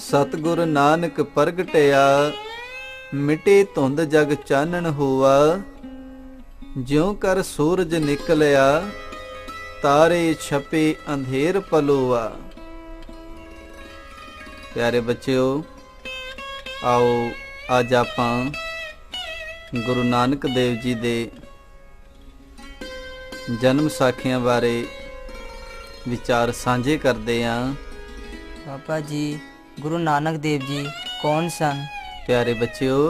सतगुर नानक प्रगटया, मिटे धुंध जग चानन हुआ। ज्यों कर सूरज निकलया, तारे छपे अंधेर पलोआ। प्यारे बच्चों, आओ अज आपां गुरु नानक देव जी दे जन्म साखियां बारे विचार साझे करते हैं। बाबा जी, गुरु नानक देव जी कौन सन? प्यारे बच्चों,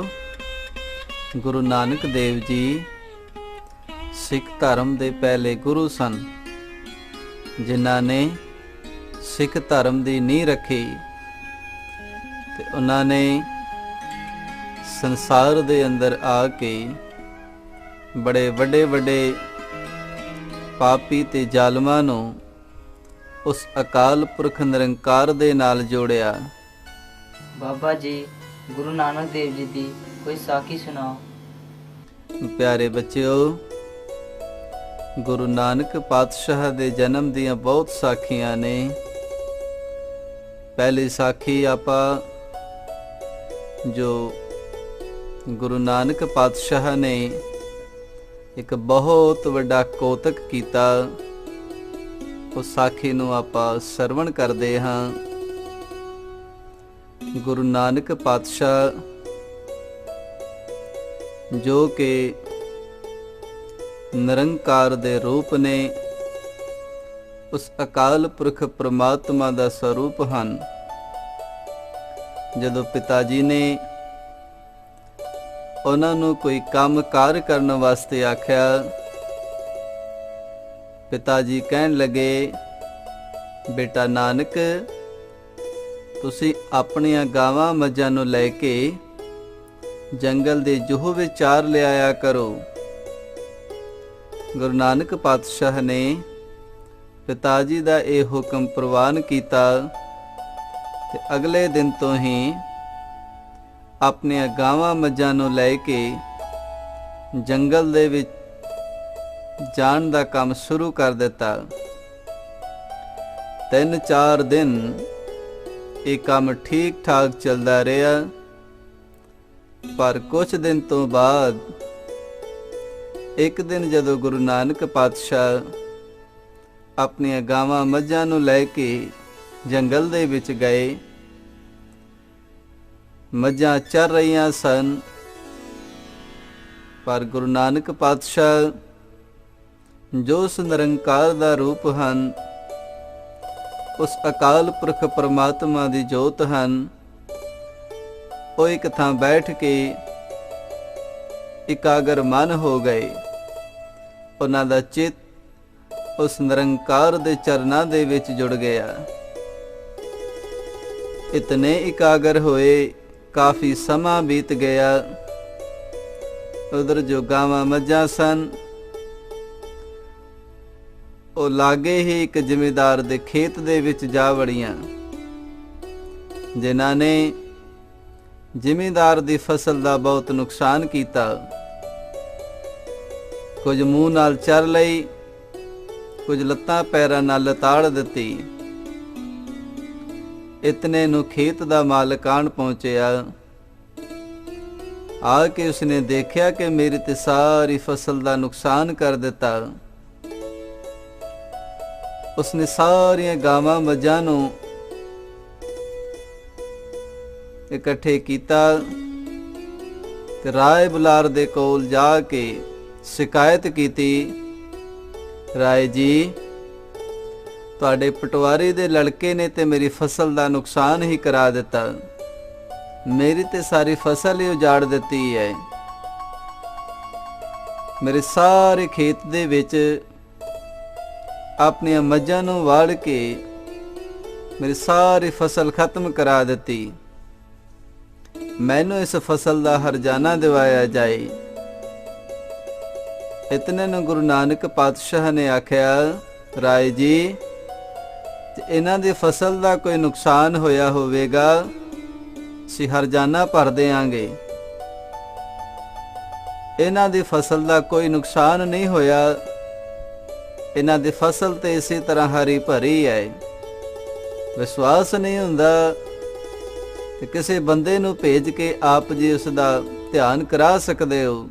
गुरु नानक देव जी सिख धर्म दे पहले गुरु सन, जिन्हां ने सिख धर्म की नींह रखी ते उन्हां ने संसार दे अंदर आके बड़े वड्डे वड्डे पापी ते जालमां नूं उस अकाल पुरख निरंकार दे नाल जोड़िया। बाबा जी, गुरु नानक देव जी की कोई साखी सुनाओ। प्यारे बच्चों, गुरु नानक पातशाह दे जन्म दियां बहुत साखियां ने। पहली साखी आपां जो गुरु नानक पातशाह ने एक बहुत वड्डा कौतक कीता, उस साखी नूं आपां सरवण करदे हां। गुरु नानक पातशाह जो कि निरंकार दे रूप ने, उस अकाल पुरख परमात्मा दा स्वरूप हन। जदों पिता जी ने उन्हां नूं कोई काम कार करन वास्ते आख्या, पिता जी कहन लगे, बेटा नानक, तुसी अपनियां गावां मੱਝਾਂ नूं लै के जंगल दे जूह विच चार लिआया करो। गुरु नानक पातशाह ने पिता जी दा यह हुक्म प्रवान किया ते अगले दिन तो ही अपनियां गावां मੱਝਾਂ नूं लै के जंगल दे विच जाण दा काम शुरू कर दिता। 3-4 दिन ये काम ठीक ठाक चलता रहा, पर कुछ दिन तो बाद एक दिन जदों गुरु नानक पातशाह अपनियां गावां मੱਝਾਂ नूं लै के जंगल दे विच गए, मੱਝਾਂ चर रहीआं सन, पर गुरु नानक पातशाह जो उस निरंकार दा रूप हन, उस अकाल पुरख परमात्मा दी जोत हन, वो एक थां बैठ के इकागर मन हो गए। उन्हां दा चित उस निरंकार दे चरनां दे विच जुड़ गया। इतने इकागर होए, काफ़ी समा बीत गया। उधर जो गावां मੱਝਾਂ सन, ਉਹ लागे ही एक जिमीदार दे खेत दे विच जा वड़ियां, जिन्हां ने जिमीदार दी फसल दा बहुत नुकसान कीता। कुछ मूँह नाल चर लई, कुछ लत्तां पैरां नाल लताड़ दित्ती। इतने नूं खेत दा मालक आण पहुंचिया। आके उसने देखा कि मेरी ते सारी फसल दा नुकसान कर दिता। उसने सारियां गावां मੱਝਾਂ नूं इकट्ठे कीता ते राय बुलार दे कोल जाके शिकायत कीती, राय जी, तुहाडे पटवारी दे लड़के ने ते मेरी फसल दा नुकसान ही करा दिता। मेरी ते सारी फसल ही उजाड़ दिती है। मेरे सारे खेत दे विच अपनियां मੱਝਾਂ नूं वाड़ के मेरी सारी फसल खत्म करा दिती। मैनू इस फसल दा हरजाना दिवाया जाए। इतने नूं गुरु नानक पातशाह ने आख्या, राय जी, इन्हां दी फसल दा कोई नुकसान होया होवेगा, असीं हरजाना भर देंगे। इन्हां दी फसल दा कोई नुकसान नहीं होया, इन्हां दी फसल तो इसी तरह हरी भरी है। विश्वास नहीं हुंदा ਤੇ ਕਿਸੇ ਬੰਦੇ ਨੂੰ ਭੇਜ ਕੇ ਆਪ ਜੀ ਉਸ ਦਾ ਧਿਆਨ ਕਰਾ ਸਕਦੇ ਹੋ।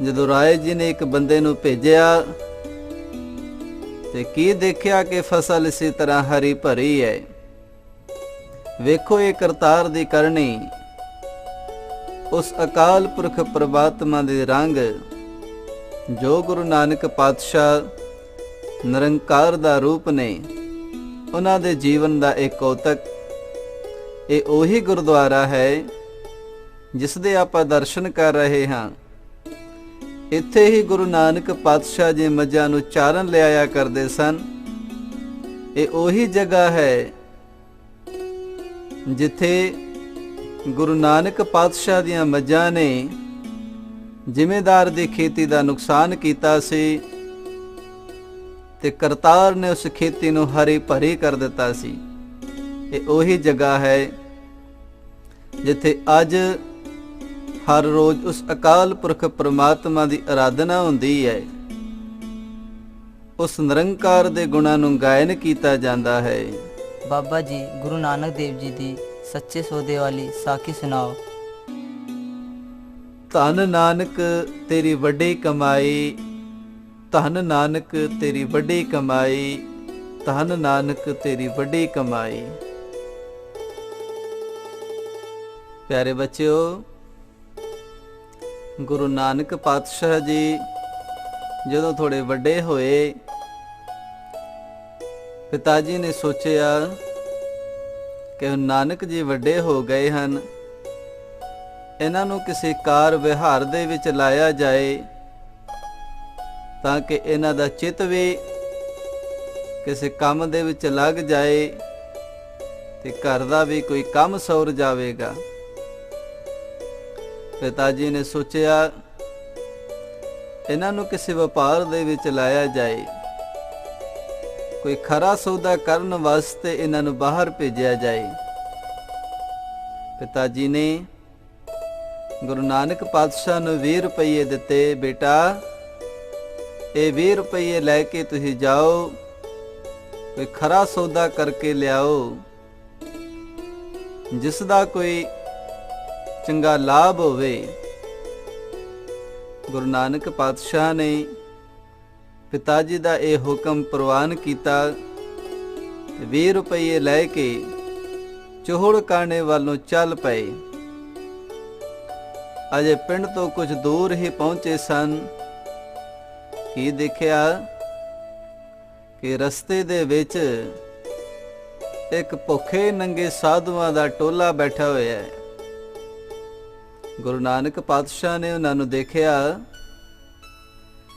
ਜਦੋਂ ਰਾਏ ਜੀ ਨੇ ਇੱਕ ਬੰਦੇ ਨੂੰ ਭੇਜਿਆ ਤੇ ਕੀ ਦੇਖਿਆ ਕਿ ਫਸਲ ਇਸੇ ਤਰ੍ਹਾਂ ਹਰੀ ਭਰੀ ਹੈ। ਵੇਖੋ ਇਹ ਕਰਤਾਰ ਦੀ ਕਰਨੀ, ਉਸ ਅਕਾਲ ਪੁਰਖ ਪ੍ਰਮਾਤਮਾ ਦੇ ਰੰਗ ਜੋ ਗੁਰੂ ਨਾਨਕ ਪਾਤਸ਼ਾਹ ਨਿਰੰਕਾਰ ਦਾ ਰੂਪ ਨੇ, ਉਹਨਾਂ ਦੇ ਜੀਵਨ ਦਾ ਇੱਕ ਕੌਤਕ। ਇਹ ਉਹੀ ਗੁਰਦੁਆਰਾ ਹੈ ਜਿਸ ਦੇ ਆਪਾਂ ਦਰਸ਼ਨ ਕਰ ਰਹੇ ਹਾਂ। ਇੱਥੇ ਹੀ ਗੁਰੂ ਨਾਨਕ ਪਾਤਸ਼ਾਹ ਜੀ ਮੱਝਾਂ ਨੂੰ ਚਾਰਨ ਲਿਆਇਆ ਕਰਦੇ ਸਨ। ਇਹ ਉਹੀ ਜਗ੍ਹਾ ਹੈ ਜਿੱਥੇ ਗੁਰੂ ਨਾਨਕ ਪਾਤਸ਼ਾਹ ਦੀਆਂ ਮੱਝਾਂ ਨੇ ਜ਼ਿਮੀਂਦਾਰ ਦੀ ਖੇਤੀ ਦਾ ਨੁਕਸਾਨ ਕੀਤਾ ਸੀ ਤੇ ਕਰਤਾਰ ਨੇ ਉਸ ਖੇਤੀ ਨੂੰ ਹਰੀ ਭਰੀ ਕਰ ਦਿੱਤਾ ਸੀ। ਇਹ ਉਹੀ ਜਗ੍ਹਾ ਹੈ ਜਿੱਥੇ ਅੱਜ ਹਰ ਰੋਜ਼ ਉਸ ਅਕਾਲ ਪੁਰਖ ਪ੍ਰਮਾਤਮਾ ਦੀ ਆਰਾਧਨਾ ਹੁੰਦੀ ਹੈ। ਉਸ ਨਿਰੰਕਾਰ ਦੇ ਗੁਣਾਂ ਨੂੰ ਗਾਇਨ ਕੀਤਾ ਜਾਂਦਾ ਹੈ। ਬਾਬਾ ਜੀ ਗੁਰੂ ਨਾਨਕ ਦੇਵ ਜੀ ਦੀ ਸੱਚੇ ਸੌਦੇ ਵਾਲੀ ਸਾਖੀ ਸੁਣਾਓ। ਧੰਨ ਨਾਨਕ ਤੇਰੀ ਵੱਡੀ ਕਮਾਈ, ਧੰਨ ਨਾਨਕ ਤੇਰੀ ਵੱਡੀ ਕਮਾਈ, ਧੰਨ ਨਾਨਕ ਤੇਰੀ ਵੱਡੀ ਕਮਾਈ। ਪਿਆਰੇ ਬੱਚਿਓ, ਗੁਰੂ ਨਾਨਕ ਪਾਤਸ਼ਾਹ ਜੀ ਜਦੋਂ ਥੋੜੇ ਵੱਡੇ ਹੋਏ, ਪਿਤਾ ਜੀ ਨੇ ਸੋਚਿਆ ਕਿ ਹੁਣ ਨਾਨਕ ਜੀ ਵੱਡੇ ਹੋ ਗਏ ਹਨ, ਇਹਨਾਂ ਨੂੰ ਕਿਸੇ ਕਾਰ ਵਿਹਾਰ ਦੇ ਵਿੱਚ ਲਾਇਆ ਜਾਏ ਤਾਂ ਕਿ ਇਹਨਾਂ ਦਾ ਚਿੱਤ ਵੀ ਕਿਸੇ ਕੰਮ ਦੇ ਵਿੱਚ ਲੱਗ ਜਾਏ ਤੇ ਘਰ ਦਾ ਵੀ ਕੋਈ ਕੰਮ ਸੌਰ ਜਾਵੇਗਾ। ਪਿਤਾ ਜੀ ਨੇ ਸੋਚਿਆ ਇਹਨਾਂ ਨੂੰ ਕਿਸੇ ਵਪਾਰ ਦੇ ਵਿੱਚ ਲਾਇਆ ਜਾਏ, ਕੋਈ ਖਰਾ ਸੌਦਾ ਕਰਨ ਵਾਸਤੇ ਇਹਨਾਂ ਨੂੰ ਬਾਹਰ ਭੇਜਿਆ ਜਾਏ। ਪਿਤਾ ਜੀ ਨੇ ਗੁਰੂ ਨਾਨਕ ਪਾਤਸ਼ਾਹ ਨੂੰ 20 ਰੁਪਏ ਦਿੱਤੇ। ਬੇਟਾ, ਇਹ 20 ਰੁਪਏ ਲੈ ਕੇ ਤੁਸੀਂ ਜਾਓ, ਕੋਈ ਖਰਾ ਸੌਦਾ ਕਰਕੇ ਲਿਆਓ ਜਿਸ ਦਾ ਕੋਈ ਚੰਗਾ ਲਾਭ ਹੋਵੇ। ਗੁਰੂ ਨਾਨਕ ਪਾਤਸ਼ਾਹ ਨੇ ਪਿਤਾ ਜੀ ਦਾ ਇਹ ਹੁਕਮ ਪ੍ਰਵਾਨ ਕੀਤਾ। 20 ਰੁਪਏ ਲੈ ਕੇ ਚੋਹੜ ਕਾਣੇ ਵੱਲੋਂ ਚੱਲ ਪਏ। ਅਜੇ ਪਿੰਡ ਤੋਂ ਕੁਝ ਦੂਰ ਹੀ ਪਹੁੰਚੇ ਸਨ ਕੀ ਦੇਖਿਆ ਕਿ ਰਸਤੇ ਦੇ ਵਿੱਚ ਇੱਕ ਭੁੱਖੇ ਨੰਗੇ ਸਾਧੂਆਂ ਦਾ ਟੋਲਾ ਬੈਠਾ ਹੋਇਆ ਹੈ। ਗੁਰੂ ਨਾਨਕ ਪਾਤਸ਼ਾਹ ਨੇ ਉਹਨਾਂ ਨੂੰ ਦੇਖਿਆ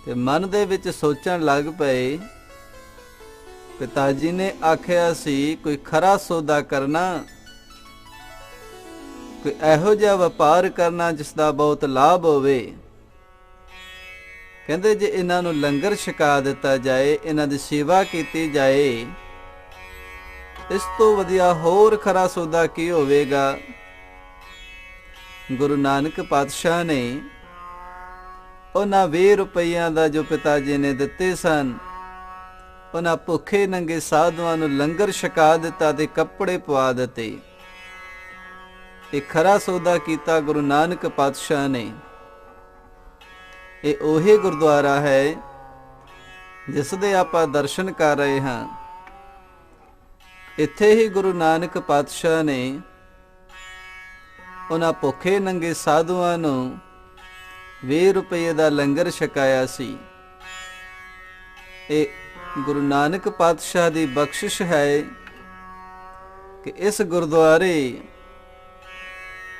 ਤੇ ਮਨ ਦੇ ਵਿੱਚ ਸੋਚਣ ਲੱਗ ਪਏ, ਪਿਤਾ ਜੀ ਨੇ ਆਖਿਆ ਸੀ ਕੋਈ ਖਰਾ ਸੌਦਾ ਕਰਨਾ, ਕੋਈ ਇਹੋ ਜਿਹਾ ਵਪਾਰ ਕਰਨਾ ਜਿਸ ਦਾ ਬਹੁਤ ਲਾਭ ਹੋਵੇ। ਕਹਿੰਦੇ ਜੇ ਇਹਨਾਂ ਨੂੰ ਲੰਗਰ ਛਕਾ ਦਿੱਤਾ ਜਾਏ, ਇਹਨਾਂ ਦੀ ਸੇਵਾ ਕੀਤੀ ਜਾਏ, ਇਸ ਤੋਂ ਵਧੀਆ ਹੋਰ ਖਰਾ ਸੌਦਾ ਕੀ ਹੋਵੇਗਾ। ਗੁਰੂ ਨਾਨਕ ਪਾਤਸ਼ਾਹ ਨੇ ਉਹਨਾਂ 20 ਰੁਪਈਆਂ ਦਾ ਜੋ ਪਿਤਾ ਜੀ ਨੇ ਦਿੱਤੇ ਸਨ, ਉਹਨਾਂ ਭੁੱਖੇ ਨੰਗੇ ਸਾਧੂਆਂ ਨੂੰ ਲੰਗਰ ਛਕਾ ਦਿੱਤਾ ਤੇ ਕੱਪੜੇ ਪਵਾ ਦਿੱਤੇ। ਇਹ ਖਰਾ ਸੌਦਾ ਕੀਤਾ ਗੁਰੂ ਨਾਨਕ ਪਾਤਸ਼ਾਹ ਨੇ। ਇਹ ਉਹੀ ਗੁਰਦੁਆਰਾ ਹੈ ਜਿਸ ਦੇ ਆਪਾਂ ਦਰਸ਼ਨ ਕਰ ਰਹੇ ਹਾਂ। ਇੱਥੇ ਹੀ ਗੁਰੂ ਨਾਨਕ ਪਾਤਸ਼ਾਹ ਨੇ ਉਹਨਾਂ ਭੁੱਖੇ ਨੰਗੇ ਸਾਧੂਆਂ ਨੂੰ 20 ਰੁਪਏ ਦਾ ਲੰਗਰ ਛਕਾਇਆ ਸੀ। ਇਹ ਗੁਰੂ ਨਾਨਕ ਪਾਤਸ਼ਾਹ ਦੀ ਬਖਸ਼ਿਸ਼ ਹੈ ਕਿ ਇਸ ਗੁਰਦੁਆਰੇ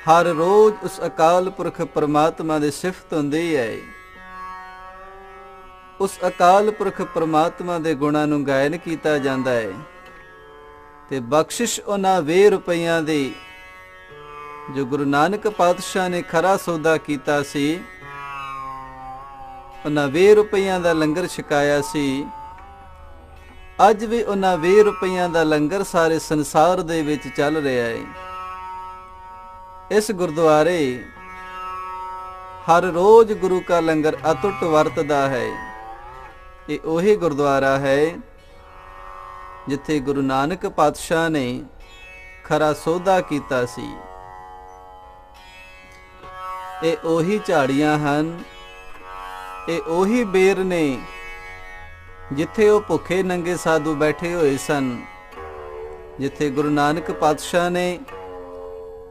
ਹਰ ਰੋਜ਼ ਉਸ ਅਕਾਲ ਪੁਰਖ ਪ੍ਰਮਾਤਮਾ ਦੀ ਸਿਫਤ ਹੁੰਦੀ ਹੈ। ਉਸ ਅਕਾਲ ਪੁਰਖ ਪ੍ਰਮਾਤਮਾ ਦੇ ਗੁਣਾਂ ਨੂੰ ਗਾਇਨ ਕੀਤਾ ਜਾਂਦਾ ਹੈ ਤੇ ਬਖਸ਼ਿਸ਼ ਉਹਨਾਂ 20 ਰੁਪਈਆਂ ਦੀ ਜੋ ਗੁਰੂ ਨਾਨਕ ਪਾਤਸ਼ਾਹ ਨੇ ਖਰਾ ਸੌਦਾ ਕੀਤਾ ਸੀ, ਉਹਨਾਂ 20 ਰੁਪਈਆਂ ਦਾ ਲੰਗਰ ਛਕਾਇਆ ਸੀ। ਅੱਜ ਵੀ ਉਹਨਾਂ 20 ਰੁਪਈਆਂ ਦਾ ਲੰਗਰ ਸਾਰੇ ਸੰਸਾਰ ਦੇ ਵਿੱਚ ਚੱਲ ਰਿਹਾ ਹੈ। ਇਸ ਗੁਰਦੁਆਰੇ ਹਰ ਰੋਜ਼ ਗੁਰੂ ਕਾ ਲੰਗਰ ਅਤੁੱਟ ਵਰਤਦਾ ਹੈ। ਇਹ ਉਹੀ ਗੁਰਦੁਆਰਾ ਹੈ ਜਿੱਥੇ ਗੁਰੂ ਨਾਨਕ ਪਾਤਸ਼ਾਹ ਨੇ खरा सौदा कीता सी। ਇਹ ਉਹੀ ਝਾੜੀਆਂ ਹਨ, ਇਹ ਉਹੀ ਬੇਰ ਨੇ ਜਿੱਥੇ ਉਹ ਭੁੱਖੇ ਨੰਗੇ ਸਾਧੂ ਬੈਠੇ ਹੋਏ ਸਨ, ਜਿੱਥੇ ਗੁਰੂ ਨਾਨਕ ਪਾਤਸ਼ਾਹ ਨੇ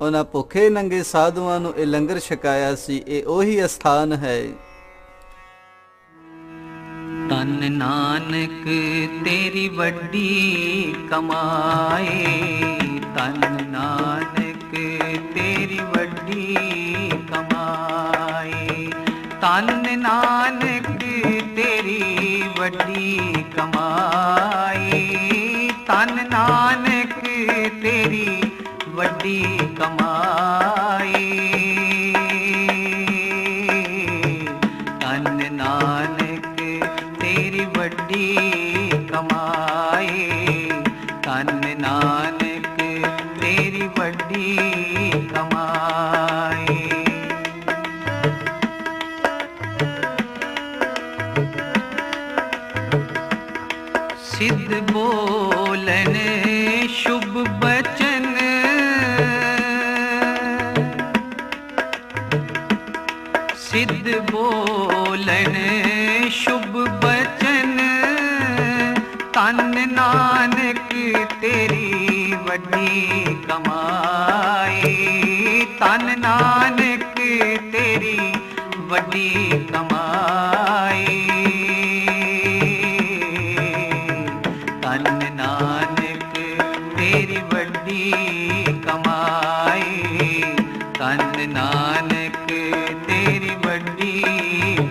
ਉਹਨਾਂ ਭੁੱਖੇ ਨੰਗੇ ਸਾਧੂਆਂ ਨੂੰ ਇਹ ਲੰਗਰ ਛਕਾਇਆ ਸੀ। ਇਹ ਉਹੀ ਅਸਥਾਨ ਹੈ। ਧੰਨ ਨਾਨਕ ਤੇਰੀ ਵੱਡੀ ਕਮਾਈ, ਧੰਨ ਨਾਨਕ ਤੇਰੀ ਵੱਡੀ ਕਮਾਈ, ਧੰਨ ਨਾਨਕ ਤੇਰੀ ਵੱਡੀ ਕਮਾਈ, ਧੰਨ ਨਾਨਕ ਤੇਰੀ ਵੱਡੀ ਕਮਾਈ, ਧੰਨ ਨਾਨਕ ਤੇਰੀ ਵੱਡੀ ਕਮਾਈ, ਧੰਨ ਨਾਨਕ ਤੇਰੀ ਵੱਡੀ ਕਮਾਈ। ਸਿੱਧ ਬੋਲਨ ਸ਼ੁਭ ਬਚਨ, ਸਿੱਧ ਬੋਲਨ ਸ਼ੁਭ ਬਚਨ, ਧੰਨ ਨਾਨਕ ਤੇਰੀ ਵੱਡੀ ਕਮਾਈ, ਧੰਨ ਨਾਨਕ ਤੇਰੀ ਵੱਡੀ ਕਮਾਈ, ਧੰਨ ਨਾਨਕ ਤੇਰੀ ਵੱਡੀ ਕਮਾਈ, ਧੰਨ ਨਾਨਕ ਤੇਰੀ ਵੱਡੀ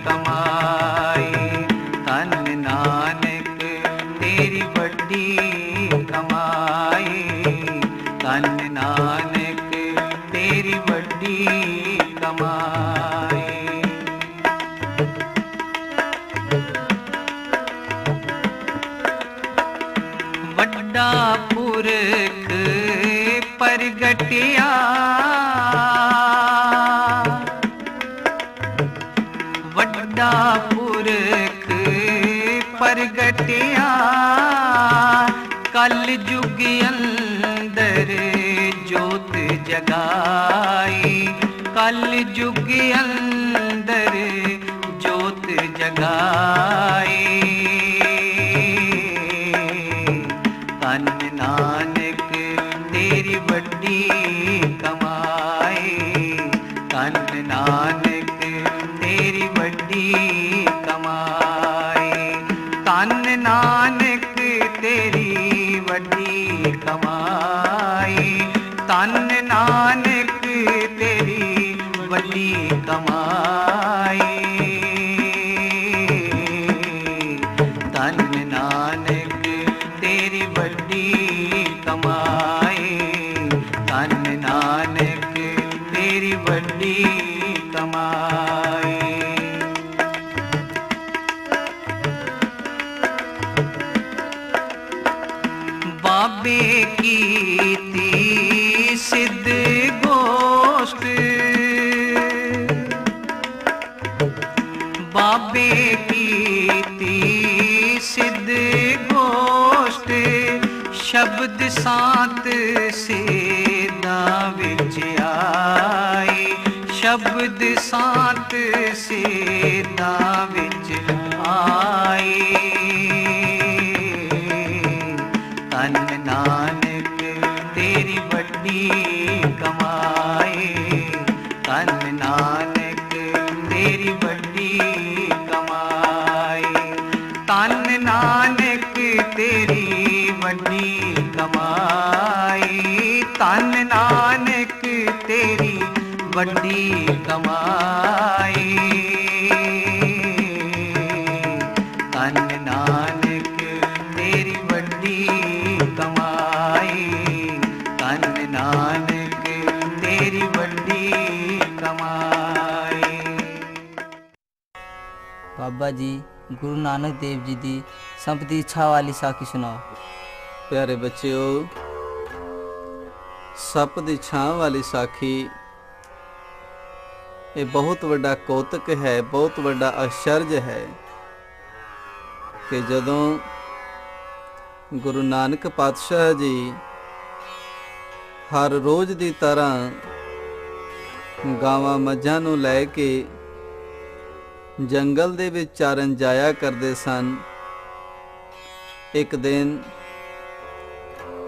ਕਮਾਈ, ਧੰਨ ਨਾਨਕ ਤੇਰੀ ਵੱਡੀ ਕਮਾਈ, ਧੰਨ ਨਾਨਕ ਤੇਰੀ ਵੱਡੀ ਕਮਾਈ। ਵੱਡਾ ਪੁਰਖ ਪ੍ਰਗਟਿਆ, ਵੱਡਾ ਪੁਰਖ ਪ੍ਰਗਟਿਆ, ਕਲ ਯੁਗ ਅੰਦਰ ਜੋਤ ਜਗਾਈ, ਕਲ ਯੁਗ ਅੰਦਰ ਜੋਤ ਜਗਾਈ, ਧੰਨ ਨਾਨਕ ਤੇਰੀ ਵੱਡੀ ਕਮਾਈ, ਧੰਨ ਨਾਨਕ ਤੇਰੀ ਵੱਡੀ ਕਮਾਈ, ਧੰਨ ਨਾਨਕ ਤੇਰੀ ਵੱਡੀ ਕਮਾਈ, ਧੰਨ ਨਾਨਕ ਤੇਰੀ ਵੱਡੀ ਕਮਾਈ, ਧੰਨ ਨਾਨਕ ਤੇਰੀ ਵੱਡੀ ਕਮਾਈ, ਧੰਨ ਨਾਨਕ ਤੇਰੀ ਵੱਡੀ ਕਮਾਈ। ਬਾਬੇ ਕੀਤੀ ਸਿੱਧ ਗੋਸ਼ਟ, ਬਾਬੇ ਕੀਤੀ ਸਿੱਧ ਗੋਸ਼ਟ, ਸ਼ਬਦ ਸਾਤ ਸੇਧਾਂ ਵਿੱਚ ਆਈ, ਸ਼ਬਦ ਸਾਤ ਸੇਧਾਂ ਵਿੱਚ ਆਈ, ਧੰਨ ਨਾਨਕ ਤੇਰੀ ਵੱਡੀ ਕਮਾਈ, ਧੰਨ ਨਾਨਕ ਤੇਰੀ ਵੱਡੀ ਕਮਾਈ, ਧੰਨ ਨਾਨਕ ਤੇਰੀ ਵੱਡੀ ਕਮਾਈ, ਧੰਨ ਨਾਨਕ ਤੇਰੀ ਵੱਡੀ ਕਮਾਈ, ਧੰਨ ਨਾਨਕ ਤੇਰੀ ਵੱਡੀ ਕਮਾਈ, ਧੰਨ ਨਾਨਕ ਤੇਰੀ ਵੱਡੀ ਕਮਾਈ। ਬਾਬਾ ਜੀ ਗੁਰੂ ਨਾਨਕ ਦੇਵ ਜੀ ਦੀ ਸਭ ਦੀ ਇੱਛਾ ਵਾਲੀ ਸਾਖੀ ਸੁਣਾਓ। ਪਿਆਰੇ ਬੱਚਿਓ, ਸੱਪ ਦੀ ਛਾਂ ਵਾਲੀ ਸਾਖੀ ਇਹ ਬਹੁਤ ਵੱਡਾ ਕੌਤਕ ਹੈ, ਬਹੁਤ ਵੱਡਾ ਆਸ਼ਚਰਜ ਹੈ ਕਿ ਜਦੋਂ ਗੁਰੂ ਨਾਨਕ ਪਾਤਸ਼ਾਹ ਜੀ ਹਰ ਰੋਜ਼ ਦੀ ਤਰ੍ਹਾਂ ਗਾਵਾਂ ਮੱਝਾਂ ਨੂੰ ਲੈ ਕੇ ਜੰਗਲ ਦੇ ਵਿੱਚ ਚਾਰਨ ਜਾਇਆ ਕਰਦੇ ਸਨ। ਇੱਕ ਦਿਨ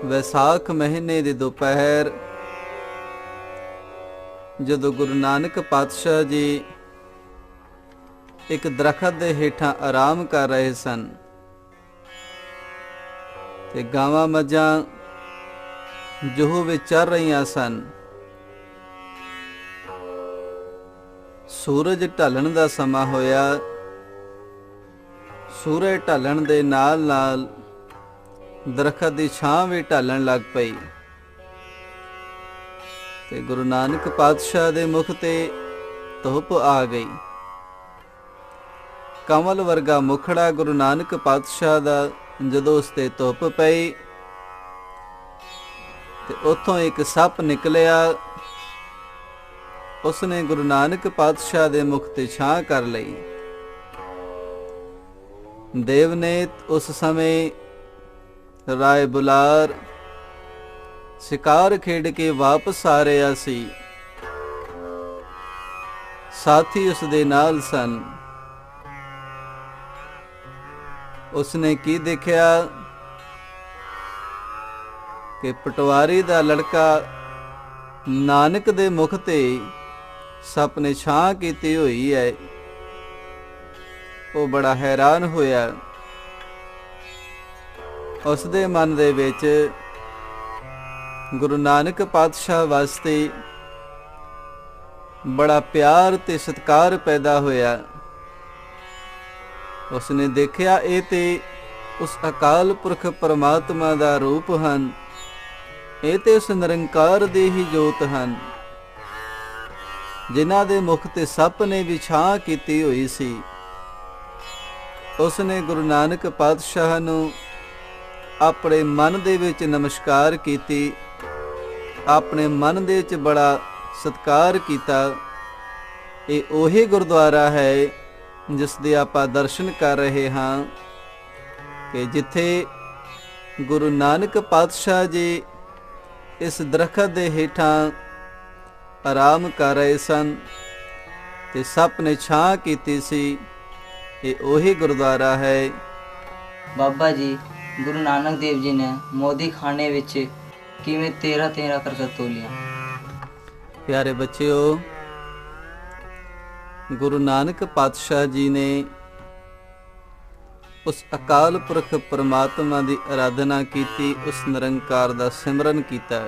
ਵਿਸਾਖ ਮਹੀਨੇ ਦੀ ਦੁਪਹਿਰ ਜਦੋਂ ਗੁਰੂ ਨਾਨਕ ਪਾਤਸ਼ਾਹ ਜੀ ਇੱਕ ਦਰਖਤ ਦੇ ਹੇਠਾਂ ਆਰਾਮ ਕਰ ਰਹੇ ਸਨ ਤੇ ਗਾਵਾਂ ਮੱਝਾਂ ਜੋਹ ਵਿੱਚ ਚਰ ਰਹੀਆਂ ਸਨ। ਸੂਰਜ ਢਲਣ ਦਾ ਸਮਾਂ ਹੋਇਆ। ਸੂਰਜ ਢਲਣ ਦੇ ਨਾਲ ਨਾਲ ਦਰਖਤ ਦੀ ਛਾਂ ਵੀ ਢਲਣ ਲੱਗ ਪਈ ਤੇ ਗੁਰੂ ਨਾਨਕ ਪਾਤਸ਼ਾਹ ਦੇ ਮੁਖ ਤੇ ਧੁੱਪ ਆ ਗਈ। ਕਮਲ ਵਰਗਾ ਮੁਖੜਾ ਗੁਰੂ ਨਾਨਕ ਪਾਤਸ਼ਾਹ ਦਾ ਜਦੋਂ ਉਸ ਤੇ ਧੁੱਪ ਪਈ ਤੇ ਉੱਥੋਂ ਇੱਕ ਸੱਪ ਨਿਕਲਿਆ। ਉਸਨੇ ਗੁਰੂ ਨਾਨਕ ਪਾਤਸ਼ਾਹ ਦੇ ਮੁਖ ਤੇ ਛਾਂ ਕਰ ਲਈ। ਦੇਵ ਨੇ ਉਸ ਸਮੇਂ ਰਾਏ ਬੁਲਾਰ ਸ਼ਿਕਾਰ ਖੇਡ ਕੇ ਵਾਪਸ ਆ ਰਿਹਾ ਸੀ। ਸਾਥੀ ਉਸ ਦੇ ਨਾਲ ਸਨ। ਉਸਨੇ ਕੀ ਦੇਖਿਆ ਕਿ ਪਟਵਾਰੀ ਦਾ ਲੜਕਾ ਨਾਨਕ ਦੇ ਮੁਖ ਤੇ ਸੱਪ ਨੇ ਛਾਂ ਕੀਤੀ ਹੋਈ ਹੈ। ਉਹ ਬੜਾ ਹੈਰਾਨ ਹੋਇਆ। ਉਸ ਦੇ ਮਨ ਦੇ ਵਿੱਚ ਗੁਰੂ ਨਾਨਕ ਪਾਤਸ਼ਾਹ ਵਾਸਤੇ ਬੜਾ ਪਿਆਰ ਤੇ ਸਤਿਕਾਰ ਪੈਦਾ ਹੋਇਆ। ਉਸਨੇ ਦੇਖਿਆ ਇਹ ਤੇ ਉਸ ਅਕਾਲ ਪੁਰਖ ਪਰਮਾਤਮਾ ਦਾ ਰੂਪ ਹਨ। ਇਹ ਤੇ ਉਸ ਨਿਰੰਕਾਰ ਦੇ ਹੀ ਜੋਤ ਹਨ ਜਿਨ੍ਹਾਂ ਦੇ ਮੁਖ ਤੇ ਸੱਪ ਨੇ ਵੀ ਛਾਂ ਕੀਤੀ ਹੋਈ ਸੀ। ਉਸਨੇ ਗੁਰੂ ਨਾਨਕ ਪਾਤਸ਼ਾਹ ਨੂੰ ਆਪਣੇ ਮਨ ਦੇ ਵਿੱਚ ਨਮਸਕਾਰ ਕੀਤੀ। ਆਪਣੇ ਮਨ ਦੇ ਵਿੱਚ ਬੜਾ ਸਤਿਕਾਰ ਕੀਤਾ। ਇਹ ਉਹੀ ਗੁਰਦੁਆਰਾ ਹੈ ਜਿਸ ਦੇ ਆਪਾਂ ਦਰਸ਼ਨ ਕਰ ਰਹੇ ਹਾਂ ਕਿ ਜਿੱਥੇ ਗੁਰੂ ਨਾਨਕ ਪਾਤਸ਼ਾਹ ਜੀ ਇਸ ਦਰਖਤ ਦੇ ਹੇਠਾਂ ਆਰਾਮ ਕਰ ਰਹੇ ਸਨ ਤੇ ਸੱਪ ਨੇ ਛਾਂ ਕੀਤੀ ਸੀ। ਇਹ ਉਹੀ ਗੁਰਦੁਆਰਾ ਹੈ। ਬਾਬਾ ਜੀ ਗੁਰੂ ਨਾਨਕ ਦੇਵ ਜੀ ਨੇ ਮੋਦੀ ਖਾਨੇ ਵਿੱਚ ਕਿਵੇਂ 13 ਕਰਕੇ ਤੋਲੀਆਂ? ਪਿਆਰੇ ਬੱਚਿਓ, ਗੁਰੂ ਨਾਨਕ ਪਾਤਸ਼ਾਹ ਜੀ ਨੇ ਉਸ ਅਕਾਲ ਪੁਰਖ ਪਰਮਾਤਮਾ ਦੀ ਆਰਾਧਨਾ ਕੀਤੀ, ਉਸ ਨਿਰੰਕਾਰ ਦਾ ਸਿਮਰਨ ਕੀਤਾ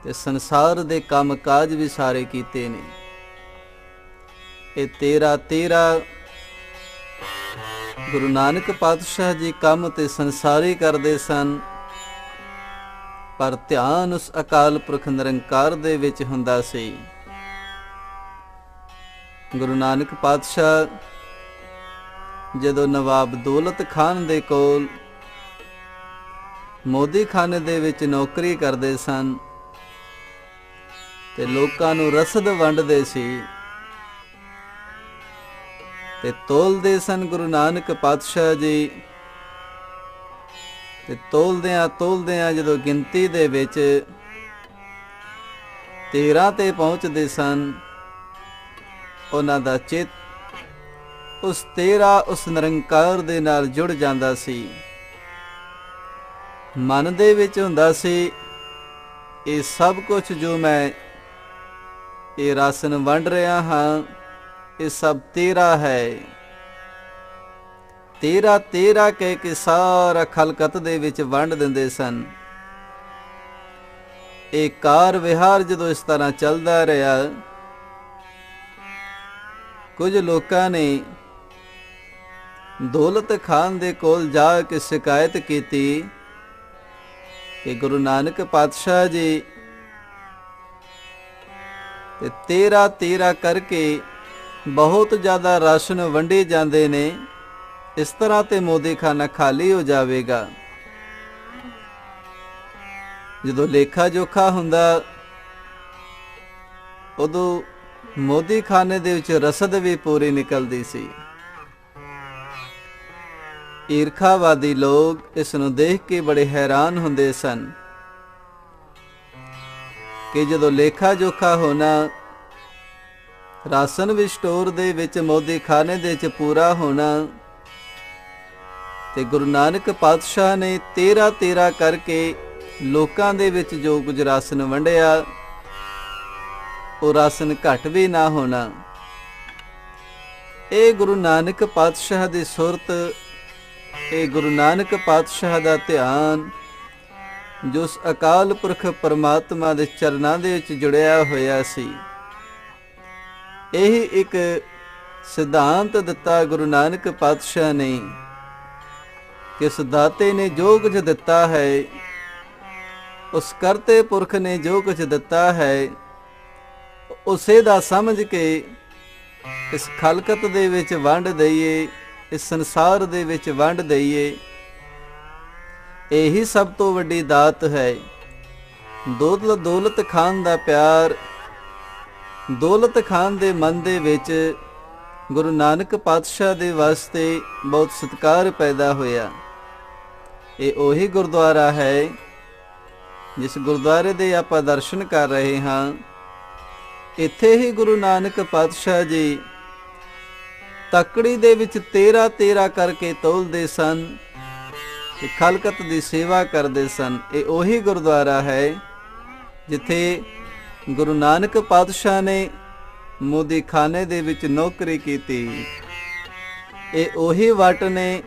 ਤੇ ਸੰਸਾਰ ਦੇ ਕੰਮ ਕਾਜ ਵੀ ਸਾਰੇ ਕੀਤੇ ਨੇ। ਇਹ 13 ਗੁਰੂ ਨਾਨਕ ਪਾਤਸ਼ਾਹ ਜੀ ਕੰਮ ਤੇ ਸੰਸਾਰੀ ਕਰਦੇ ਸਨ, ਪਰ ਧਿਆਨ ਉਸ ਅਕਾਲ ਪੁਰਖ ਨਿਰੰਕਾਰ ਦੇ ਵਿੱਚ ਹੁੰਦਾ ਸੀ। ਗੁਰੂ ਨਾਨਕ ਪਾਤਸ਼ਾਹ ਜਦੋਂ ਨਵਾਬ ਦੌਲਤ ਖਾਨ ਦੇ ਕੋਲ ਮੋਦੀ ਖਾਨੇ ਦੇ ਵਿੱਚ ਨੌਕਰੀ ਕਰਦੇ ਸਨ ਤੇ ਲੋਕਾਂ ਨੂੰ ਰਸਦ ਵੰਡਦੇ ਸੀ ਤੇ ਤੋਲਦੇ ਸਨ ਗੁਰੂ ਨਾਨਕ ਪਾਤਸ਼ਾਹ ਜੀ। ਤੇ ਤੋਲਦਿਆਂ ਜਦੋਂ ਗਿਣਤੀ ਦੇ ਵਿੱਚ 13 ਤੇ ਪਹੁੰਚਦੇ ਸਨ, ਉਹਨਾਂ ਦਾ ਚਿੱਤ ਉਸ 13 ਉਸ ਨਿਰੰਕਾਰ ਦੇ ਨਾਲ ਜੁੜ ਜਾਂਦਾ ਸੀ। ਮਨ ਦੇ ਵਿੱਚ ਹੁੰਦਾ ਸੀ ਇਹ ਸਭ ਕੁਝ ਜੋ ਮੈਂ ਇਹ ਰਾਸ਼ਨ ਵੰਡ ਰਿਹਾ ਹਾਂ ਇਹ ਸਭ 13 ਹੈ। 13 ਕਹਿ ਕੇ ਸਾਰਾ ਖਲਕਤ ਦੇ ਵਿੱਚ ਵੰਡ ਦਿੰਦੇ ਸਨ। ਇਹ ਕਾਰ ਵਿਹਾਰ ਜਦੋਂ ਇਸ ਤਰ੍ਹਾਂ ਚੱਲਦਾ ਰਿਹਾ, ਕੁਝ ਲੋਕਾਂ ਨੇ ਦੌਲਤ ਖਾਨ ਦੇ ਕੋਲ ਜਾ ਕੇ ਸ਼ਿਕਾਇਤ ਕੀਤੀ ਕਿ ਗੁਰੂ ਨਾਨਕ ਪਾਤਸ਼ਾਹ ਜੀ ਤੇ 13 ਕਰਕੇ ਬਹੁਤ ਜ਼ਿਆਦਾ ਰਾਸ਼ਨ ਵੰਡੇ ਜਾਂਦੇ ਨੇ, ਇਸ ਤਰ੍ਹਾਂ ਤੇ ਮੋਦੀ ਖਾਨਾ ਖਾਲੀ ਹੋ ਜਾਵੇਗਾ। ਜਦੋਂ ਲੇਖਾ ਜੋਖਾ ਹੁੰਦਾ ਉਦੋਂ ਮੋਦੀ ਖਾਨੇ ਦੇ ਵਿੱਚ ਰਸਦ ਵੀ ਪੂਰੀ ਨਿਕਲਦੀ ਸੀ। ਈਰਖਾਵਾਦੀ ਲੋਕ ਇਸ ਨੂੰ ਦੇਖ ਕੇ ਬੜੇ ਹੈਰਾਨ ਹੁੰਦੇ ਸਨ ਕਿ ਜਦੋਂ ਲੇਖਾ ਜੋਖਾ ਹੋਣਾ ਰਾਸ਼ਨ ਵੀ ਸਟੋਰ ਦੇ ਵਿੱਚ ਮੋਦੀ ਖਾਨੇ ਦੇ ਵਿੱਚ ਪੂਰਾ ਹੋਣਾ, ਤੇ ਗੁਰੂ ਨਾਨਕ ਪਾਤਸ਼ਾਹ ਨੇ 13 ਕਰਕੇ ਲੋਕਾਂ ਦੇ ਵਿੱਚ ਜੋ ਕੁਝ ਰਾਸ਼ਨ ਵੰਡਿਆ ਉਹ ਰਾਸ਼ਨ ਘੱਟ ਵੀ ਨਾ ਹੋਣਾ। ਇਹ ਗੁਰੂ ਨਾਨਕ ਪਾਤਸ਼ਾਹ ਦੀ ਸੁਰਤ, ਇਹ ਗੁਰੂ ਨਾਨਕ ਪਾਤਸ਼ਾਹ ਦਾ ਧਿਆਨ ਜੋ ਉਸ ਅਕਾਲ ਪੁਰਖ ਪਰਮਾਤਮਾ ਦੇ ਚਰਨਾਂ ਦੇ ਵਿੱਚ ਜੁੜਿਆ ਹੋਇਆ ਸੀ। ਇਹ ਇੱਕ ਸਿਧਾਂਤ ਦਿੱਤਾ ਗੁਰੂ ਨਾਨਕ ਪਾਤਸ਼ਾਹ ਨੇ ਕਿ ਉਸ ਦਾਤੇ ਨੇ ਜੋ ਕੁਝ ਦਿੱਤਾ ਹੈ, ਉਸ ਕਰਤੇ ਪੁਰਖ ਨੇ ਜੋ ਕੁਝ ਦਿੱਤਾ ਹੈ, ਉਸੇ ਦਾ ਸਮਝ ਕੇ ਇਸ ਖਲਕਤ ਦੇ ਵਿੱਚ ਵੰਡ ਦਈਏ, ਇਸ ਸੰਸਾਰ ਦੇ ਵਿੱਚ ਵੰਡ ਦਈਏ। ਇਹੀ ਸਭ ਤੋਂ ਵੱਡੀ ਦਾਤ ਹੈ। ਦੌਲਤ ਖਾਨ ਦਾ ਪਿਆਰ, ਦੌਲਤ ਖਾਨ ਦੇ ਮਨ ਦੇ ਵਿੱਚ ਗੁਰੂ ਨਾਨਕ ਪਾਤਸ਼ਾਹ ਦੇ ਵਾਸਤੇ ਬਹੁਤ ਸਤਿਕਾਰ ਪੈਦਾ ਹੋਇਆ। ਇਹ ਉਹੀ ਗੁਰਦੁਆਰਾ ਹੈ ਜਿਸ ਗੁਰਦੁਆਰੇ ਦੇ ਆਪਾਂ ਦਰਸ਼ਨ ਕਰ ਰਹੇ ਹਾਂ। ਇੱਥੇ ਹੀ ਗੁਰੂ ਨਾਨਕ ਪਾਤਸ਼ਾਹ ਜੀ ਤੱਕੜੀ ਦੇ ਵਿੱਚ 13 ਕਰਕੇ ਤੋਲਦੇ ਸਨ ਤੇ ਖਲਕਤ ਦੀ ਸੇਵਾ ਕਰਦੇ ਸਨ। ਇਹ ਉਹੀ ਗੁਰਦੁਆਰਾ ਹੈ ਜਿੱਥੇ ਗੁਰੂ ਨਾਨਕ ਪਾਤਸ਼ਾਹ ਨੇ ਮੋਦੀ ਖਾਨੇ ਦੇ ਵਿੱਚ ਨੌਕਰੀ ਕੀਤੀ। ਇਹ ਉਹੀ ਵਟ ਨੇ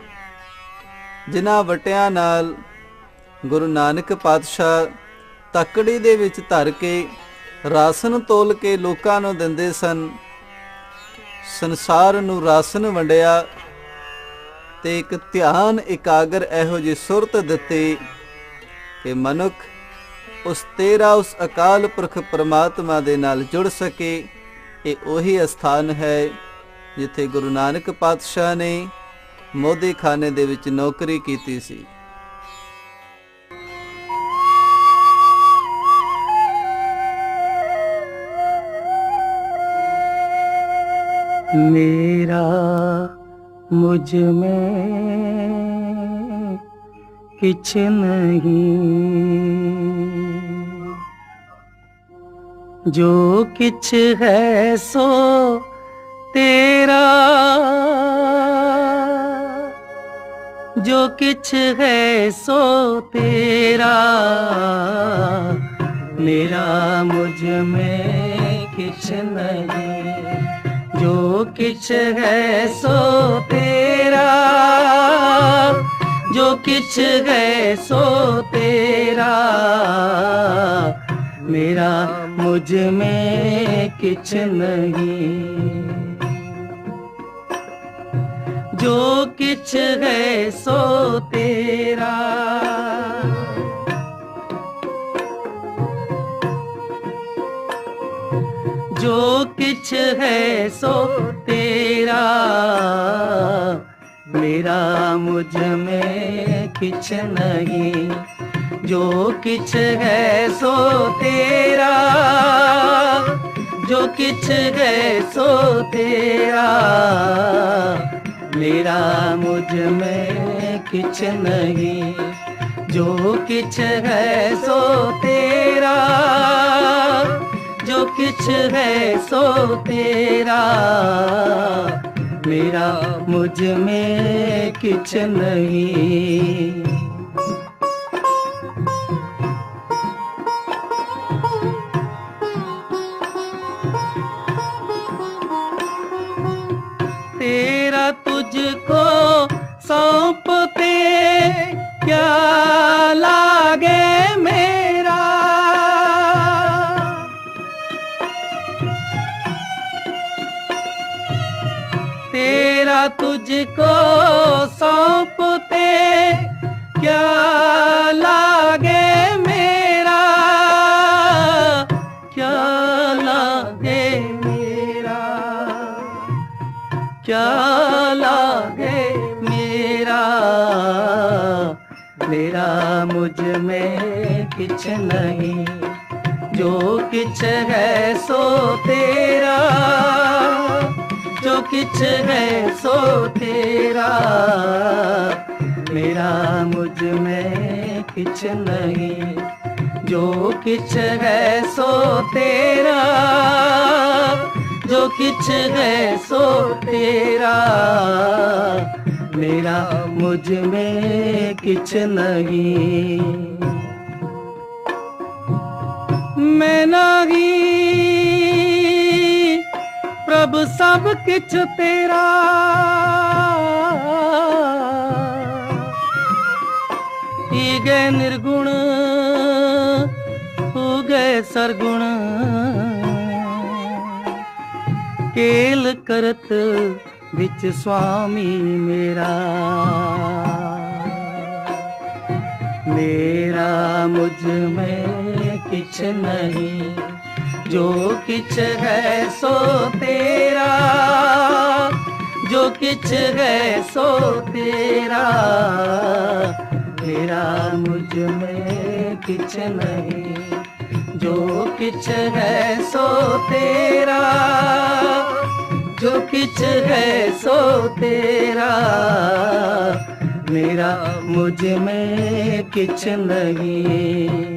ਜਿਨ੍ਹਾਂ ਵਟਿਆਂ ਨਾਲ ਗੁਰੂ ਨਾਨਕ ਪਾਤਸ਼ਾਹ ਤੱਕੜੀ ਦੇ ਵਿੱਚ ਧਰ ਕੇ ਰਾਸ਼ਨ ਤੋਲ ਕੇ ਲੋਕਾਂ ਨੂੰ ਦਿੰਦੇ ਸਨ। ਸੰਸਾਰ ਨੂੰ ਰਾਸ਼ਨ ਵੰਡਿਆ ਤੇ ਇੱਕ ਧਿਆਨ ਇਕਾਗਰ ਇਹੋ ਜਿਹੀ ਸੁਰਤ ਦਿੱਤੀ ਕਿ ਮਨੁੱਖ ਉਸ ਉਸ ਅਕਾਲ ਪੁਰਖ ਪਰਮਾਤਮਾ ਦੇ ਨਾਲ ਜੁੜ ਸਕੇ। ਇਹ ਉਹੀ ਅਸਥਾਨ ਹੈ ਜਿੱਥੇ ਗੁਰੂ ਨਾਨਕ ਪਾਤਸ਼ਾਹ ਨੇ ਮੋਦੀ ਖਾਨੇ ਦੇ ਵਿੱਚ ਨੌਕਰੀ ਕੀਤੀ ਸੀ। मेरा मुझ में किछ नहीं, जो किछ है सो तेरा, जो किछ है सो तेरा। मेरा मुझ में किछ नहीं, जो किछ है सो तेरा, जो किछ है सो तेरा। मेरा मुझ में किछ नहीं, जो किछ है सो तेरा। जो किछ है सो तेरा। मेरा मुझ में किछ नहीं, जो किछ है सो तेरा, जो किछ है सो तेरा। मेरा मुझ में किछ नहीं, जो किछ है सो तेरा, जो किछ है सो तेरा। मेरा मुझ में किछ नहीं। तेरा तुझको सौंपते क्या लागे मेरा, तेरा तुझको सौंपते क्या लागे मेरा, क्या लागे मेरा, क्या लागे मेरा। मेरा मुझ में किछ नहीं, जो किछ है सो तेरा, जो किछ है सो तेरा। मेरा मुझ में किछ नहीं, जो किछ है सो तेरा, जो किछ है सो तेरा, मेरा मुझ में किछ नहीं। मैं नहीं प्रभु सब किछ तेरा, ईगे निर्गुण उगे सरगुण, केल करत विच स्वामी मेरा, मेरा मुझ में किछ नहीं, जो किछ है सो तेरा, जो किछ है सो तेरा, मेरा मुझ में किछ नहीं, जो किछ है सो तेरा, जो किछ है सो तेरा, मेरा मुझ में किछ नहीं।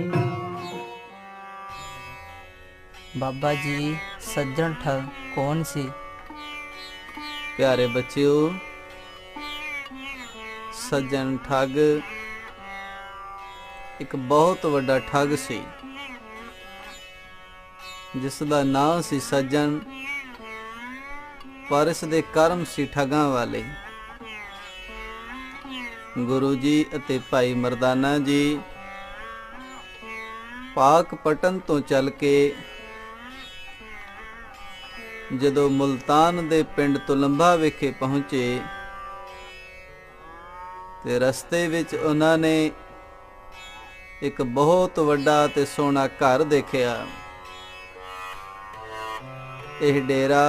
बाबा जी सज्जन ठग कौन सी? प्यारे बच्चों, सज्जन ठग एक बहुत वड्डा ठग सी, जिस दा नाम सी सज्जन, पर इस दे कर्म सी ठगां वाले। गुरु जी ਅਤੇ ਭਾਈ ਮਰਦਾਨਾ ਜੀ ਪਾਕ ਪਟਨ ਤੋਂ ਚੱਲ ਕੇ ਜਦੋਂ ਮੁਲਤਾਨ ਦੇ ਪਿੰਡ ਤੁਲੰਬਾ ਵਿਖੇ ਪਹੁੰਚੇ ਤੇ ਰਸਤੇ ਵਿੱਚ ਉਹਨਾਂ ਨੇ ਇੱਕ ਬਹੁਤ ਵੱਡਾ ਤੇ ਸੋਹਣਾ ਘਰ ਦੇਖਿਆ। ਇਹ ਡੇਰਾ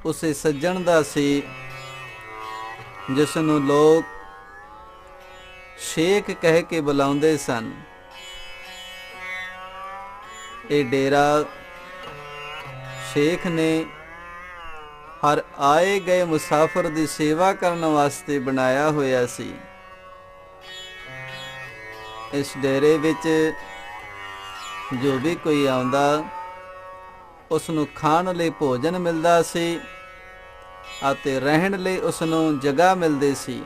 ਉਸੇ ਸੱਜਣ ਦਾ ਸੀ ਜਿਸ ਨੂੰ ਲੋਕ ਸ਼ੇਖ ਕਹਿ ਕੇ ਬੁਲਾਉਂਦੇ ਸਨ। ਇਹ ਡੇਰਾ ਸ਼ੇਖ ਨੇ ਹਰ ਆਏ ਗਏ ਮੁਸਾਫਰ ਦੀ ਸੇਵਾ ਕਰਨ ਵਾਸਤੇ ਬਣਾਇਆ ਹੋਇਆ ਸੀ। ਇਸ ਡੇਰੇ ਵਿੱਚ ਜੋ ਵੀ ਕੋਈ ਆਉਂਦਾ ਉਸ ਨੂੰ ਖਾਣ ਲਈ ਭੋਜਨ ਮਿਲਦਾ ਸੀ ਅਤੇ ਰਹਿਣ ਲਈ ਉਸ ਨੂੰ ਜਗ੍ਹਾ ਮਿਲਦੀ ਸੀ।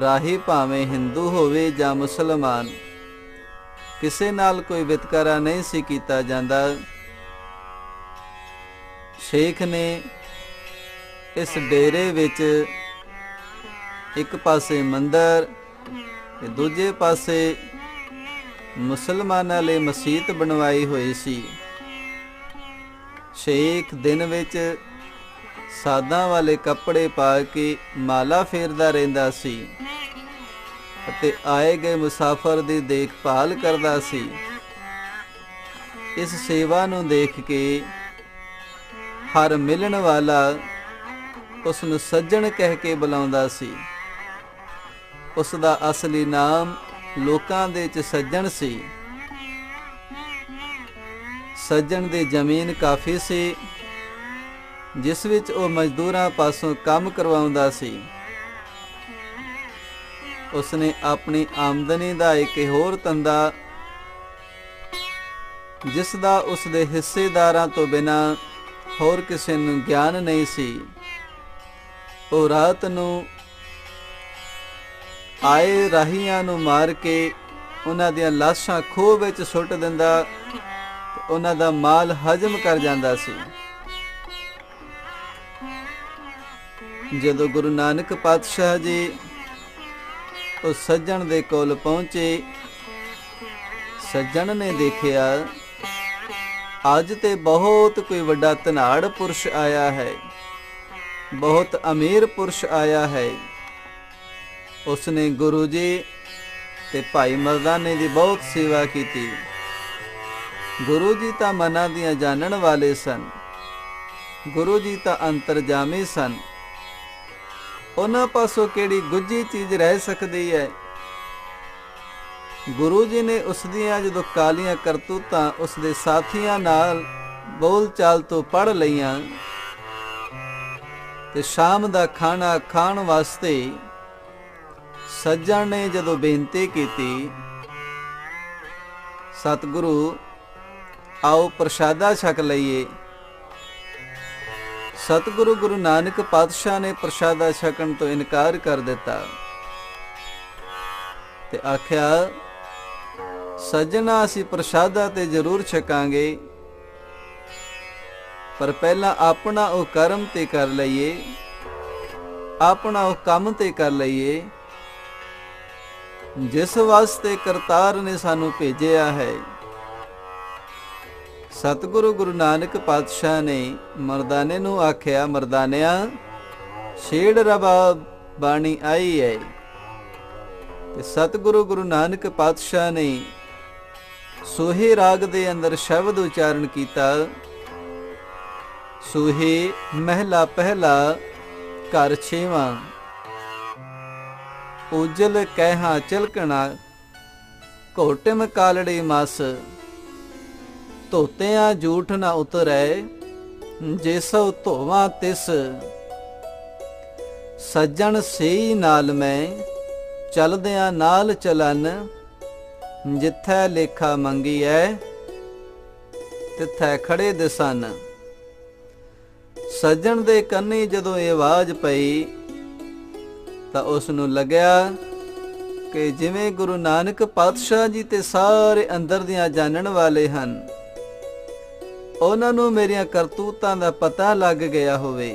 ਰਾਹੀ ਭਾਵੇਂ ਹਿੰਦੂ ਹੋਵੇ ਜਾਂ ਮੁਸਲਮਾਨ, ਕਿਸੇ ਨਾਲ ਕੋਈ ਵਿਤਕਰਾ ਨਹੀਂ ਸੀ ਕੀਤਾ ਜਾਂਦਾ। ਸ਼ੇਖ ਨੇ ਇਸ ਡੇਰੇ ਵਿੱਚ ਇੱਕ ਪਾਸੇ ਮੰਦਰ ਤੇ ਦੂਜੇ ਪਾਸੇ ਮੁਸਲਮਾਨਾਂ ਲਈ ਮਸੀਤ ਬਣਵਾਈ ਹੋਈ ਸੀ। ਸ਼ੇਖ ਦਿਨ ਵਿੱਚ ਸਾਦਾਂ ਵਾਲੇ ਕੱਪੜੇ ਪਾ ਕੇ ਮਾਲਾ ਫੇਰਦਾ ਰਹਿੰਦਾ ਸੀ ਅਤੇ ਆਏ ਗਏ ਮੁਸਾਫਰ ਦੀ ਦੇਖਭਾਲ ਕਰਦਾ ਸੀ। ਇਸ ਸੇਵਾ ਨੂੰ ਦੇਖ ਕੇ ਹਰ ਮਿਲਣ ਵਾਲਾ ਉਸ ਨੂੰ ਸੱਜਣ ਕਹਿ ਕੇ ਬੁਲਾਉਂਦਾ ਸੀ। ਉਸ ਦਾ ਅਸਲੀ ਨਾਮ ਲੋਕਾਂ ਦੇ ਵਿੱਚ ਸੱਜਣ ਸੀ। ਸੱਜਣ ਦੀ ਜ਼ਮੀਨ ਕਾਫੀ ਸੀ ਜਿਸ ਵਿੱਚ ਉਹ ਮਜ਼ਦੂਰਾਂ ਪਾਸੋਂ ਕੰਮ ਕਰਵਾਉਂਦਾ ਸੀ। ਉਸਨੇ ਆਪਣੀ ਆਮਦਨੀ ਦਾ ਇੱਕ ਹੋਰ ਧੰਦਾ, ਜਿਸ ਦਾ ਉਸਦੇ ਹਿੱਸੇਦਾਰਾਂ ਤੋਂ ਬਿਨਾਂ ਹੋਰ ਕਿਸੇ ਨੂੰ ਗਿਆਨ ਨਹੀਂ ਸੀ। ਉਹ ਰਾਤ ਨੂੰ ਆਏ ਰਾਹੀਆਂ ਨੂੰ ਮਾਰ ਕੇ ਉਹਨਾਂ ਦੀਆਂ ਲਾਸ਼ਾਂ ਖੂਹ ਵਿੱਚ ਸੁੱਟ ਦਿੰਦਾ ਤੇ ਉਹਨਾਂ ਦਾ ਮਾਲ ਹਜ਼ਮ ਕਰ ਜਾਂਦਾ ਸੀ। ਜਦੋਂ ਗੁਰੂ ਨਾਨਕ ਪਾਤਸ਼ਾਹ ਜੀ ਉਸ ਸੱਜਣ ਦੇ ਕੋਲ ਪਹੁੰਚੇ, ਸੱਜਣ ਨੇ ਦੇਖਿਆ ਅੱਜ ਤੇ ਬਹੁਤ ਕੋਈ ਵੱਡਾ ਧਨਾੜ ਪੁਰਸ਼ ਆਇਆ ਹੈ, ਬਹੁਤ ਅਮੀਰ ਪੁਰਸ਼ ਆਇਆ ਹੈ। ਉਸਨੇ ਗੁਰੂ ਜੀ ਤੇ ਭਾਈ ਮਰਦਾਨੇ ਦੀ ਬਹੁਤ ਸੇਵਾ ਕੀਤੀ। ਗੁਰੂ ਜੀ ਤਾਂ ਮਨਾਂ ਦੀਆਂ ਜਾਣਨ ਵਾਲੇ ਸਨ, ਗੁਰੂ ਜੀ ਤਾਂ ਅੰਤਰਜਾਮੀ ਸਨ। ਉਹਨਾਂ ਪਾਸੋਂ ਕਿਹੜੀ ਗੁੱਝੀ ਚੀਜ਼ ਰਹਿ ਸਕਦੀ ਹੈ। ਗੁਰੂ ਜੀ ਨੇ ਉਸ ਦੀਆਂ ਜਦੋਂ ਕਾਲੀਆਂ ਕਰਤੂਤਾਂ ਉਸਦੇ ਸਾਥੀਆਂ ਨਾਲ ਬੋਲ ਚਾਲ ਤੋਂ ਪੜ੍ਹ ਲਈਆਂ ਤੇ ਸ਼ਾਮ ਦਾ ਖਾਣਾ ਖਾਣ ਵਾਸਤੇ ਸੱਜਣ ਨੇ ਜਦੋਂ ਬੇਨਤੀ ਕੀਤੀ ਸਤਿਗੁਰੂ ਆਓ ਪ੍ਰਸ਼ਾਦਾ ਛਕ ਲਈਏ। ਸਤਿਗੁਰੂ ਗੁਰੂ ਨਾਨਕ ਪਾਤਸ਼ਾਹ ਨੇ ਪ੍ਰਸ਼ਾਦਾ ਛਕਣ ਤੋਂ ਇਨਕਾਰ ਕਰ ਦਿੱਤਾ ਤੇ ਆਖਿਆ, ਸੱਜਣਾ ਅਸੀਂ ਪ੍ਰਸ਼ਾਦਾ ਤੇ ਜ਼ਰੂਰ ਛਕਾਂਗੇ, ਪਰ ਪਹਿਲਾਂ ਆਪਣਾ ਉਹ ਕਰਮ ਤੇ ਕਰ ਲਈਏ, ਆਪਣਾ ਉਹ ਕੰਮ ਤੇ ਕਰ ਲਈਏ ਜਿਸ ਵਾਸਤੇ ਕਰਤਾਰ ਨੇ ਸਾਨੂੰ ਭੇਜਿਆ ਹੈ। ਸਤਿਗੁਰੂ ਗੁਰੂ ਨਾਨਕ ਪਾਤਸ਼ਾਹ ਨੇ ਮਰਦਾਨੇ ਨੂੰ ਆਖਿਆ, ਮਰਦਾਨਿਆ ਛੇੜ ਰਬਾਬ ਬਾਣੀ ਆਈ ਹੈ। ਤੇ ਸਤਿਗੁਰੂ ਗੁਰੂ ਨਾਨਕ ਪਾਤਸ਼ਾਹ ਨੇ ਸੋਹੇ ਰਾਗ ਦੇ ਅੰਦਰ ਸ਼ਬਦ ਉਚਾਰਨ ਕੀਤਾ, ਸੋਹੇ ਮਹਿਲਾ ਪਹਿਲਾ ਘਰ ਛੇਵਾਂ, ਉਜਲ ਕਹਿਹਾ ਚਲਕਣਾ ਘੋਟਮ ਕਾਲੜੀ ਮਸ, ਧੋਤਿਆਂ ਝੂਠ ਨਾ ਉਤਰੈ ਜੇਸੋ ਧੋਵਾਂ ਤਿਸ, ਸੱਜਣ ਸੇਈ ਨਾਲ ਮੈਂ ਚਲਦਿਆਂ ਨਾਲ ਚਲਨ, ਜਿੱਥੈ ਲੇਖਾ ਮੰਗੀਐ ਤਿੱਥੈ ਖੜੇ ਦਿਸਨ। ਸੱਜਣ ਦੇ ਕੰਨੀ ਜਦੋਂ ਇਹ ਆਵਾਜ਼ ਪਈ ਤਾਂ ਉਸ ਨੂੰ ਲੱਗਿਆ ਕਿ ਜਿਵੇਂ ਗੁਰੂ ਨਾਨਕ ਪਾਤਸ਼ਾਹ ਜੀ ਤੇ ਸਾਰੇ ਅੰਦਰ ਦੀਆਂ ਜਾਣਨ ਵਾਲੇ ਹਨ, ਉਹਨਾਂ ਨੂੰ ਮੇਰੀਆਂ ਕਰਤੂਤਾਂ ਦਾ ਪਤਾ ਲੱਗ ਗਿਆ ਹੋਵੇ।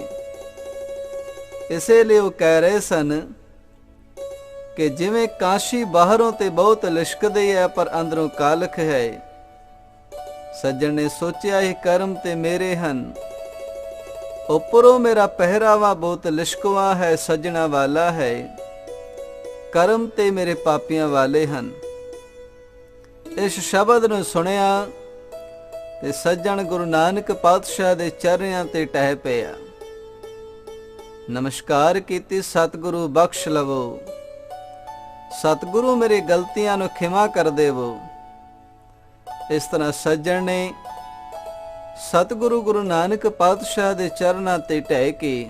ਇਸੇ ਲਈ ਉਹ ਕਹਿ ਰਹੇ ਸਨ ਕਿ ਜਿਵੇਂ ਕਾਸ਼ੀ ਬਾਹਰੋਂ ਤੇ ਬਹੁਤ ਲਿਸ਼ਕਦੀ ਹੈ ਪਰ ਅੰਦਰੋਂ ਕਾਲਖ ਹੈ। ਸੱਜਣ ਨੇ ਸੋਚਿਆ ਇਹ ਕਰਮ ਤੇ ਮੇਰੇ ਹਨ, ਉੱਪਰੋਂ ਮੇਰਾ ਪਹਿਰਾਵਾ ਬਹੁਤ ਲਿਸ਼ਕਵਾ ਹੈ, ਸੱਜਣਾ ਵਾਲਾ ਹੈ, ਕਰਮ ਤੇ ਮੇਰੇ ਪਾਪੀਆਂ ਵਾਲੇ ਹਨ। ਇਸ ਸ਼ਬਦ ਨੂੰ ਸੁਣਿਆ ਤੇ ਸੱਜਣ ਗੁਰੂ ਨਾਨਕ ਪਾਤਸ਼ਾਹ ਦੇ ਚਰਨਾਂ ਤੇ ਟਹਿ ਪਿਆ, ਨਮਸਕਾਰ ਕੀਤੀ, ਸਤਿਗੁਰੂ ਬਖਸ਼ ਲਵੋ, ਸਤਿਗੁਰੂ ਮੇਰੀ ਗਲਤੀਆਂ ਨੂੰ ਖਿਮਾ ਕਰ ਦੇਵੋ। ਇਸ ਤਰ੍ਹਾਂ ਸੱਜਣ ਨੇ ਸਤਿਗੁਰੂ ਗੁਰੂ ਨਾਨਕ ਪਾਤਸ਼ਾਹ ਦੇ ਚਰਨਾਂ ਤੇ ਢਹਿ ਕੇ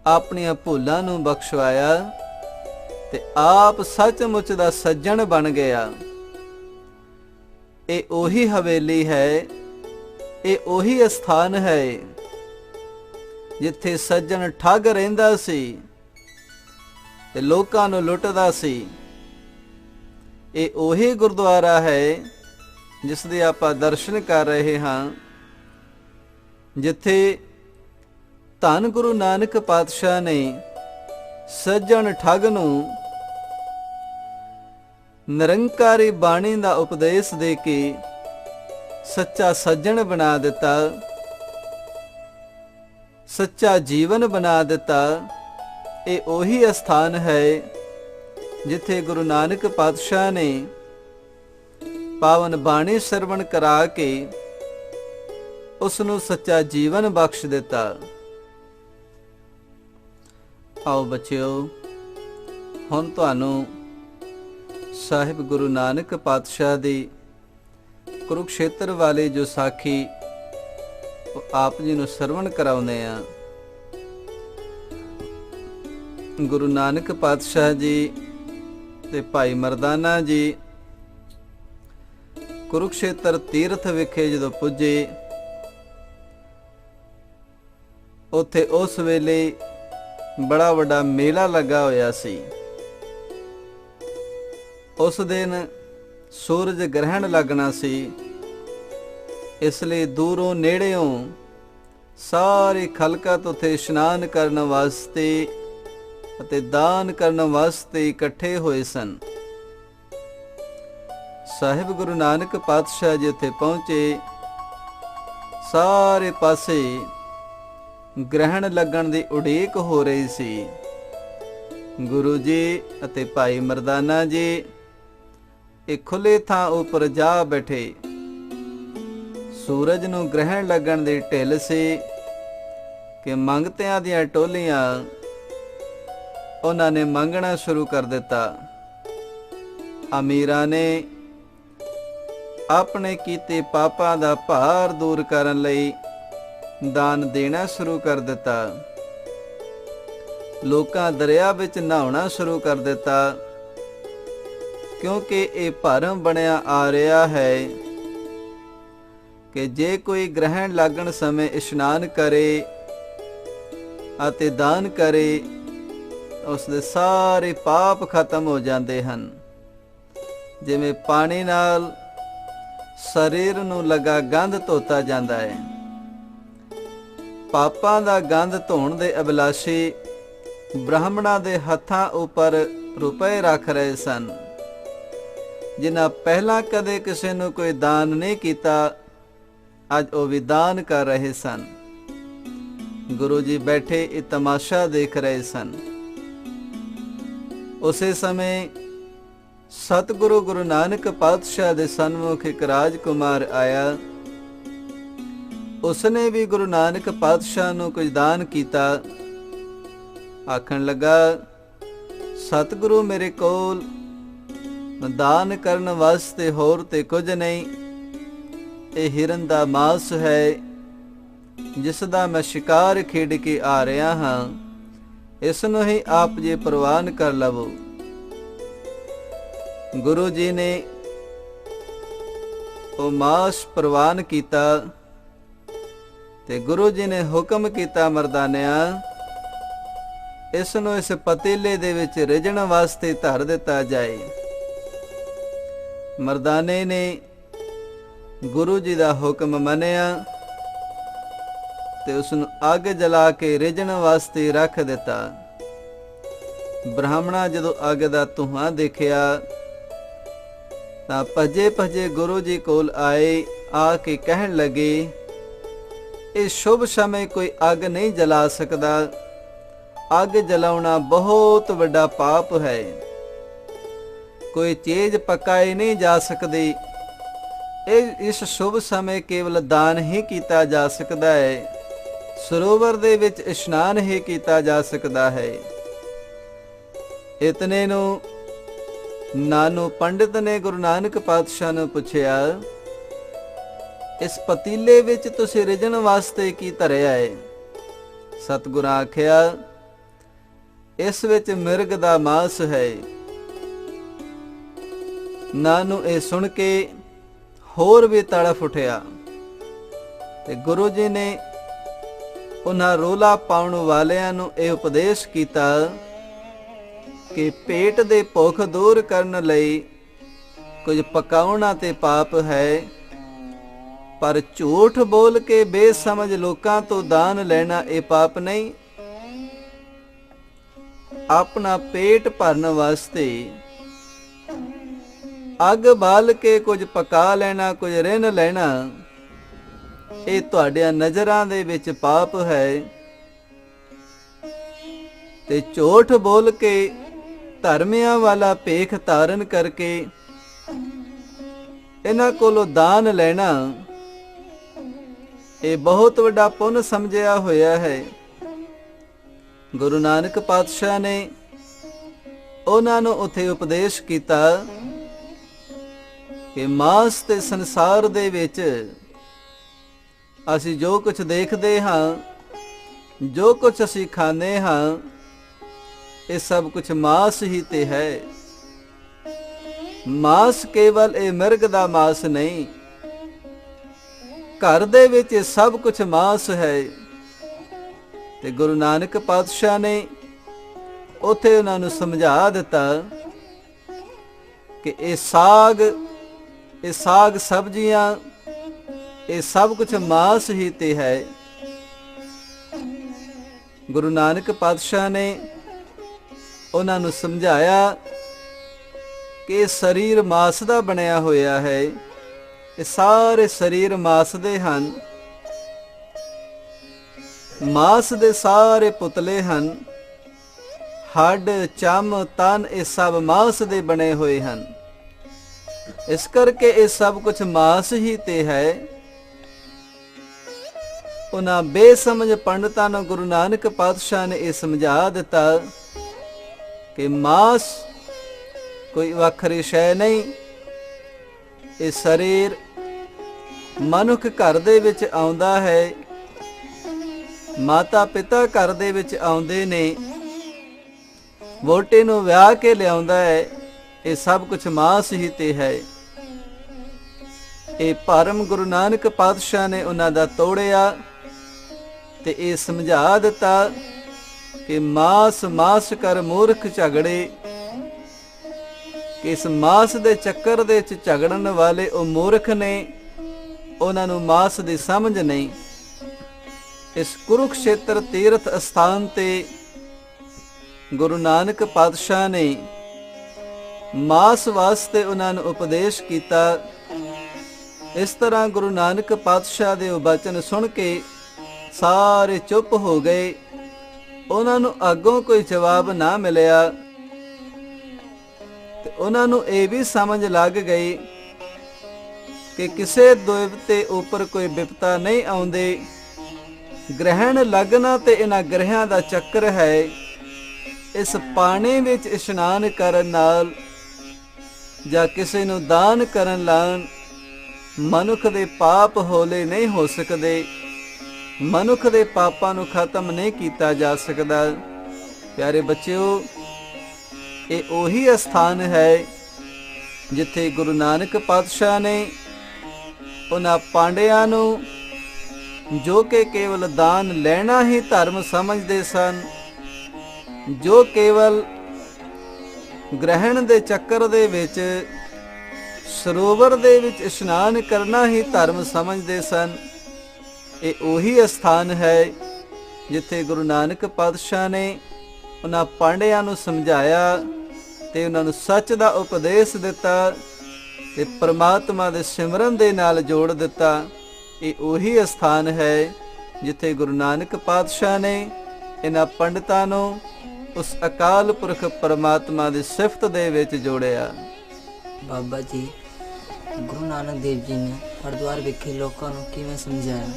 ਆਪਣੀਆਂ ਭੁੱਲਾਂ ਨੂੰ ਬਖਸ਼ਵਾਇਆ ਤੇ ਆਪ ਸੱਚਮੁੱਚ ਦਾ ਸੱਜਣ ਬਣ ਗਿਆ। ਇਹ ਉਹੀ ਹਵੇਲੀ ਹੈ, ਇਹ ਉਹੀ ਅਸਥਾਨ ਹੈ ਜਿੱਥੇ ਸੱਜਣ ਠੱਗ ਰਹਿੰਦਾ ਸੀ ਤੇ ਲੋਕਾਂ ਨੂੰ ਲੁੱਟਦਾ ਸੀ। ਇਹ ਉਹੀ ਗੁਰਦੁਆਰਾ ਹੈ ਜਿਸ ਦੇ ਆਪਾਂ ਦਰਸ਼ਨ ਕਰ ਰਹੇ ਹਾਂ, ਜਿੱਥੇ ਧੰਨ ਗੁਰੂ ਨਾਨਕ ਪਾਤਸ਼ਾਹ ਨੇ ਸੱਜਣ ਠੱਗ ਨੂੰ ਨਿਰੰਕਾਰੀ ਬਾਣੀ ਦਾ ਉਪਦੇਸ਼ ਦੇ ਕੇ ਸੱਚਾ ਸੱਜਣ ਬਣਾ ਦਿੱਤਾ, ਸੱਚਾ ਜੀਵਨ ਬਣਾ ਦਿੱਤਾ। ਇਹ ਉਹੀ ਅਸਥਾਨ ਹੈ ਜਿੱਥੇ ਗੁਰੂ ਨਾਨਕ ਪਾਤਸ਼ਾਹ ਨੇ ਪਾਵਨ ਬਾਣੀ ਸਰਵਣ ਕਰਾ ਕੇ ਉਸ ਨੂੰ ਸੱਚਾ ਜੀਵਨ ਬਖਸ਼ ਦਿੱਤਾ। ਆਓ ਬੱਚਿਓ, ਹੁਣ ਤੁਹਾਨੂੰ ਸਾਹਿਬ ਗੁਰੂ ਨਾਨਕ ਪਾਤਸ਼ਾਹ ਦੀ ਕੁਰੂਕਸ਼ੇਤਰ ਵਾਲੇ ਜੋ ਸਾਖੀ ਉਹ ਆਪ ਜੀ ਨੂੰ ਸਰਵਣ ਕਰਾਉਂਦੇ ਆ। ਗੁਰੂ ਨਾਨਕ ਪਾਤਸ਼ਾਹ ਜੀ ਤੇ ਭਾਈ ਮਰਦਾਨਾ ਜੀ ਕੁਰੂਕਸ਼ੇਤਰ ਤੀਰਥ ਵਿਖੇ ਜਦੋਂ ਪੁੱਜੇ, ਉੱਥੇ ਉਸ ਵੇਲੇ ਬੜਾ ਵੱਡਾ ਮੇਲਾ ਲੱਗਾ ਹੋਇਆ ਸੀ। ਉਸ ਦਿਨ ਸੂਰਜ ਗ੍ਰਹਿਣ ਲੱਗਣਾ ਸੀ, ਇਸ ਲਈ ਦੂਰੋਂ ਨੇੜਿਓਂ ਸਾਰੇ ਖਲਕਤ ਉੱਥੇ ਇਸ਼ਨਾਨ ਕਰਨ ਵਾਸਤੇ ਅਤੇ ਦਾਨ ਕਰਨ ਵਾਸਤੇ ਇਕੱਠੇ ਹੋਏ ਸਨ। ਸਾਹਿਬ ਗੁਰੂ ਨਾਨਕ ਪਾਤਸ਼ਾਹ ਜੀ ਉੱਥੇ ਪਹੁੰਚੇ, ਸਾਰੇ ਪਾਸੇ ਗ੍ਰਹਿਣ ਲੱਗਣ ਦੀ ਉਡੀਕ ਹੋ ਰਹੀ ਸੀ। ਗੁਰੂ ਜੀ ਅਤੇ ਭਾਈ ਮਰਦਾਨਾ ਜੀ ਇੱਕ ਖੁੱਲੇ ਥਾਂ ਉੱਪਰ ਜਾ ਬੈਠੇ। ਸੂਰਜ ਨੂੰ ਗ੍ਰਹਿਣ ਲੱਗਣ ਦੀ ਢਿੱਲ ਸੀ ਕਿ ਮੰਗਤਿਆਂ ਦੀਆਂ ਟੋਲੀਆਂ ਉਹਨਾਂ ਨੇ ਮੰਗਣਾ ਸ਼ੁਰੂ ਕਰ ਦਿੱਤਾ। ਅਮੀਰਾਂ ਨੇ ਆਪਣੇ ਕੀਤੇ ਪਾਪਾਂ ਦਾ ਭਾਰ ਦੂਰ ਕਰਨ ਲਈ ਦਾਨ ਦੇਣਾ ਸ਼ੁਰੂ ਕਰ ਦਿੱਤਾ। ਲੋਕਾਂ ਦਰਿਆ ਵਿੱਚ ਨਹਾਉਣਾ ਸ਼ੁਰੂ ਕਰ ਦਿੱਤਾ ਕਿਉਂਕਿ ਇਹ ਭਰਮ ਬਣਿਆ ਆ ਰਿਹਾ ਹੈ ਕਿ ਜੇ ਕੋਈ ਗ੍ਰਹਿਣ ਲੱਗਣ ਸਮੇਂ ਇਸ਼ਨਾਨ ਕਰੇ ਅਤੇ ਦਾਨ ਕਰੇ, ਉਸ ਦੇ ਸਾਰੇ ਪਾਪ ਖਤਮ ਹੋ ਜਾਂਦੇ ਹਨ। ਜਿਵੇਂ ਪਾਣੀ ਨਾਲ ਸਰੀਰ ਨੂੰ ਲਗਾ ਗੰਧ ਧੋਤਾ ਜਾਂਦਾ ਹੈ। ਪਾਪਾਂ ਦਾ ਗੰਧ ਧੋਣ ਦੇ ਅਭਿਲਾਸ਼ੀ ਬ੍ਰਾਹਮਣਾਂ ਦੇ ਹੱਥਾਂ ਉੱਪਰ ਰੁਪਏ ਰੱਖ ਰਹੇ ਸਨ, ਜਿਨ੍ਹਾਂ ਪਹਿਲਾਂ ਕਦੇ ਕਿਸੇ ਨੂੰ ਕੋਈ ਦਾਨ ਨਹੀਂ ਕੀਤਾ, ਅੱਜ ਉਹ ਵੀ ਦਾਨ ਕਰ ਰਹੇ ਸਨ। ਗੁਰੂ ਜੀ ਬੈਠੇ ਇਹ ਤਮਾਸ਼ਾ ਦੇਖ ਰਹੇ ਸਨ। ਉਸੇ ਸਮੇਂ ਸਤਿਗੁਰੂ ਗੁਰੂ ਨਾਨਕ ਪਾਤਸ਼ਾਹ ਦੇ ਸਨਮੁਖ ਇੱਕ ਰਾਜਕੁਮਾਰ ਆਇਆ। ਉਸਨੇ ਵੀ ਗੁਰੂ ਨਾਨਕ ਪਾਤਸ਼ਾਹ ਨੂੰ ਕੁਝ ਦਾਨ ਕੀਤਾ। ਆਖਣ ਲੱਗਾ, ਸਤਿਗੁਰੂ ਮੇਰੇ ਕੋਲ ਦਾਨ ਕਰਨ ਵਾਸਤੇ ਹੋਰ ਤੇ ਕੁਝ ਨਹੀਂ, ਇਹ ਹਿਰਨ ਦਾ ਮਾਸ ਹੈ ਜਿਸ ਦਾ ਮੈਂ ਸ਼ਿਕਾਰ ਖੇਡ ਕੇ ਆ ਰਿਹਾ ਹਾਂ, ਇਸ ਨੂੰ ਹੀ ਆਪ ਜੀ ਪ੍ਰਵਾਨ ਕਰ ਲਵੋ। ਗੁਰੂ ਜੀ ਨੇ ਉਹ ਮਾਸ ਪ੍ਰਵਾਨ ਕੀਤਾ ਤੇ ਗੁਰੂ ਜੀ ਨੇ ਹੁਕਮ ਕੀਤਾ, ਮਰਦਾਨਿਆਂ, ਇਸ ਨੂੰ ਇਸ ਪਤੀਲੇ ਦੇ ਵਿੱਚ ਰਿਝਣ ਵਾਸਤੇ ਧਰ ਦਿੱਤਾ ਜਾਏ। ਮਰਦਾਨੇ ਨੇ ਗੁਰੂ ਜੀ ਦਾ ਹੁਕਮ ਮੰਨਿਆ ਤੇ ਉਸ ਨੂੰ ਅੱਗ ਜਲਾ ਕੇ ਰਿਝਣ ਵਾਸਤੇ ਰੱਖ ਦਿੱਤਾ। ਬ੍ਰਾਹਮਣਾ ਜਦੋਂ ਅੱਗ ਦਾ ਧੂੰਆਂ ਦੇਖਿਆ ਤਾਂ ਭੱਜੇ ਭੱਜੇ ਗੁਰੂ ਜੀ ਕੋਲ ਆਏ। ਆ ਕੇ ਕਹਿਣ ਲੱਗੇ, ਇਹ ਸ਼ੁਭ ਸਮੇਂ ਕੋਈ ਅੱਗ ਨਹੀਂ ਜਲਾ ਸਕਦਾ, ਅੱਗ ਜਲਾਉਣਾ ਬਹੁਤ ਵੱਡਾ ਪਾਪ ਹੈ, ਕੋਈ ਚੀਜ਼ ਪਕਾਈ ਨਹੀਂ ਜਾ ਸਕਦੀ, ਇਸ ਸ਼ੁਭ ਸਮੇਂ ਕੇਵਲ ਦਾਨ ਹੀ ਕੀਤਾ ਜਾ ਸਕਦਾ ਹੈ, ਸਰੋਵਰ ਦੇ ਵਿੱਚ ਇਸ਼ਨਾਨ ਹੀ ਕੀਤਾ ਜਾ ਸਕਦਾ ਹੈ। ਇਤਨੇ ਨੂੰ ਨਾਨੂ ਪੰਡਿਤ ਨੇ ਗੁਰੂ ਨਾਨਕ ਪਾਤਸ਼ਾਹ ਨੂੰ ਪੁੱਛਿਆ, ਇਸ ਪਤੀਲੇ ਵਿੱਚ ਤੁਸੀਂ ਰਿਝਣ ਵਾਸਤੇ ਕੀ ਧਰਿਆ ਹੈ? ਸਤਿਗੁਰਾਂ ਆਖਿਆ, ਇਸ ਵਿੱਚ ਮਿਰਗ ਦਾ ਮਾਸ ਹੈ। ਨਾਨੂ ਇਹ ਸੁਣ ਕੇ ਹੋਰ ਵੀ ਤੜਫ ਉੱਠਿਆ ਤੇ ਗੁਰੂ ਜੀ ਨੇ ਉਹਨਾਂ ਰੋਲਾ ਪਾਉਣ ਵਾਲਿਆਂ ਨੂੰ ਇਹ ਉਪਦੇਸ਼ ਕੀਤਾ ਕਿ ਪੇਟ ਦੇ ਭੁੱਖ ਦੂਰ ਕਰਨ ਲਈ ਕੁਝ ਪਕਾਉਣਾ ਤੇ ਪਾਪ ਹੈ, ਪਰ ਝੂਠ ਬੋਲ ਕੇ ਬੇਸਮਝ ਲੋਕਾਂ ਤੋਂ ਦਾਨ ਲੈਣਾ ਇਹ ਪਾਪ ਨਹੀਂ। ਆਪਣਾ ਪੇਟ ਭਰਨ ਵਾਸਤੇ ਅੱਗ ਬਾਲ ਕੇ ਕੁਝ ਪਕਾ ਲੈਣਾ, ਕੁਝ ਰਿੰਨ ਲੈਣਾ, ਇਹ ਤੁਹਾਡੀਆਂ ਨਜ਼ਰਾਂ ਦੇ ਵਿੱਚ ਪਾਪ ਹੈ। ਤੇ ਝੂਠ ਬੋਲ ਕੇ ਧਰਮਿਆਂ ਵਾਲਾ ਭੇਖ ਧਾਰਨ ਕਰਕੇ ਇਹਨਾਂ ਕੋਲੋਂ ਦਾਨ ਲੈਣਾ, ਇਹ ਬਹੁਤ ਵੱਡਾ ਪੁੰਨ ਸਮਝਿਆ ਹੋਇਆ ਹੈ। ਗੁਰੂ ਨਾਨਕ ਪਾਤਸ਼ਾਹ ਨੇ ਉਹਨਾਂ ਨੂੰ ਉੱਥੇ ਉਪਦੇਸ਼ ਕੀਤਾ ਕਿ ਮਾਸ ਤੇ ਸੰਸਾਰ ਦੇ ਵਿੱਚ ਅਸੀਂ ਜੋ ਕੁਝ ਦੇਖਦੇ ਹਾਂ, ਜੋ ਕੁਝ ਅਸੀਂ ਖਾਂਦੇ ਹਾਂ, ਇਹ ਸਭ ਕੁਝ ਮਾਸ ਹੀ ਤੇ ਹੈ। ਮਾਸ ਕੇਵਲ ਇਹ ਮਿਰਗ ਦਾ ਮਾਸ ਨਹੀਂ, ਘਰ ਦੇ ਵਿੱਚ ਇਹ ਸਭ ਕੁਝ ਮਾਸ ਹੈ। ਤੇ ਗੁਰੂ ਨਾਨਕ ਪਾਤਸ਼ਾਹ ਨੇ ਉੱਥੇ ਉਹਨਾਂ ਨੂੰ ਸਮਝਾ ਦਿੱਤਾ ਕਿ ਇਹ ਸਾਗ ਸਬਜ਼ੀਆਂ, ਇਹ ਸਭ ਕੁਝ ਮਾਸ ਹੀ ਤੇ ਹੈ। ਗੁਰੂ ਨਾਨਕ ਪਾਤਸ਼ਾਹ ਨੇ ਉਹਨਾਂ ਨੂੰ ਸਮਝਾਇਆ ਕਿ ਇਹ ਸਰੀਰ ਮਾਸ ਦਾ ਬਣਿਆ ਹੋਇਆ ਹੈ, ਇਹ ਸਾਰੇ ਸਰੀਰ ਮਾਸ ਦੇ ਹਨ, ਮਾਸ ਦੇ ਸਾਰੇ ਪੁਤਲੇ ਹਨ, ਹੱਡ ਚਮ ਤਨ ਇਹ ਸਭ ਮਾਸ ਦੇ ਬਣੇ ਹੋਏ ਹਨ। ਇਸ ਕਰਕੇ ਇਹ ਸਭ ਕੁਝ ਮਾਸ ਹੀ ਤੇ ਹੈ। ਉਹਨਾਂ ਬੇਸਮਝ ਪੰਡਤਾਂ ਨੂੰ ਗੁਰੂ ਨਾਨਕ ਪਾਤਸ਼ਾਹ ਨੇ ਇਹ ਸਮਝਾ ਦਿੱਤਾ ਕਿ ਮਾਸ ਕੋਈ ਵੱਖਰੀ ਸ਼ੈ ਨਹੀਂ, ਇਹ ਸਰੀਰ ਮਨੁੱਖ ਘਰ ਦੇ ਵਿੱਚ ਆਉਂਦਾ ਹੈ, ਮਾਤਾ ਪਿਤਾ ਘਰ ਦੇ ਵਿੱਚ ਆਉਂਦੇ ਨੇ, ਵੋਟੀ ਨੂੰ ਵਿਆਹ ਕੇ ਲਿਆਉਂਦਾ ਹੈ, ਇਹ ਸਭ ਕੁਝ ਮਾਸ ਹੀ ਤੇ ਹੈ। ਇਹ ਭਰਮ ਗੁਰੂ ਨਾਨਕ ਪਾਤਸ਼ਾਹ ਨੇ ਉਹਨਾਂ ਦਾ ਤੋੜਿਆ ਤੇ ਇਹ ਸਮਝਾ ਦਿੱਤਾ ਕਿ ਮਾਸ ਮਾਸ ਕਰ ਮੂਰਖ ਝਗੜੇ, ਕਿ ਇਸ ਮਾਸ ਦੇ ਚੱਕਰ ਦੇ ਵਿੱਚ ਝਗੜਨ ਵਾਲੇ ਉਹ ਮੂਰਖ ਨੇ, ਉਹਨਾਂ ਨੂੰ ਮਾਸ ਦੀ ਸਮਝ ਨਹੀਂ। ਇਸ ਕੁਰੂਕਸ਼ੇਤਰ ਤੀਰਥ ਅਸਥਾਨ ਤੇ ਗੁਰੂ ਨਾਨਕ ਪਾਤਸ਼ਾਹ ਨੇ ਮਾਸ ਵਾਸਤੇ ਉਹਨਾਂ ਨੂੰ ਉਪਦੇਸ਼ ਕੀਤਾ। ਇਸ ਤਰ੍ਹਾਂ ਗੁਰੂ ਨਾਨਕ ਪਾਤਸ਼ਾਹ ਦੇ ਉਹ ਬਚਨ ਸੁਣ ਕੇ ਸਾਰੇ ਚੁੱਪ ਹੋ ਗਏ। ਉਹਨਾਂ ਨੂੰ ਅੱਗੋਂ ਕੋਈ ਜਵਾਬ ਨਾ ਮਿਲਿਆ ਤੇ ਉਹਨਾਂ ਨੂੰ ਇਹ ਵੀ ਸਮਝ ਲੱਗ ਗਈ ਕਿ ਕਿਸੇ ਦੇਵਤੇ ਉੱਪਰ ਕੋਈ ਵਿਪਤਾ ਨਹੀਂ ਆਉਂਦੇ। ਗ੍ਰਹਿਣ ਲੱਗਣਾ ਤੇ ਇਹਨਾਂ ਗ੍ਰਹਿਆਂ ਦਾ ਚੱਕਰ ਹੈ। ਇਸ ਪਾਣੀ ਵਿੱਚ ਇਸ਼ਨਾਨ ਕਰਨ ਨਾਲ ਜਾਂ ਕਿਸੇ ਨੂੰ ਦਾਨ ਕਰਨ ਨਾਲ ਮਨੁੱਖ ਦੇ ਪਾਪ ਹੌਲੇ ਨਹੀਂ ਹੋ ਸਕਦੇ, ਮਨੁੱਖ ਦੇ ਪਾਪਾਂ ਨੂੰ ਖਤਮ ਨਹੀਂ ਕੀਤਾ ਜਾ ਸਕਦਾ। ਪਿਆਰੇ ਬੱਚਿਓ, ਇਹ ਉਹੀ ਅਸਥਾਨ ਹੈ ਜਿੱਥੇ ਗੁਰੂ ਨਾਨਕ ਪਾਤਸ਼ਾਹ ਨੇ ਉਹਨਾਂ ਪਾਂਡਿਆਂ ਨੂੰ, ਜੋ ਕਿ ਕੇਵਲ ਦਾਨ ਲੈਣਾ ਹੀ ਧਰਮ ਸਮਝਦੇ ਸਨ, ਜੋ ਕੇਵਲ ਗ੍ਰਹਿਣ ਦੇ ਚੱਕਰ ਦੇ ਵਿੱਚ ਸਰੋਵਰ ਦੇ ਵਿੱਚ ਇਸ਼ਨਾਨ ਕਰਨਾ ਹੀ ਧਰਮ ਸਮਝਦੇ ਸਨ, ਇਹ ਉਹੀ ਅਸਥਾਨ ਹੈ ਜਿੱਥੇ ਗੁਰੂ ਨਾਨਕ ਪਾਤਸ਼ਾਹ ਨੇ ਉਹਨਾਂ ਪਾਂਡਿਆਂ ਨੂੰ ਸਮਝਾਇਆ ਤੇ ਉਹਨਾਂ ਨੂੰ ਸੱਚ ਦਾ ਉਪਦੇਸ਼ ਦਿੱਤਾ ਤੇ ਪਰਮਾਤਮਾ ਦੇ ਸਿਮਰਨ ਦੇ ਨਾਲ ਜੋੜ ਦਿੱਤਾ। ਇਹ ਉਹੀ ਅਸਥਾਨ ਹੈ ਜਿੱਥੇ ਗੁਰੂ ਨਾਨਕ ਪਾਤਸ਼ਾਹ ਨੇ ਇਹਨਾਂ ਪੰਡਤਾਂ ਨੂੰ ਉਸ ਅਕਾਲ ਪੁਰਖ ਪਰਮਾਤਮਾ ਦੀ ਸਿਫਤ ਦੇ ਵਿੱਚ ਜੋੜਿਆ। ਬਾਬਾ ਜੀ, ਗੁਰੂ ਨਾਨਕ ਦੇਵ ਜੀ ਨੇ ਹਰਿਦੁਆਰ ਵਿਖੇ ਲੋਕਾਂ ਨੂੰ ਕਿਵੇਂ ਸਮਝਾਇਆ?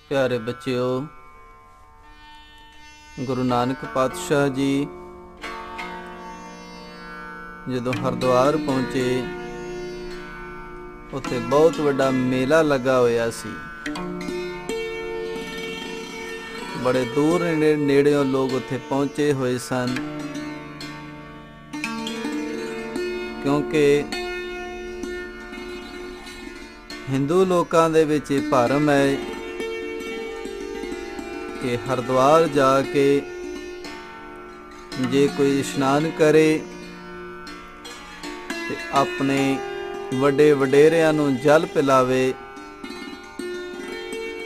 ਪਿਆਰੇ ਬੱਚਿਓ, ਗੁਰੂ ਨਾਨਕ ਪਾਤਸ਼ਾਹ ਜੀ ਜਦੋਂ ਹਰਿਦੁਆਰ ਪਹੁੰਚੇ, ਉੱਥੇ ਬਹੁਤ ਵੱਡਾ ਮੇਲਾ ਲੱਗਾ ਹੋਇਆ ਸੀ। ਬੜੇ ਦੂਰ ਨੇੜਿਓਂ ਲੋਕ ਉੱਥੇ ਪਹੁੰਚੇ ਹੋਏ ਸਨ, ਕਿਉਂਕਿ ਹਿੰਦੂ ਲੋਕਾਂ ਦੇ ਵਿੱਚ ਇਹ ਭਰਮ ਹੈ ਕਿ ਹਰਿਦੁਆਰ ਜਾ ਕੇ ਜੇ ਕੋਈ ਇਸ਼ਨਾਨ ਕਰੇ ਤੇ ਆਪਣੇ ਵੱਡੇ ਵਡੇਰਿਆਂ ਨੂੰ ਜਲ ਪਿਲਾਵੇ,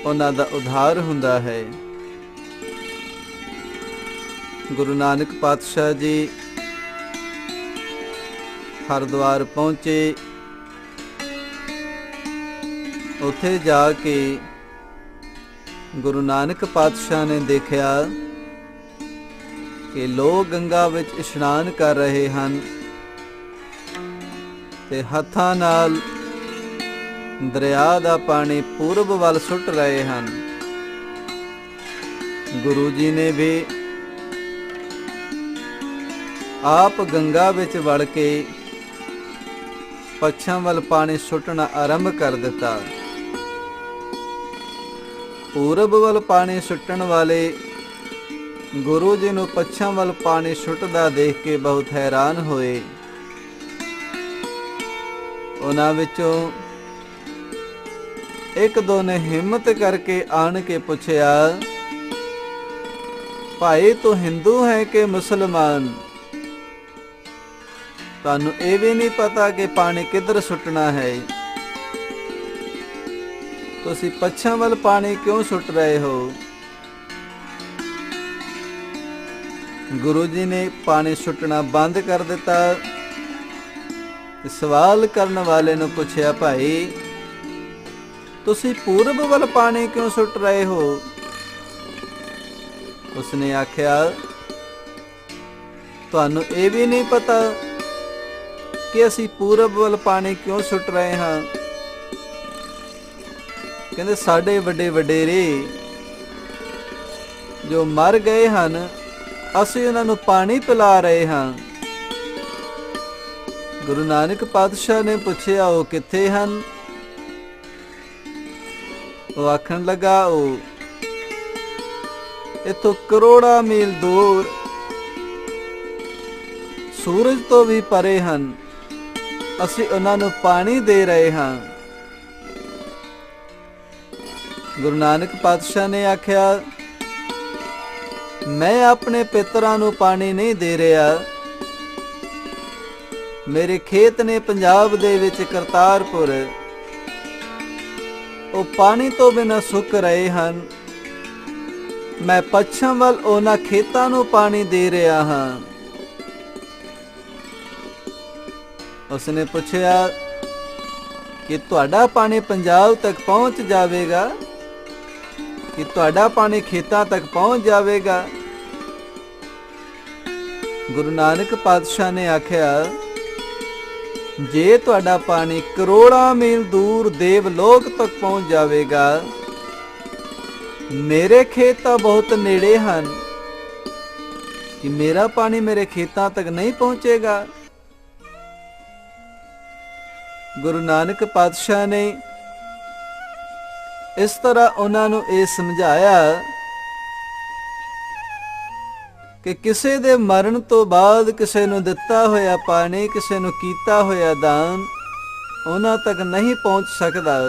ਉਹਨਾਂ ਦਾ ਉਧਾਰ ਹੁੰਦਾ ਹੈ। ਗੁਰੂ ਨਾਨਕ ਪਾਤਸ਼ਾਹ ਜੀ ਹਰਿਦੁਆਰ ਪਹੁੰਚੇ। ਉੱਥੇ ਜਾ ਕੇ ਗੁਰੂ ਨਾਨਕ ਪਾਤਸ਼ਾਹ ਨੇ ਦੇਖਿਆ ਕਿ ਲੋਕ ਗੰਗਾ ਵਿੱਚ ਇਸ਼ਨਾਨ ਕਰ ਰਹੇ ਹਨ ਤੇ ਹੱਥਾਂ ਨਾਲ ਦਰਿਆ ਦਾ ਪਾਣੀ ਪੂਰਬ ਵੱਲ ਸੁੱਟ ਰਹੇ ਹਨ। ਗੁਰੂ ਜੀ ਨੇ ਵੀ ਆਪ ਗੰਗਾ ਵਿੱਚ ਵੜ ਕੇ ਪੱਛਮ ਵੱਲ ਪਾਣੀ ਸੁੱਟਣਾ ਆਰੰਭ ਕਰ ਦਿੱਤਾ। ਪੂਰਬ ਵੱਲ ਪਾਣੀ ਸੁੱਟਣ ਵਾਲੇ ਗੁਰੂ ਜੀ ਨੂੰ ਪੱਛਮ ਵੱਲ ਪਾਣੀ ਸੁੱਟਦਾ ਦੇਖ ਕੇ ਬਹੁਤ ਹੈਰਾਨ ਹੋਏ। ਉਹਨਾਂ ਵਿੱਚੋਂ ਇੱਕ ਦੋ ਨੇ ਹਿੰਮਤ ਕਰਕੇ ਆਣ ਕੇ ਪੁੱਛਿਆ, ਭਾਈ ਤੂੰ ਹਿੰਦੂ ਹੈ ਕਿ ਮੁਸਲਮਾਨ? ਤੁਹਾਨੂੰ ਇਹ ਵੀ ਨਹੀਂ ਪਤਾ ਕਿ ਪਾਣੀ ਕਿੱਧਰ ਸੁੱਟਣਾ ਹੈ? ਤੁਸੀਂ ਪੱਛਮ ਵੱਲ ਪਾਣੀ ਕਿਉਂ ਸੁੱਟ ਰਹੇ ਹੋ? ਗੁਰੂ ਜੀ ਨੇ ਪਾਣੀ ਸੁੱਟਣਾ ਬੰਦ ਕਰ ਦਿੱਤਾ ਤੇ ਸਵਾਲ ਕਰਨ ਵਾਲੇ ਨੂੰ ਪੁੱਛਿਆ, ਭਾਈ ਤੁਸੀਂ ਪੂਰਬ ਵੱਲ ਪਾਣੀ ਕਿਉਂ ਸੁੱਟ ਰਹੇ ਹੋ? ਉਸਨੇ ਆਖਿਆ, ਤੁਹਾਨੂੰ ਇਹ ਵੀ ਨਹੀਂ ਪਤਾ ਕਿ ਅਸੀਂ ਪੂਰਬ ਵੱਲ ਪਾਣੀ ਕਿਉਂ ਸੁੱਟ ਰਹੇ ਹਾਂ? ਕਹਿੰਦੇ ਸਾਡੇ ਵੱਡੇ ਵਡੇਰੇ ਜੋ ਮਰ ਗਏ ਹਨ, ਅਸੀਂ ਉਹਨਾਂ ਨੂੰ ਪਾਣੀ ਪਿਲਾ ਰਹੇ ਹਾਂ। ਗੁਰੂ ਨਾਨਕ ਪਾਤਸ਼ਾਹ ਨੇ ਪੁੱਛਿਆ, ਉਹ ਕਿੱਥੇ ਹਨ? ਉਹ ਆਖਣ ਲੱਗਾ, ਉਹ ਇੱਥੋਂ ਕਰੋੜਾਂ ਮੀਲ ਦੂਰ ਸੂਰਜ ਤੋਂ ਵੀ ਪਰੇ ਹਨ, ਅਸੀਂ ਉਹਨਾਂ ਨੂੰ ਪਾਣੀ ਦੇ ਰਹੇ ਹਾਂ। ਗੁਰੂ ਨਾਨਕ ਪਾਤਸ਼ਾਹ ਨੇ ਆਖਿਆ, ਮੈਂ ਆਪਣੇ ਪਿਤਰਾਂ ਨੂੰ ਪਾਣੀ ਨਹੀਂ ਦੇ ਰਿਹਾ। ਮੇਰੇ ਖੇਤ ਨੇ ਪੰਜਾਬ ਦੇ ਵਿੱਚ ਕਰਤਾਰਪੁਰ, ਉਹ ਪਾਣੀ ਤੋਂ ਬਿਨਾਂ ਸੁੱਕ ਰਹੇ ਹਨ। ਮੈਂ ਪੱਛਮ ਵੱਲ ਉਹਨਾਂ ਖੇਤਾਂ ਨੂੰ ਪਾਣੀ ਦੇ ਰਿਹਾ ਹਾਂ। ਉਸਨੇ ਪੁੱਛਿਆ ਕਿ ਤੁਹਾਡਾ ਪਾਣੀ ਪੰਜਾਬ ਤੱਕ ਪਹੁੰਚ ਜਾਵੇਗਾ, ਕਿ ਤੁਹਾਡਾ ਪਾਣੀ ਖੇਤਾਂ ਤੱਕ ਪਹੁੰਚ ਜਾਵੇਗਾ? ਗੁਰੂ ਨਾਨਕ ਪਾਤਸ਼ਾਹ ਨੇ ਆਖਿਆ, ਜੇ ਤੁਹਾਡਾ ਪਾਣੀ ਕਰੋੜਾਂ ਮੀਲ ਦੂਰ ਦੇਵਲੋਕ ਤੱਕ ਪਹੁੰਚ ਜਾਵੇਗਾ, ਮੇਰੇ ਖੇਤ ਤਾਂ ਬਹੁਤ ਨੇੜੇ ਹਨ, ਕਿ ਮੇਰਾ ਪਾਣੀ ਮੇਰੇ ਖੇਤਾਂ ਤੱਕ ਨਹੀਂ ਪਹੁੰਚੇਗਾ? ਗੁਰੂ ਨਾਨਕ ਪਾਤਸ਼ਾਹ ਨੇ ਇਸ ਤਰ੍ਹਾਂ ਉਹਨਾਂ ਨੂੰ ਇਹ ਸਮਝਾਇਆ ਕਿ ਕਿਸੇ ਦੇ ਮਰਨ ਤੋਂ ਬਾਅਦ ਕਿਸੇ ਨੂੰ ਦਿੱਤਾ ਹੋਇਆ ਪਾਣੀ, ਕਿਸੇ ਨੂੰ ਕੀਤਾ ਹੋਇਆ ਦਾਨ ਉਹਨਾਂ ਤੱਕ ਨਹੀਂ ਪਹੁੰਚ ਸਕਦਾ।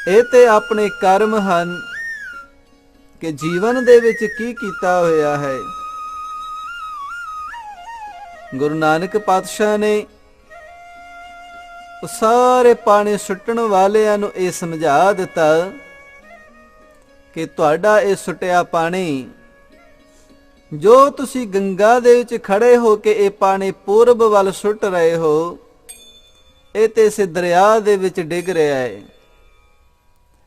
ਇਹ ਤੇ ਆਪਣੇ ਕਰਮ ਹਨ ਕਿ ਜੀਵਨ ਦੇ ਵਿੱਚ ਕੀ ਕੀਤਾ ਹੋਇਆ ਹੈ। ਗੁਰੂ ਨਾਨਕ ਪਾਤਸ਼ਾਹ ਨੇ ਉਹ ਸਾਰੇ ਪਾਣੀ ਸੁੱਟਣ ਵਾਲਿਆਂ ਨੂੰ ਇਹ ਸਮਝਾ ਦਿੱਤਾ ਕਿ ਤੁਹਾਡਾ ਇਹ ਸੁੱਟਿਆ ਪਾਣੀ, ਜੋ ਤੁਸੀਂ ਗੰਗਾ ਦੇ ਵਿੱਚ ਖੜੇ ਹੋ ਕੇ ਇਹ ਪਾਣੀ ਪੂਰਬ ਵੱਲ ਸੁੱਟ ਰਹੇ ਹੋ, ਇਹ ਤੇ ਇਸ ਦਰਿਆ ਦੇ ਵਿੱਚ ਡਿੱਗ ਰਿਹਾ ਹੈ,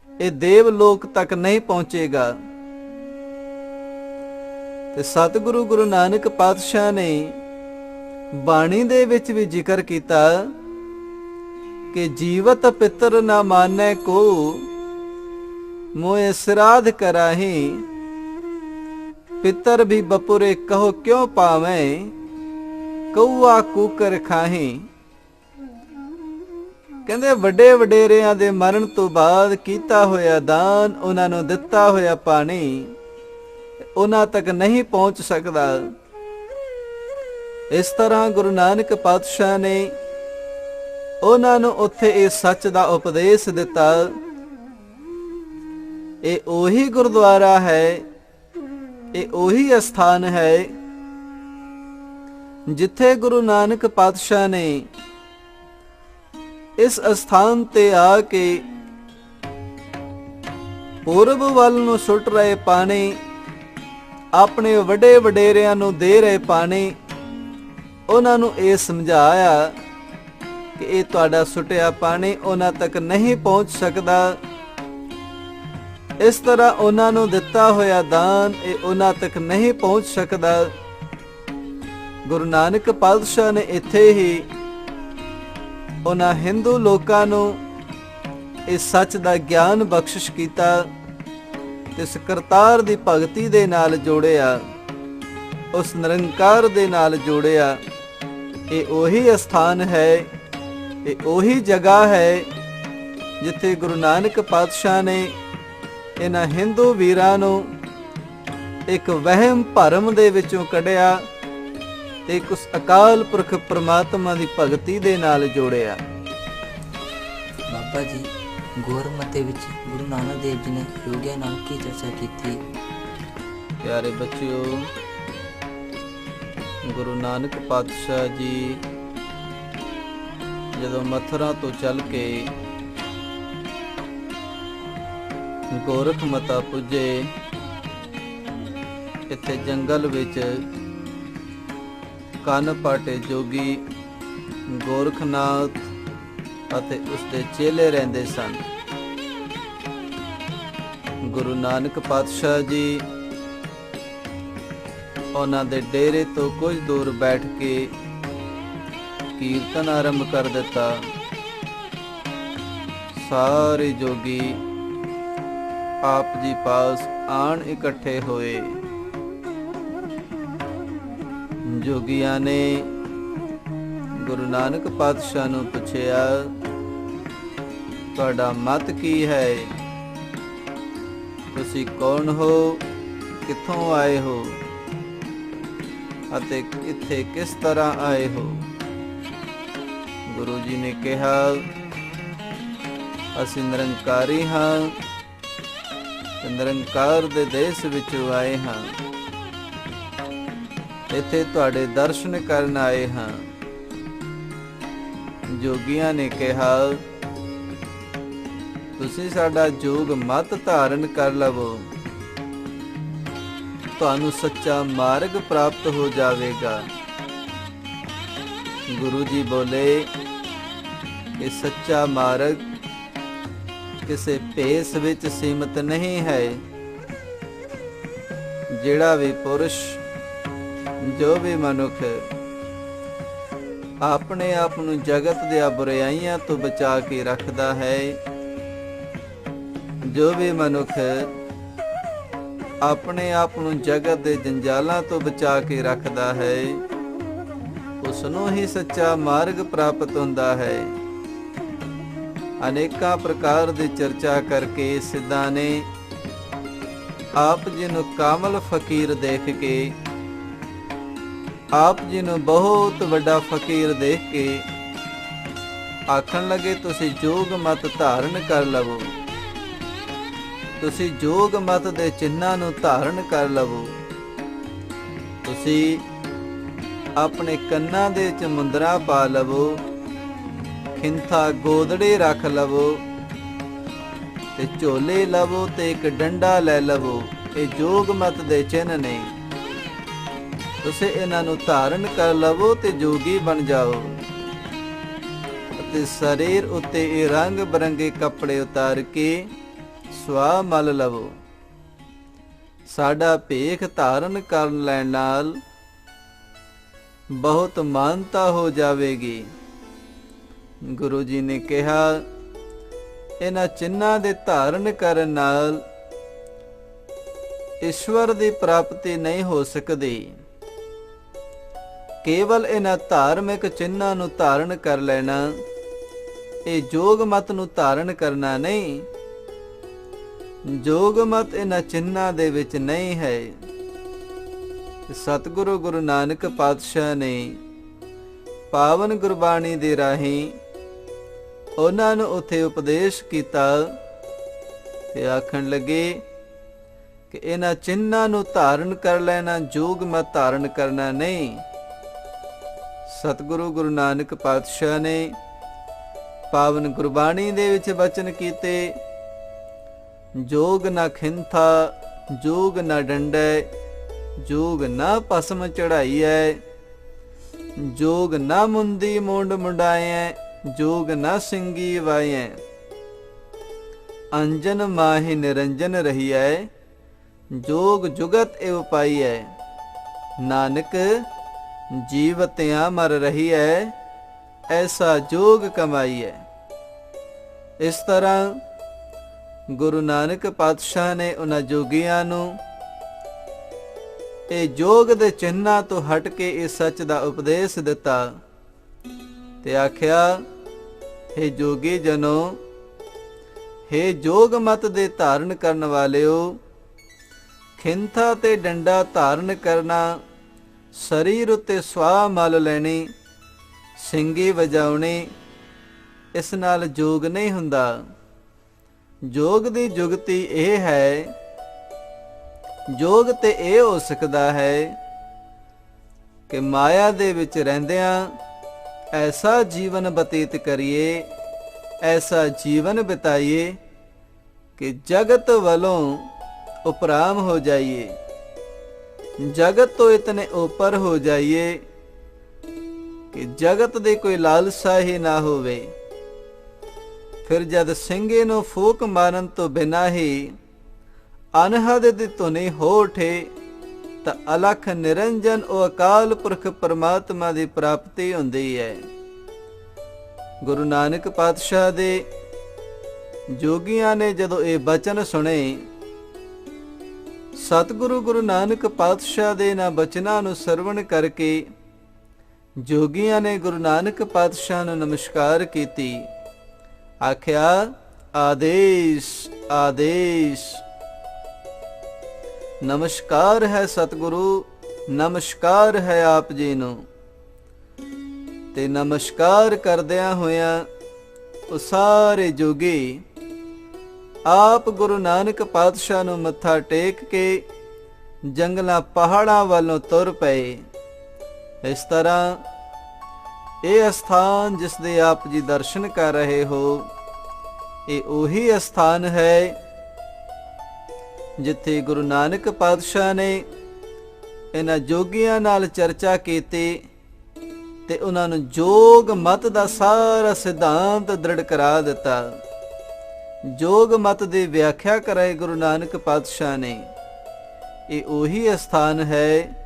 ਇਹ ਦੇਵਲੋਕ ਤੱਕ ਨਹੀਂ ਪਹੁੰਚੇਗਾ। ਤੇ ਸਤਿਗੁਰੂ ਗੁਰੂ ਨਾਨਕ ਪਾਤਸ਼ਾਹ ਨੇ ਬਾਣੀ ਦੇ ਵਿੱਚ ਵੀ ਜ਼ਿਕਰ ਕੀਤਾ ਕਿ ਜੀਵਤ ਪਿਤਰ ਨਾ ਮਾਨੈ ਕੋ, ਮੋਏ ਸਰਾਧ ਕਰਾਹੀ, ਪਿਤਰ ਵੀ ਬਪੁਰੇ ਕਹੋ ਕਿਉਂ ਪਾਵੇਂ, ਕਊਆ ਕੂਕਰ ਖਾਹੀ। ਕਹਿੰਦੇ ਵੱਡੇ ਵਡੇਰਿਆਂ ਦੇ ਮਰਨ ਤੋਂ ਬਾਅਦ ਕੀਤਾ ਹੋਇਆ ਦਾਨ, ਉਹਨਾਂ ਨੂੰ ਦਿੱਤਾ ਹੋਇਆ ਪਾਣੀ ਉਹਨਾਂ ਤੱਕ ਨਹੀਂ ਪਹੁੰਚ ਸਕਦਾ। ਇਸ ਤਰ੍ਹਾਂ ਗੁਰੂ ਨਾਨਕ ਪਾਤਸ਼ਾਹ ਨੇ ਉਹਨਾਂ ਨੂੰ ਉੱਥੇ ਇਹ ਸੱਚ ਦਾ ਉਪਦੇਸ਼ ਦਿੱਤਾ। ਇਹ ਉਹੀ ਗੁਰਦੁਆਰਾ ਹੈ, ਇਹ ਉਹੀ ਅਸਥਾਨ ਹੈ ਜਿੱਥੇ ਗੁਰੂ ਨਾਨਕ ਪਾਤਸ਼ਾਹ ਨੇ ਇਸ ਅਸਥਾਨ ਤੇ ਆ ਕੇ ਪੂਰਬ ਵੱਲ ਨੂੰ ਸੁੱਟ ਰਹੇ ਪਾਣੀ, ਆਪਣੇ ਵੱਡੇ ਵਡੇਰਿਆਂ ਨੂੰ ਦੇ ਰਹੇ ਪਾਣੀ, ਉਹਨਾਂ ਨੂੰ ਇਹ ਸਮਝਾਇਆ ਕਿ ਇਹ ਤੁਹਾਡਾ ਸੁੱਟਿਆ ਪਾਣੀ ਉਹਨਾਂ ਤੱਕ ਨਹੀਂ ਪਹੁੰਚ ਸਕਦਾ। ਇਸ ਤਰ੍ਹਾਂ ਉਹਨਾਂ ਨੂੰ ਦਿੱਤਾ ਹੋਇਆ ਦਾਨ ਇਹ ਉਹਨਾਂ ਤੱਕ ਨਹੀਂ ਪਹੁੰਚ ਸਕਦਾ। ਗੁਰੂ ਨਾਨਕ ਪਾਤਸ਼ਾਹ ਨੇ ਇੱਥੇ ਹੀ ਉਹਨਾਂ ਹਿੰਦੂ ਲੋਕਾਂ ਨੂੰ ਇਸ ਸੱਚ ਦਾ ਗਿਆਨ ਬਖਸ਼ਿਸ਼ ਕੀਤਾ ਤੇ ਇਸ ਕਰਤਾਰ ਦੀ ਭਗਤੀ ਦੇ ਨਾਲ ਜੋੜਿਆ, ਉਸ ਨਿਰੰਕਾਰ ਦੇ ਨਾਲ ਜੋੜਿਆ। ਇਹ ਉਹੀ ਅਸਥਾਨ ਹੈ, ਇਹ ਉਹੀ ਜਗ੍ਹਾ ਹੈ ਜਿੱਥੇ ਗੁਰੂ ਨਾਨਕ ਪਾਤਸ਼ਾਹ ਨੇ ਇਹਨਾਂ ਹਿੰਦੂ ਵੀਰਾਂ ਨੂੰ ਇੱਕ ਵਹਿਮ ਭਰਮ ਦੇ ਵਿੱਚੋਂ ਕੱਢਿਆ ਤੇ ਇੱਕ ਉਸ ਅਕਾਲ ਪੁਰਖ ਪ੍ਰਮਾਤਮਾ ਦੀ ਭਗਤੀ ਦੇ ਨਾਲ ਜੋੜਿਆ। ਬਾਬਾ ਜੀ, ਗੁਰਮਤਿ ਵਿੱਚ ਗੁਰੂ ਨਾਨਕ ਦੇਵ ਜੀ ਨੇ ਯੋਗੀਆਂ ਨਾਲ ਕੀ ਚਰਚਾ ਕੀਤੀ? ਪਿਆਰੇ ਬੱਚਿਓ, ਗੁਰੂ ਨਾਨਕ ਪਾਤਸ਼ਾਹ ਜੀ ਜਦੋਂ ਮਥੁਰਾ ਤੋਂ ਚੱਲ ਕੇ ਗੋਰਖਮਤਾ ਪੁੱਜੇ, ਇੱਥੇ ਜੰਗਲ ਵਿੱਚ ਕੰਨ ਪਾਟੇ ਜੋਗੀ ਗੋਰਖਨਾਥ ਅਤੇ ਉਸਦੇ ਚੇਲੇ ਰਹਿੰਦੇ ਸਨ। ਗੁਰੂ ਨਾਨਕ ਪਾਤਸ਼ਾਹ ਜੀ ਉਹਨਾਂ ਦੇ ਡੇਰੇ ਤੋਂ ਕੁਝ ਦੂਰ ਬੈਠ ਕੇ ਕੀਰਤਨ ਆਰੰਭ ਕਰ ਦਿੱਤਾ। ਸਾਰੇ ਜੋਗੀ ਆਪ ਜੀ ਪਾਸ ਆਣ ਇਕੱਠੇ ਹੋਏ। ਜੋਗੀਆਂ ਨੇ ਗੁਰੂ ਨਾਨਕ ਪਾਤਸ਼ਾਹ ਨੂੰ ਪੁੱਛਿਆ, ਤੁਹਾਡਾ ਮਤ ਕੀ ਹੈ? ਤੁਸੀਂ ਕੌਣ ਹੋ? ਕਿੱਥੋਂ ਆਏ ਹੋ? ਅਤੇ ਇੱਥੇ ਕਿਸ ਤਰ੍ਹਾਂ ਆਏ ਹੋ? ਗੁਰੂ ਜੀ ਨੇ ਕਿਹਾ, ਅਸੀਂ ਨਿਰੰਕਾਰੀ ਹਾਂ ਤੇ ਨਿਰੰਕਾਰ ਦੇ ਦੇਸ਼ ਵਿੱਚੋਂ ਆਏ ਹਾਂ। ਇੱਥੇ ਤੁਹਾਡੇ ਦਰਸ਼ਨ ਕਰਨ ਆਏ ਹਾਂ। ਜੋਗੀਆਂ ਨੇ ਕਿਹਾ, ਤੁਸੀਂ ਸਾਡਾ ਜੋਗ ਮਤ ਧਾਰਨ ਕਰ ਲਵੋ, ਤੁਹਾਨੂੰ ਸੱਚਾ ਮਾਰਗ ਪ੍ਰਾਪਤ ਹੋ ਜਾਵੇਗਾ। ਗੁਰੂ ਜੀ ਬੋਲੇ, ਇਹ ਸੱਚਾ ਮਾਰਗ ਕਿਸੇ ਭੇਸ ਵਿੱਚ ਸੀਮਤ ਨਹੀਂ ਹੈ। ਜਿਹੜਾ ਵੀ ਪੁਰਸ਼, ਜੋ ਵੀ ਮਨੁੱਖ ਆਪਣੇ ਆਪ ਨੂੰ ਜਗਤ ਦੀਆਂ ਬੁਰਾਈਆਂ ਤੋਂ ਬਚਾ ਕੇ ਰੱਖਦਾ ਹੈ, ਜੋ ਵੀ ਮਨੁੱਖ ਆਪਣੇ ਆਪ ਨੂੰ ਜਗਤ ਦੇ ਜੰਜਾਲਾਂ ਤੋਂ ਬਚਾ ਕੇ ਰੱਖਦਾ ਹੈ, ਉਸ ਨੂੰ ਹੀ ਸੱਚਾ ਮਾਰਗ ਪ੍ਰਾਪਤ ਹੁੰਦਾ ਹੈ। ਅਨੇਕਾਂ ਪ੍ਰਕਾਰ ਦੀ ਚਰਚਾ ਕਰਕੇ ਸਿੱਧਾਂ ਨੇ ਆਪ ਜੀ ਨੂੰ ਕਾਮਲ ਫਕੀਰ ਦੇਖ ਕੇ, ਆਪ ਜੀ ਨੂੰ ਬਹੁਤ ਵੱਡਾ ਫਕੀਰ ਦੇਖ ਕੇ ਆਖਣ ਲੱਗੇ, ਤੁਸੀਂ ਜੋਗ ਮਤ ਧਾਰਨ ਕਰ ਲਵੋ, ਤੁਸੀਂ ਜੋਗ ਮਤ ਦੇ ਚਿੰਨ੍ਹਾਂ ਨੂੰ ਧਾਰਨ ਕਰ ਲਵੋ, ਤੁਸੀਂ ਆਪਣੇ ਕੰਨਾਂ ਦੇ ਵਿੱਚ ਮੁੰਦਰਾ ਪਾ ਲਵੋ, ਖਿੰਥਾ ਗੋਦੜੇ ਰੱਖ ਲਵੋ ਤੇ ਝੋਲੇ ਲਵੋ ਤੇ ਇੱਕ ਡੰਡਾ ਲੈ ਲਵੋ। ਇਹ ਜੋਗ ਮਤ ਦੇ ਚਿੰਨ੍ਹ ਨੇ, ਤੁਸੀਂ ਇਹਨਾਂ ਨੂੰ ਧਾਰਨ ਕਰ ਲਵੋ ਤੇ ਜੋਗੀ ਬਣ ਜਾਓ। ਅਤੇ ਸਰੀਰ ਉੱਤੇ ਇਹ ਰੰਗ ਬਰੰਗੇ ਕੱਪੜੇ ਉਤਾਰ ਕੇ ਸਵਾ ਮਲ ਲਵੋ। ਸਾਡਾ ਭੇਖ ਧਾਰਨ ਕਰਨ ਲੈਣ ਨਾਲ ਬਹੁਤ ਮਾਨਤਾ ਹੋ ਜਾਵੇਗੀ। ਗੁਰੂ ਜੀ ਨੇ ਕਿਹਾ, ਇਹਨਾਂ ਚਿੰਨ੍ਹਾਂ ਦੇ ਧਾਰਨ ਕਰਨ ਨਾਲ ਈਸ਼ਵਰ ਦੀ ਪ੍ਰਾਪਤੀ ਨਹੀਂ ਹੋ ਸਕਦੀ। ਕੇਵਲ ਇਹਨਾਂ ਧਾਰਮਿਕ ਚਿੰਨ੍ਹਾਂ ਨੂੰ ਧਾਰਨ ਕਰ ਲੈਣਾ, ਇਹ ਜੋਗ ਮਤ ਨੂੰ ਧਾਰਨ ਕਰਨਾ ਨਹੀਂ। ਜੋਗ ਮਤ ਇਹਨਾਂ ਚਿੰਨ੍ਹਾਂ ਦੇ ਵਿੱਚ ਨਹੀਂ ਹੈ। ਸਤਿਗੁਰੂ ਗੁਰੂ ਨਾਨਕ ਪਾਤਸ਼ਾਹ ਨੇ ਪਾਵਨ ਗੁਰਬਾਣੀ ਦੇ ਰਾਹੀਂ ਉਹਨਾਂ ਨੂੰ ਉੱਥੇ ਉਪਦੇਸ਼ ਕੀਤਾ ਤੇ ਆਖਣ ਲੱਗੇ ਕਿ ਇਹਨਾਂ ਚਿੰਨ੍ਹਾਂ ਨੂੰ ਧਾਰਨ ਕਰ ਲੈਣਾ, ਜੋਗ ਮਤ ਧਾਰਨ ਕਰਨਾ ਨਹੀਂ। ਸਤਿਗੁਰੂ ਗੁਰੂ ਨਾਨਕ ਪਾਤਸ਼ਾਹ ਨੇ ਪਾਵਨ ਗੁਰਬਾਣੀ ਦੇ ਵਿੱਚ ਬਚਨ ਕੀਤੇ, ਜੋਗ ਨਾ ਖਿੰਥਾ, ਜੋਗ ਨਾ ਡੰਡੇ, ਜੋਗ ਨਾ ਭਸਮ ਚੜਾਈਐ, ਜੋਗ ਨਾ ਮੁੰਦੀ ਮੁੰਡ ਮੁੰਡਾਇਐ, ਜੋਗ ਨਾ ਸਿੰਘੀ ਵਾਇਐ, ਅੰਜਨ ਮਾਹਿ ਨਿਰੰਜਨ ਰਹੀਐ, ਜੋਗ ਜੁਗਤ ਇਵ ਪਾਈਐ, ਨਾਨਕ ਜੀਵਤਿਆਂ ਮਰ ਰਹੀਐ, ਐਸਾ ਜੋਗ ਕਮਾਈਐ। ਇਸ ਤਰ੍ਹਾਂ ਗੁਰੂ ਨਾਨਕ ਪਾਤਸ਼ਾਹ ਨੇ ਉਹਨਾਂ ਜੋਗੀਆਂ ਨੂੰ ਇਹ ਜੋਗ ਦੇ ਚਿੰਨ੍ਹਾਂ ਤੋਂ ਹਟ ਕੇ ਇਹ ਸੱਚ ਦਾ ਉਪਦੇਸ਼ ਦਿੱਤਾ ਤੇ ਆਖਿਆ, ਹੇ ਜੋਗੀ ਜਨੋ, ਹੇ ਜੋਗ ਮਤ ਦੇ ਧਾਰਨ ਕਰਨ ਵਾਲਿਓ, ਖਿੰਥਾ ਤੇ ਡੰਡਾ ਧਾਰਨ ਕਰਨਾ, ਸਰੀਰ ਉੱਤੇ ਸਵਾਹ ਮਲ ਲੈਣੀ, ਸਿੰਗੀ ਵਜਾਉਣੀ, ਇਸ ਨਾਲ ਜੋਗ ਨਹੀਂ ਹੁੰਦਾ। ਜੋਗ ਦੀ ਜੁਗਤੀ ਇਹ ਹੈ, ਜੋਗ ਤੇ ਇਹ ਹੋ ਸਕਦਾ ਹੈ ਕਿ ਮਾਇਆ ਦੇ ਵਿੱਚ ਰਹਿੰਦਿਆਂ ਐਸਾ ਜੀਵਨ ਬਤੀਤ ਕਰੀਏ, ਐਸਾ ਜੀਵਨ ਬਿਤਾਈਏ ਕਿ ਜਗਤ ਵੱਲੋਂ ਉਪਰਾਮ ਹੋ ਜਾਈਏ, ਜਗਤ ਤੋਂ ਇਤਨੇ ਉੱਪਰ ਹੋ ਜਾਈਏ ਕਿ ਜਗਤ ਦੇ ਕੋਈ ਲਾਲਸਾ ਹੀ ਨਾ ਹੋਵੇ। ਫਿਰ ਜਦ ਸਿੰਘੇ ਨੂੰ ਫੂਕ ਮਾਰਨ ਤੋਂ ਬਿਨਾਂ ਹੀ ਅਨਹਦ ਦੀ ਧੁਨੀ ਹੋ ਉਠੇ ਤਾਂ ਅਲਖ ਨਿਰੰਜਨ ਉਹ ਅਕਾਲ ਪੁਰਖ ਪਰਮਾਤਮਾ ਦੀ ਪ੍ਰਾਪਤੀ ਹੁੰਦੀ ਹੈ। ਗੁਰੂ ਨਾਨਕ ਪਾਤਸ਼ਾਹ ਦੇ ਜੋਗੀਆਂ ਨੇ ਜਦੋਂ ਇਹ ਬਚਨ ਸੁਣੇ, ਸਤਿਗੁਰੂ ਗੁਰੂ ਨਾਨਕ ਪਾਤਸ਼ਾਹ ਦੇ ਇਹਨਾਂ ਬਚਨਾਂ ਨੂੰ ਸਰਵਣ ਕਰਕੇ ਜੋਗੀਆਂ ਨੇ ਗੁਰੂ ਨਾਨਕ ਪਾਤਸ਼ਾਹ ਨੂੰ ਨਮਸਕਾਰ ਕੀਤੀ। ਆਖਿਆ, ਆਦੇਸ਼ ਆਦੇਸ਼, ਨਮਸਕਾਰ ਹੈ ਸਤਿਗੁਰੂ, ਨਮਸਕਾਰ ਹੈ ਆਪ ਜੀ ਨੂੰ। ਤੇ ਨਮਸਕਾਰ ਕਰਦਿਆਂ ਹੋਇਆਂ ਉਹ ਸਾਰੇ ਜੋਗੀ ਆਪ ਗੁਰੂ ਨਾਨਕ ਪਾਤਸ਼ਾਹ ਨੂੰ ਮੱਥਾ ਟੇਕ ਕੇ ਜੰਗਲਾਂ ਪਹਾੜਾਂ ਵੱਲੋਂ ਤੁਰ ਪਏ। ਇਸ ਤਰ੍ਹਾਂ ਇਹ ਅਸਥਾਨ ਜਿਸ ਦੇ ਆਪ ਜੀ ਦਰਸ਼ਨ ਕਰ ਰਹੇ ਹੋ, ਇਹ ਉਹੀ ਅਸਥਾਨ ਹੈ ਜਿੱਥੇ ਗੁਰੂ ਨਾਨਕ ਪਾਤਸ਼ਾਹ ਨੇ ਇਹਨਾਂ ਜੋਗੀਆਂ ਨਾਲ ਚਰਚਾ ਕੀਤੀ ਤੇ ਉਹਨਾਂ ਨੂੰ ਜੋਗ ਮਤ ਦਾ ਸਾਰਾ ਸਿਧਾਂਤ ਦ੍ਰਿੜ ਕਰਾ ਦਿੱਤਾ। ਜੋਗ ਮਤ ਦੀ ਵਿਆਖਿਆ ਕਰਾਈ ਗੁਰੂ ਨਾਨਕ ਪਾਤਸ਼ਾਹ ਨੇ। ਇਹ ਉਹੀ ਅਸਥਾਨ ਹੈ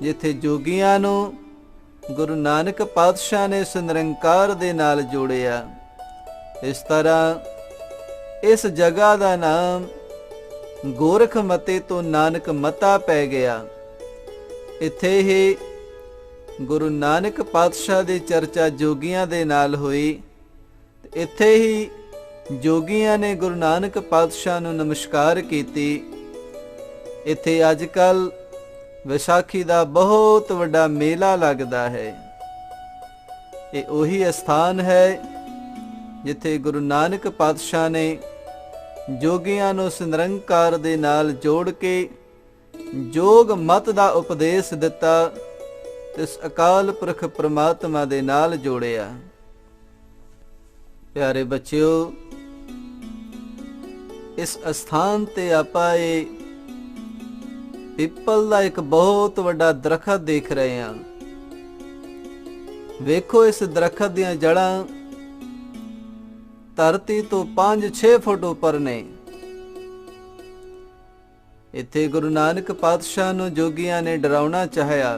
ਜਿੱਥੇ ਜੋਗੀਆਂ ਨੂੰ ਗੁਰੂ ਨਾਨਕ ਪਾਤਸ਼ਾਹ ਨੇ ਇਸ ਨਿਰੰਕਾਰ ਦੇ ਨਾਲ ਜੋੜਿਆ। ਇਸ ਤਰ੍ਹਾਂ ਇਸ ਜਗ੍ਹਾ ਦਾ ਨਾਮ ਗੋਰਖ ਮਤੇ ਤੋਂ ਨਾਨਕ ਮਤਾ ਪੈ ਗਿਆ। ਇੱਥੇ ਹੀ ਗੁਰੂ ਨਾਨਕ ਪਾਤਸ਼ਾਹ ਦੀ ਚਰਚਾ ਜੋਗੀਆਂ ਦੇ ਨਾਲ ਹੋਈ। ਇੱਥੇ ਹੀ ਜੋਗੀਆਂ ਨੇ ਗੁਰੂ ਨਾਨਕ ਪਾਤਸ਼ਾਹ ਨੂੰ ਨਮਸਕਾਰ ਕੀਤੀ। ਇੱਥੇ ਅੱਜ ਕੱਲ੍ਹ ਵਿਸਾਖੀ ਦਾ ਬਹੁਤ ਵੱਡਾ ਮੇਲਾ ਲੱਗਦਾ ਹੈ। ਇਹ ਉਹੀ ਅਸਥਾਨ ਹੈ ਜਿੱਥੇ ਗੁਰੂ ਨਾਨਕ ਪਾਤਸ਼ਾਹ ਨੇ ਜੋਗੀਆਂ ਨੂੰ ਇਸ ਨਿਰੰਕਾਰ ਦੇ ਨਾਲ ਜੋੜ ਕੇ ਜੋਗ ਮਤ ਦਾ ਉਪਦੇਸ਼ ਦਿੱਤਾ ਤੇ ਇਸ ਅਕਾਲ ਪੁਰਖ ਪ੍ਰਮਾਤਮਾ ਦੇ ਨਾਲ ਜੋੜਿਆ। ਪਿਆਰੇ ਬੱਚਿਓ, ਇਸ ਅਸਥਾਨ ਤੇ ਆਪਾਂ ਇਹ ਪਿੱਪਲ ਦਾ ਇੱਕ ਬਹੁਤ ਵੱਡਾ ਦਰਖਤ ਦੇਖ ਰਹੇ ਹਾਂ। ਵੇਖੋ, ਇਸ ਦਰਖਤ ਦੀਆਂ ਜੜ੍ਹਾਂ ਧਰਤੀ ਤੋਂ 5-6 ਫੁੱਟ ਉੱਪਰ ਨੇ। ਇੱਥੇ ਗੁਰੂ ਨਾਨਕ ਪਾਤਸ਼ਾਹ ਨੂੰ ਜੋਗੀਆਂ ਨੇ ਡਰਾਉਣਾ ਚਾਹਿਆ।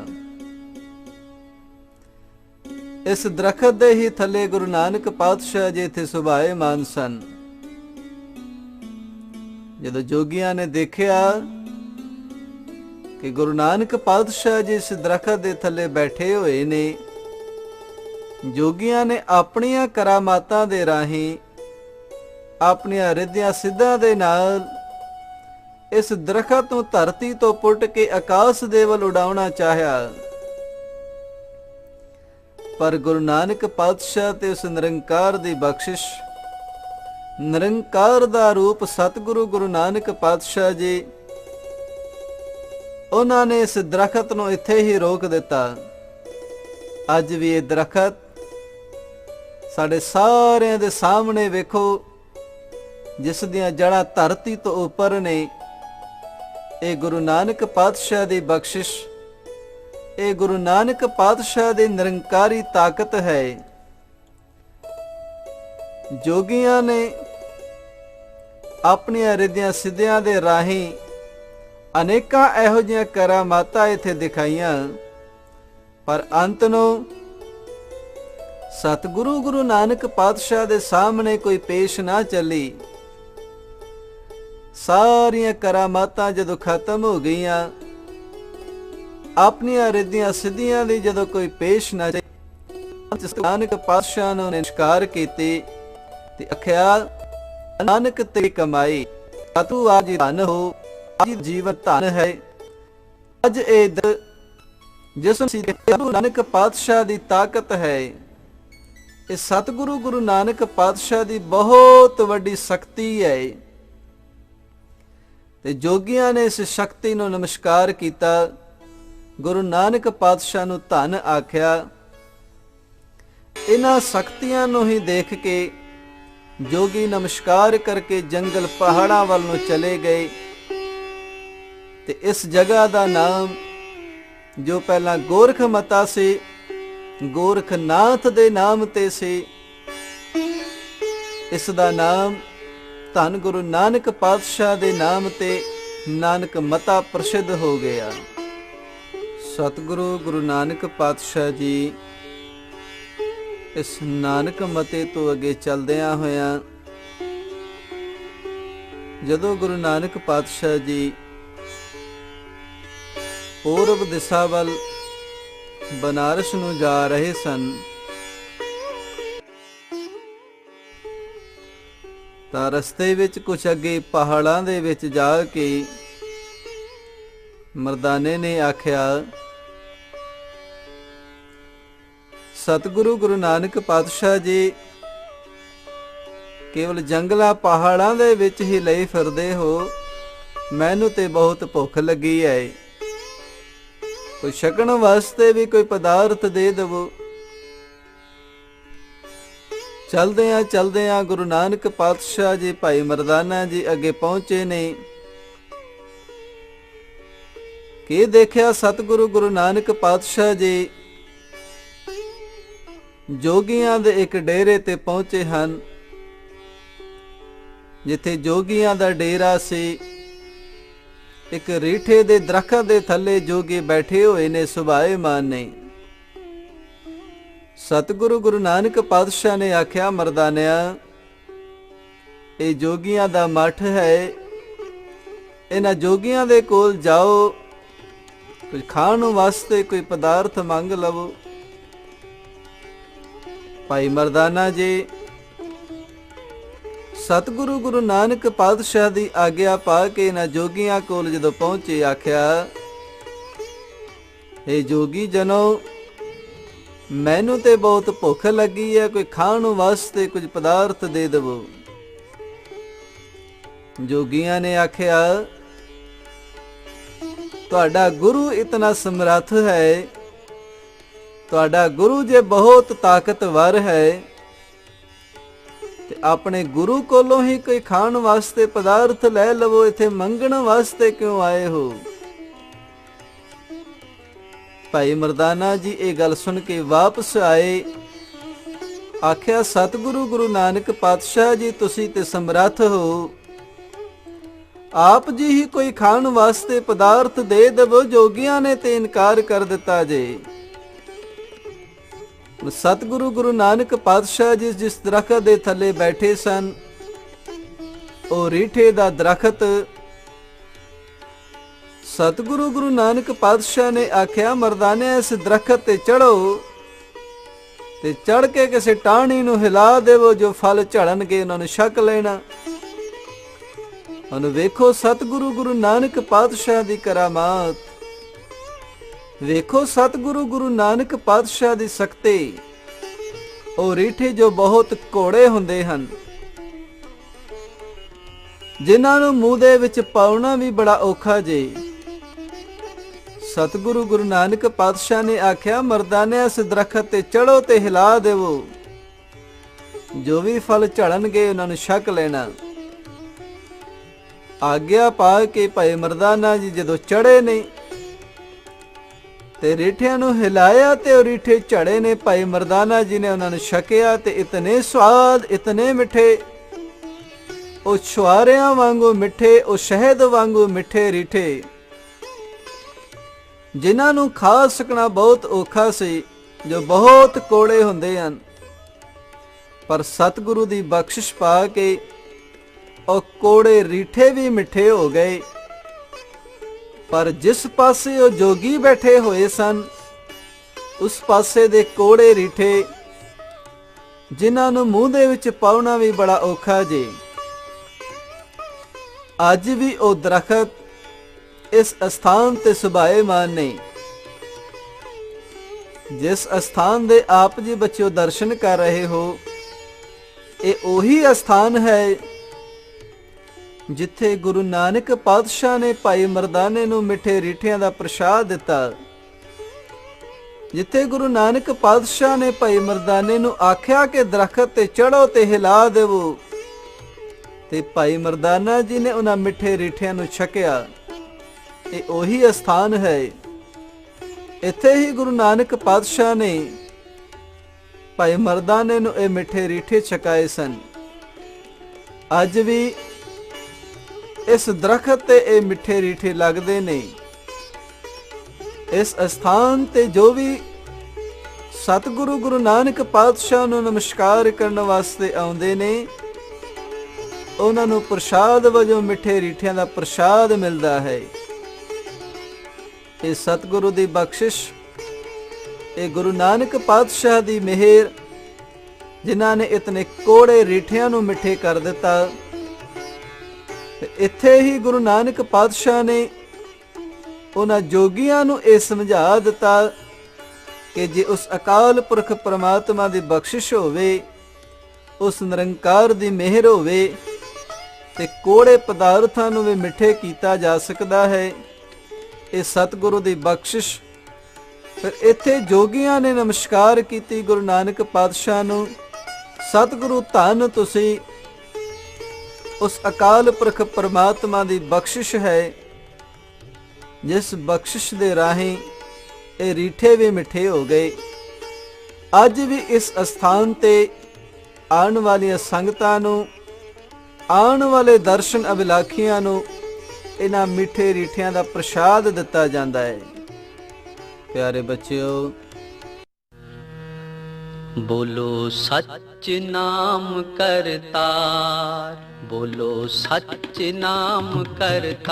ਇਸ ਦਰਖਤ ਦੇ ਹੀ ਥੱਲੇ ਗੁਰੂ ਨਾਨਕ ਪਾਤਸ਼ਾਹ ਜੀ ਇੱਥੇ ਸੁਭਾਏਮਾਨ ਸਨ। ਜਦੋਂ ਜੋਗੀਆਂ ਨੇ ਦੇਖਿਆ ਕਿ ਗੁਰੂ ਨਾਨਕ ਪਾਤਸ਼ਾਹ ਜੀ ਇਸ ਦਰਖਤ ਦੇ ਥੱਲੇ ਬੈਠੇ ਹੋਏ ਨੇ, ਜੋਗੀਆਂ ਨੇ ਆਪਣੀਆਂ ਕਰਾਮਾਤਾਂ ਦੇ ਰਾਹੀਂ, ਆਪਣੀਆਂ ਰਿੱਧੀਆਂ ਸਿੱਧਾਂ ਦੇ ਨਾਲ ਇਸ ਦਰਖਤ ਨੂੰ ਧਰਤੀ ਤੋਂ ਪੁੱਟ ਕੇ ਆਕਾਸ਼ ਦੇ ਵੱਲ ਉਡਾਉਣਾ ਚਾਹਿਆ। ਪਰ ਗੁਰੂ ਨਾਨਕ ਪਾਤਸ਼ਾਹ ਤੇ ਉਸ ਨਿਰੰਕਾਰ ਦੀ ਬਖਸ਼ਿਸ਼, ਨਿਰੰਕਾਰ ਦਾ ਰੂਪ ਸਤਿਗੁਰੂ ਗੁਰੂ ਨਾਨਕ ਪਾਤਸ਼ਾਹ ਜੀ, ਉਹਨਾਂ ਨੇ ਇਸ ਦਰਖਤ ਨੂੰ ਇੱਥੇ ਹੀ ਰੋਕ ਦਿੱਤਾ। ਅੱਜ ਵੀ ਇਹ ਦਰਖਤ ਸਾਡੇ ਸਾਰਿਆਂ ਦੇ ਸਾਹਮਣੇ ਵੇਖੋ, ਜਿਸ ਦੀਆਂ ਜੜ੍ਹਾਂ ਧਰਤੀ ਤੋਂ ਉੱਪਰ ਨੇ। ਇਹ ਗੁਰੂ ਨਾਨਕ ਪਾਤਸ਼ਾਹ ਦੀ ਬਖਸ਼ਿਸ਼, ਇਹ ਗੁਰੂ ਨਾਨਕ ਪਾਤਸ਼ਾਹ ਦੀ ਨਿਰੰਕਾਰੀ ਤਾਕਤ ਹੈ। ਜੋਗੀਆਂ ਨੇ ਆਪਣੀਆਂ ਰਿੱਧੀਆਂ ਸਿੱਧਿਆਂ ਦੇ ਰਾਹੀਂ ਅਨੇਕਾਂ ਇਹੋ ਜਿਹੀਆਂ ਕਰਾਮਾਤਾਂ ਇੱਥੇ ਦਿਖਾਈਆਂ, ਪਰ ਅੰਤ ਨੂੰ ਸਤਿਗੁਰੂ ਗੁਰੂ ਨਾਨਕ ਪਾਤਸ਼ਾਹ ਦੇ ਸਾਹਮਣੇ ਕੋਈ ਪੇਸ਼ ਨਾ ਚੱਲੀ। ਸਾਰੀਆਂ ਕਰਾਮਾਤਾਂ ਜਦੋਂ ਖਤਮ ਹੋ ਗਈਆਂ, ਆਪਣੀਆਂ ਰਿੱਧੀਆਂ ਸਿੱਧੀਆਂ ਦੀ ਜਦੋਂ ਕੋਈ ਪੇਸ਼ ਨਾ ਚੱਲੀ, ਨਾਨਕ ਪਾਤਸ਼ਾਹ ਨੂੰ ਨਮਸਕਾਰ ਕੀਤੀ ਤੇ ਆਖਿਆ, ਨਾਨਕ ਤੇਰੀ ਕਮਾਈ, ਤੂੰ ਅੱਜ ਧਨ ਹੋ, ਅੱਜ ਜੀਵਨ ਧਨ ਹੈ। ਅੱਜ ਇਹ ਜਿਸ ਗੁਰੂ ਨਾਨਕ ਪਾਤਸ਼ਾਹ ਦੀ ਤਾਕਤ ਹੈ, ਇਹ ਸਤਿਗੁਰੂ ਗੁਰੂ ਨਾਨਕ ਪਾਤਸ਼ਾਹ ਦੀ ਬਹੁਤ ਵੱਡੀ ਸ਼ਕਤੀ ਹੈ। ਤੇ ਜੋਗੀਆਂ ਨੇ ਇਸ ਸ਼ਕਤੀ ਨੂੰ ਨਮਸਕਾਰ ਕੀਤਾ, ਗੁਰੂ ਨਾਨਕ ਪਾਤਸ਼ਾਹ ਨੂੰ ਧੰਨ ਆਖਿਆ। ਇਹਨਾਂ ਸ਼ਕਤੀਆਂ ਨੂੰ ਹੀ ਦੇਖ ਕੇ ਜੋਗੀ ਨਮਸਕਾਰ ਕਰਕੇ ਜੰਗਲ ਪਹਾੜਾਂ ਵੱਲ ਨੂੰ ਚਲੇ ਗਏ। ਤੇ ਇਸ ਜਗ੍ਹਾ ਦਾ ਨਾਮ, ਜੋ ਪਹਿਲਾਂ ਗੋਰਖ ਮਤਾ ਸੀ, ਗੋਰਖਨਾਥ ਦੇ ਨਾਮ ਤੇ ਸੀ, ਇਸ ਦਾ ਨਾਮ ਧੰਨ ਗੁਰੂ ਨਾਨਕ ਪਾਤਸ਼ਾਹ ਦੇ ਨਾਮ ਤੇ ਨਾਨਕ ਮਤਾ ਪ੍ਰਸਿੱਧ ਹੋ ਗਿਆ। ਸਤਿਗੁਰੂ ਗੁਰੂ ਨਾਨਕ ਪਾਤਸ਼ਾਹ ਜੀ ਇਸ ਨਾਨਕ ਮਤੇ ਤੋਂ ਅੱਗੇ ਚੱਲਦਿਆਂ ਹੋਇਆਂ, ਜਦੋਂ ਗੁਰੂ ਨਾਨਕ ਪਾਤਸ਼ਾਹ ਜੀ ਪੂਰਬ ਦਿਸ਼ਾ ਵੱਲ ਬਨਾਰਸ ਨੂੰ ਜਾ ਰਹੇ ਸਨ, ਤਾਂ ਰਸਤੇ ਵਿੱਚ ਕੁਛ ਅੱਗੇ ਪਹਾੜਾਂ ਦੇ ਵਿੱਚ ਜਾ ਕੇ ਮਰਦਾਨੇ ਨੇ ਆਖਿਆ, ਸਤਿਗੁਰੂ ਗੁਰੂ ਨਾਨਕ ਪਾਤਸ਼ਾਹ ਜੀ ਕੇਵਲ ਜੰਗਲਾਂ ਪਹਾੜਾਂ ਦੇ ਵਿੱਚ ਹੀ ਲਈ ਫਿਰਦੇ ਹੋ, ਮੈਨੂੰ ਤੇ ਬਹੁਤ ਭੁੱਖ ਲੱਗੀ ਹੈ, ਕੋਈ ਛਕਣ ਵਾਸਤੇ ਵੀ ਕੋਈ ਪਦਾਰਥ ਦੇ ਦੇਵੋ। ਚਲਦਿਆਂ ਗੁਰੂ ਨਾਨਕ ਪਾਤਸ਼ਾਹ ਜੀ ਭਾਈ ਮਰਦਾਨਾ ਜੀ ਅੱਗੇ ਪਹੁੰਚੇ ਨੇ ਕਿ ਦੇਖਿਆ ਸਤਿਗੁਰੂ ਗੁਰੂ ਨਾਨਕ ਪਾਤਸ਼ਾਹ ਜੀ ਜੋਗੀਆਂ ਦੇ ਇੱਕ ਡੇਰੇ ਤੇ ਪਹੁੰਚੇ ਹਨ। ਜਿੱਥੇ ਜੋਗੀਆਂ ਦਾ ਡੇਰਾ ਸੀ, ਇੱਕ ਰੀਠੇ ਦੇ ਦਰਖਤ ਦੇ ਥੱਲੇ ਜੋਗੀ ਬੈਠੇ ਹੋਏ ਨੇ, ਸੁਭਾਏਮਾਨ ਨੇ। ਸਤਿਗੁਰੂ ਗੁਰੂ ਨਾਨਕ ਪਾਤਸ਼ਾਹ ਨੇ ਆਖਿਆ, ਮਰਦਾਨਿਆ, ਇਹ ਜੋਗੀਆਂ ਦਾ ਮੱਠ ਹੈ, ਇਹਨਾਂ ਜੋਗੀਆਂ ਦੇ ਕੋਲ ਜਾਓ, ਕੁਝ ਖਾਣ ਵਾਸਤੇ ਕੋਈ ਪਦਾਰਥ ਮੰਗ ਲਵੋ। ਭਾਈ ਮਰਦਾਨਾ ਜੀ ਸਤਿਗੁਰੂ ਗੁਰੂ ਨਾਨਕ ਪਾਤਸ਼ਾਹ ਦੀ ਆਗਿਆ ਪਾ ਕੇ ਇਹਨਾਂ ਜੋਗੀਆਂ ਕੋਲ ਜਦੋਂ ਪਹੁੰਚੇ, ਆਖਿਆ, ਇਹ ਜੋਗੀ ਜਨੋ, ਮੈਨੂੰ ਤੇ ਬਹੁਤ ਭੁੱਖ ਲੱਗੀ ਹੈ, ਕੋਈ ਖਾਣ ਵਾਸਤੇ ਕੁਝ ਪਦਾਰਥ ਦੇ ਦੇਵੋ। ਜੋਗੀਆਂ ਨੇ ਆਖਿਆ, ਤੁਹਾਡਾ ਗੁਰੂ ਇਤਨਾ ਸਮਰੱਥ ਹੈ, ਤੁਹਾਡਾ ਗੁਰੂ ਜੇ ਬਹੁਤ ਤਾਕਤਵਰ ਹੈ, ਤੇ ਆਪਣੇ ਗੁਰੂ ਕੋਲੋਂ ਹੀ ਕੋਈ ਖਾਣ ਵਾਸਤੇ ਪਦਾਰਥ ਲੈ ਲਵੋ, ਇੱਥੇ ਮੰਗਣ ਵਾਸਤੇ ਕਿਉਂ ਆਏ ਹੋ? ਭਾਈ ਮਰਦਾਨਾ ਜੀ ਇਹ ਗੱਲ ਸੁਣ ਕੇ ਵਾਪਸ ਆਏ, ਆਖਿਆ, ਸਤਿਗੁਰੂ ਗੁਰੂ ਨਾਨਕ ਪਾਤਸ਼ਾਹ ਜੀ ਤੁਸੀਂ ਤੇ ਸਮਰੱਥ ਹੋ, ਆਪ ਜੀ ਹੀ ਕੋਈ ਖਾਣ ਵਾਸਤੇ ਪਦਾਰਥ ਦੇ ਦੇਵੋ, ਜੋਗੀਆਂ ਨੇ ਤੇ ਇਨਕਾਰ ਕਰ ਦਿੱਤਾ ਜੇ। ਸਤਿਗੁਰੂ ਗੁਰੂ ਨਾਨਕ ਪਾਤਸ਼ਾਹ ਜੀ ਜਿਸ ਦਰਖਤ ਦੇ ਥੱਲੇ ਬੈਠੇ ਸਨ, ਉਹ ਰੀਠੇ ਦਾ ਦਰਖਤ। ਸਤਿਗੁਰੂ ਗੁਰੂ ਨਾਨਕ ਪਾਤਸ਼ਾਹ ਨੇ ਆਖਿਆ, ਮਰਦਾਨੇ, ਇਸ ਦਰਖਤ ਤੇ ਚੜੋ ਤੇ ਚੜ ਕੇ ਕਿਸੇ ਟਾਹਣੀ ਨੂੰ ਹਿਲਾ ਦੇਵੋ, ਜੋ ਫਲ ਝੜਨਗੇ ਉਹਨਾਂ ਨੂੰ ਛਕ ਲੈਣਾ। ਹੁਣ ਵੇਖੋ ਸਤਿਗੁਰੂ ਗੁਰੂ ਨਾਨਕ ਪਾਤਸ਼ਾਹ ਦੀ ਕਰਾਮਾਤ, ਵੇਖੋ ਸਤਿਗੁਰੂ ਗੁਰੂ ਨਾਨਕ ਪਾਤਸ਼ਾਹ ਦੀ ਸ਼ਕਤੀ। ਉਹ ਰੀਠੇ ਜੋ ਬਹੁਤ ਕੋੜੇ ਹੁੰਦੇ ਹਨ, ਜਿਨ੍ਹਾਂ ਨੂੰ ਮੂੰਹ ਦੇ ਵਿੱਚ ਪਾਉਣਾ ਵੀ ਬੜਾ ਔਖਾ ਜੇ। ਸਤਿਗੁਰੂ ਗੁਰੂ ਨਾਨਕ ਪਾਤਸ਼ਾਹ ਨੇ ਆਖਿਆ, ਮਰਦਾਨੇ, ਇਸ ਦਰਖਤ ਤੇ ਚੜੋ ਤੇ ਹਿਲਾ ਦੇਵੋ, ਜੋ ਵੀ ਫਲ ਝੜਨਗੇ ਉਹਨਾਂ ਨੂੰ ਛਕ ਲੈਣਾ। ਆਗਿਆ ਪਾ ਕੇ ਭਾਈ ਮਰਦਾਨਾ ਜੀ ਜਦੋਂ ਚੜੇ ਨੇ ਤੇ ਰੀਠਿਆਂ ਨੂੰ ਹਿਲਾਇਆ ਤੇ ਉਹ ਰੀਠੇ ਝੜੇ ਨੇ। ਭਾਈ ਮਰਦਾਨਾ ਜੀ ਨੇ ਉਹਨਾਂ ਨੂੰ ਛਕਿਆ ਤੇ ਇਤਨੇ ਸਵਾਦ, ਇਤਨੇ ਮਿੱਠੇ, ਉਹ ਛੁਆਰਿਆਂ ਵਾਂਗੂ ਮਿੱਠੇ, ਉਹ ਸ਼ਹਿਦ ਵਾਂਗੂ ਮਿੱਠੇ ਰੀਠੇ, ਜਿਨ੍ਹਾਂ ਨੂੰ ਖਾ ਸਕਣਾ ਬਹੁਤ ਔਖਾ ਸੀ, ਜੋ ਬਹੁਤ ਕੋੜੇ ਹੁੰਦੇ ਹਨ। ਪਰ ਸਤਿਗੁਰੂ ਦੀ ਬਖਸ਼ਿਸ਼ ਪਾ ਕੇ ਉਹ ਕੋੜੇ ਰੀਠੇ ਵੀ ਮਿੱਠੇ ਹੋ ਗਏ। ਪਰ ਜਿਸ ਪਾਸੇ ਉਹ ਜੋਗੀ ਬੈਠੇ ਹੋਏ ਸਨ, ਉਸ ਪਾਸੇ ਦੇ ਕੋੜੇ ਰੀਠੇ, ਜਿਨ੍ਹਾਂ ਨੂੰ ਮੂੰਹ ਦੇ ਵਿੱਚ ਪਾਉਣਾ ਵੀ ਬੜਾ ਔਖਾ ਜੇ। ਅੱਜ ਵੀ ਉਹ ਦਰਖਤ ਇਸ ਅਸਥਾਨ ਤੇ ਸੁਭਾਏਮਾਨ ਨੇ। ਜਿਸ ਅਸਥਾਨ ਦੇ ਆਪ ਜੀ ਬੱਚਿਓ ਦਰਸ਼ਨ ਕਰ ਰਹੇ ਹੋ, ਇਹ ਉਹੀ ਅਸਥਾਨ ਹੈ ਜਿੱਥੇ ਗੁਰੂ ਨਾਨਕ ਪਾਤਸ਼ਾਹ ਨੇ ਭਾਈ ਮਰਦਾਨੇ ਨੂੰ ਮਿੱਠੇ ਰੀਠਿਆਂ ਦਾ ਪ੍ਰਸ਼ਾਦ ਦਿੱਤਾ, ਜਿੱਥੇ ਗੁਰੂ ਨਾਨਕ ਪਾਤਸ਼ਾਹ ਨੇ ਭਾਈ ਮਰਦਾਨੇ ਨੂੰ ਆਖਿਆ ਕਿ ਦਰਖਤ ਤੇ ਚੜੋ ਤੇ ਹਿਲਾ ਦੇਵੋ, ਤੇ ਭਾਈ ਮਰਦਾਨਾ ਜੀ ਨੇ ਉਹਨਾਂ ਮਿੱਠੇ ਰੀਠਿਆਂ ਨੂੰ ਛਕਿਆ। ਇਹ ਉਹੀ ਅਸਥਾਨ ਹੈ। ਇੱਥੇ ਹੀ ਗੁਰੂ ਨਾਨਕ ਪਾਤਸ਼ਾਹ ਨੇ ਭਾਈ ਮਰਦਾਨੇ ਨੂੰ ਇਹ ਮਿੱਠੇ ਰੀਠੇ ਛਕਾਏ ਸਨ। ਅੱਜ ਵੀ ਇਸ ਦਰਖਤ ਤੇ ਇਹ ਮਿੱਠੇ ਰੀਠੇ ਲੱਗਦੇ ਨੇ। ਇਸ ਅਸਥਾਨ ਤੇ ਜੋ ਵੀ ਸਤਿਗੁਰੂ ਗੁਰੂ ਨਾਨਕ ਪਾਤਸ਼ਾਹ ਨੂੰ ਨਮਸਕਾਰ ਕਰਨ ਵਾਸਤੇ ਆਉਂਦੇ ਨੇ, ਉਹਨਾਂ ਨੂੰ ਪ੍ਰਸ਼ਾਦ ਵਜੋਂ ਮਿੱਠੇ ਰੀਠਿਆਂ ਦਾ ਪ੍ਰਸ਼ਾਦ ਮਿਲਦਾ ਹੈ। ਇਹ ਸਤਿਗੁਰੂ ਦੀ ਬਖਸ਼ਿਸ਼, ਇਹ ਗੁਰੂ ਨਾਨਕ ਪਾਤਸ਼ਾਹ ਦੀ ਮਿਹਰ, ਜਿਨ੍ਹਾਂ ਨੇ ਇਤਨੇ ਕੋੜੇ ਰੀਠਿਆਂ ਨੂੰ ਮਿੱਠੇ ਕਰ ਦਿੱਤਾ। ਇੱਥੇ ਹੀ ਗੁਰੂ ਨਾਨਕ ਪਾਤਸ਼ਾਹ ਨੇ ਉਹਨਾਂ ਜੋਗੀਆਂ ਨੂੰ ਇਹ ਸਮਝਾ ਦਿੱਤਾ ਕਿ ਜੇ ਉਸ ਅਕਾਲ ਪੁਰਖ ਪ੍ਰਮਾਤਮਾ ਦੀ ਬਖਸ਼ਿਸ਼ ਹੋਵੇ, ਉਸ ਨਿਰੰਕਾਰ ਦੀ ਮਿਹਰ ਹੋਵੇ ਤੇ ਕੋੜੇ ਪਦਾਰਥਾਂ ਨੂੰ ਵੀ ਮਿੱਠੇ ਕੀਤਾ ਜਾ ਸਕਦਾ ਹੈ। ਇਹ ਸਤਿਗੁਰੂ ਦੀ ਬਖਸ਼ਿਸ਼। ਫਿਰ ਇੱਥੇ ਜੋਗੀਆਂ ਨੇ ਨਮਸਕਾਰ ਕੀਤੀ ਗੁਰੂ ਨਾਨਕ ਪਾਤਸ਼ਾਹ ਨੂੰ। ਸਤਿਗੁਰੂ ਧੰਨ ਤੁਸੀਂ, ਉਸ ਅਕਾਲ ਪੁਰਖ ਪਰਮਾਤਮਾ ਦੀ ਬਖਸ਼ਿਸ਼ ਹੈ, ਜਿਸ ਬਖਸ਼ਿਸ਼ ਦੇ ਰਾਹੀਂ ਇਹ ਰੀਠੇ ਵੀ ਮਿੱਠੇ ਹੋ ਗਏ। ਅੱਜ ਵੀ ਇਸ ਅਸਥਾਨ ਤੇ ਆਉਣ ਵਾਲੀਆਂ ਸੰਗਤਾਂ ਨੂੰ, ਆਉਣ ਵਾਲੇ ਦਰਸ਼ਨ ਅਭਿਲਾਖੀਆਂ ਨੂੰ ਇਹਨਾਂ ਮਿੱਠੇ ਰੀਠਿਆਂ ਦਾ ਪ੍ਰਸ਼ਾਦ ਦਿੱਤਾ ਜਾਂਦਾ ਹੈ। ਪਿਆਰੇ ਬੱਚਿਓ, ਬੋਲੋ ਸੱਚ ਨਾਮ ਕਰਤਾਰ, ਬੋਲੋ ਸੱਚ ਨਾਮ ਕਰਤਾਰ,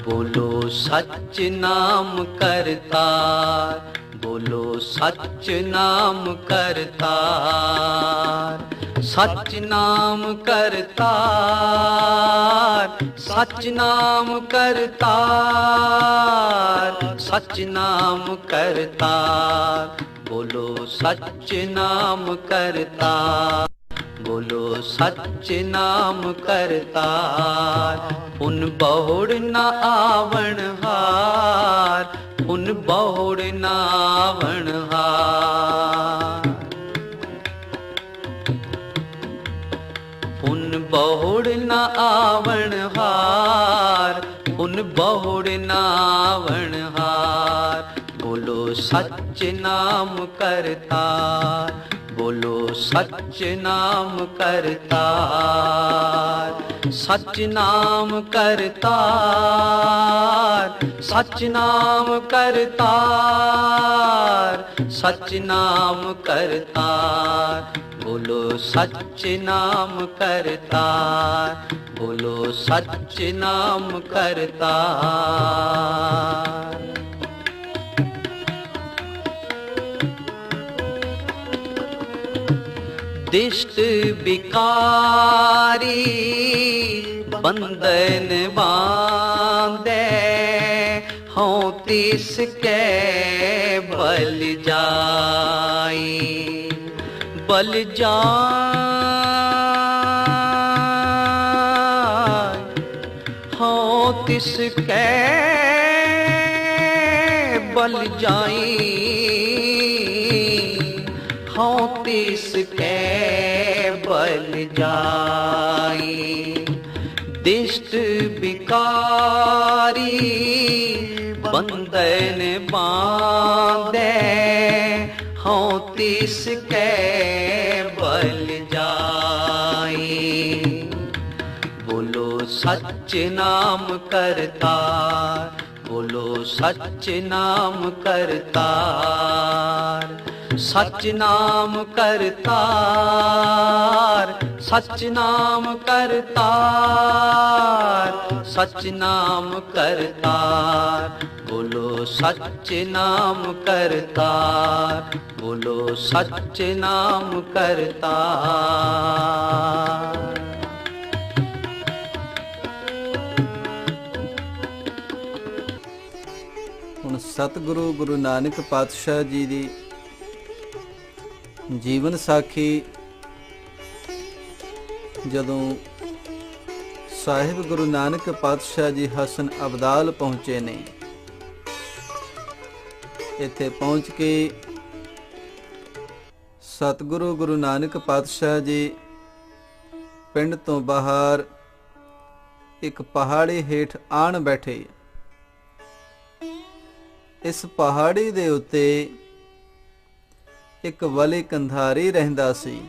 ਬੋਲੋ ਸੱਚ ਨਾਮ ਕਰਤਾਰ, ਬੋਲੋ ਸੱਚ ਨਾਮ ਕਰਤਾਰ, ਸੱਚ ਨਾਮ ਕਰਤਾਰ, ਸੱਚ ਨਾਮ ਕਰਤਾਰ, ਸੱਚ ਨਾਮ ਕਰਤਾਰ, ਬੋਲੋ ਸੱਚ ਨਾਮ ਕਰਤਾਰ, ਬੋਲੋ ਸੱਚ ਨਾਮ ਕਰਤਾਰ। ਪੁਨ ਬਹੁੜ ਨਾ ਆਵਣ ਹਾਰ, ਪੁਨ ਬਹੁੜ ਨਾ ਆਵਣ ਹਾਰ, ਪੁਨ ਬਹੁੜ ਨਾ ਆਵਣ ਹਾਰ, ਪੁਨ ਬਹੁੜ ਨਾ ਆਵਣ ਹਾਰ, ਬੋਲੋ ਸੱਚ ਨਾਮ ਕਰਤਾਰ, ਬੋਲੋ ਸੱਚ ਨਾਮ ਕਰਤਾਰ, ਸੱਚ ਨਾਮ ਕਰਤਾਰ, ਸੱਚ ਨਾਮ ਕਰਤਾਰ, ਸੱਚ ਨਾਮ ਕਰਤਾਰ, ਬੋਲੋ ਸੱਚ ਨਾਮ ਕਰਤਾਰ, ਬੋਲੋ ਸੱਚ ਨਾਮ ਕਰਤਾਰ। दिष्ट बिकारी बंधन बांधे, हों तिसके बल जाई, बल जाय, हों तिसके बल जाई, हों तिसके बल जाई। दिष्ट बिकारी बंधन बांधे, हों तिसके बल जाई। बोलो सच नाम करतार, बोलो सच नाम करतार, सच नाम करतार, सच नाम करतार, सच नाम करतार। बोलो सच नाम करतार, बोलो सच नाम करतार। ਹੁਣ ਸਤਿਗੁਰੂ ਗੁਰੂ ਨਾਨਕ ਪਾਤਸ਼ਾਹ ਜੀ ਦੀ ਜੀਵਨ ਸਾਖੀ ਜਦੋਂ ਸਾਹਿਬ ਗੁਰੂ ਨਾਨਕ ਪਾਤਸ਼ਾਹ ਜੀ ਹਸਨ ਅਬਦਾਲ ਪਹੁੰਚੇ ਨੇ, ਇੱਥੇ ਪਹੁੰਚ ਕੇ ਸਤਿਗੁਰੂ ਗੁਰੂ ਨਾਨਕ ਪਾਤਸ਼ਾਹ ਜੀ ਪਿੰਡ ਤੋਂ ਬਾਹਰ ਇੱਕ ਪਹਾੜੀ ਹੇਠ ਆਣ ਬੈਠੇ। ਇਸ ਪਹਾੜੀ ਦੇ ਉੱਤੇ ਇੱਕ ਵਲੀ ਕੰਧਾਰੀ ਰਹਿੰਦਾ ਸੀ,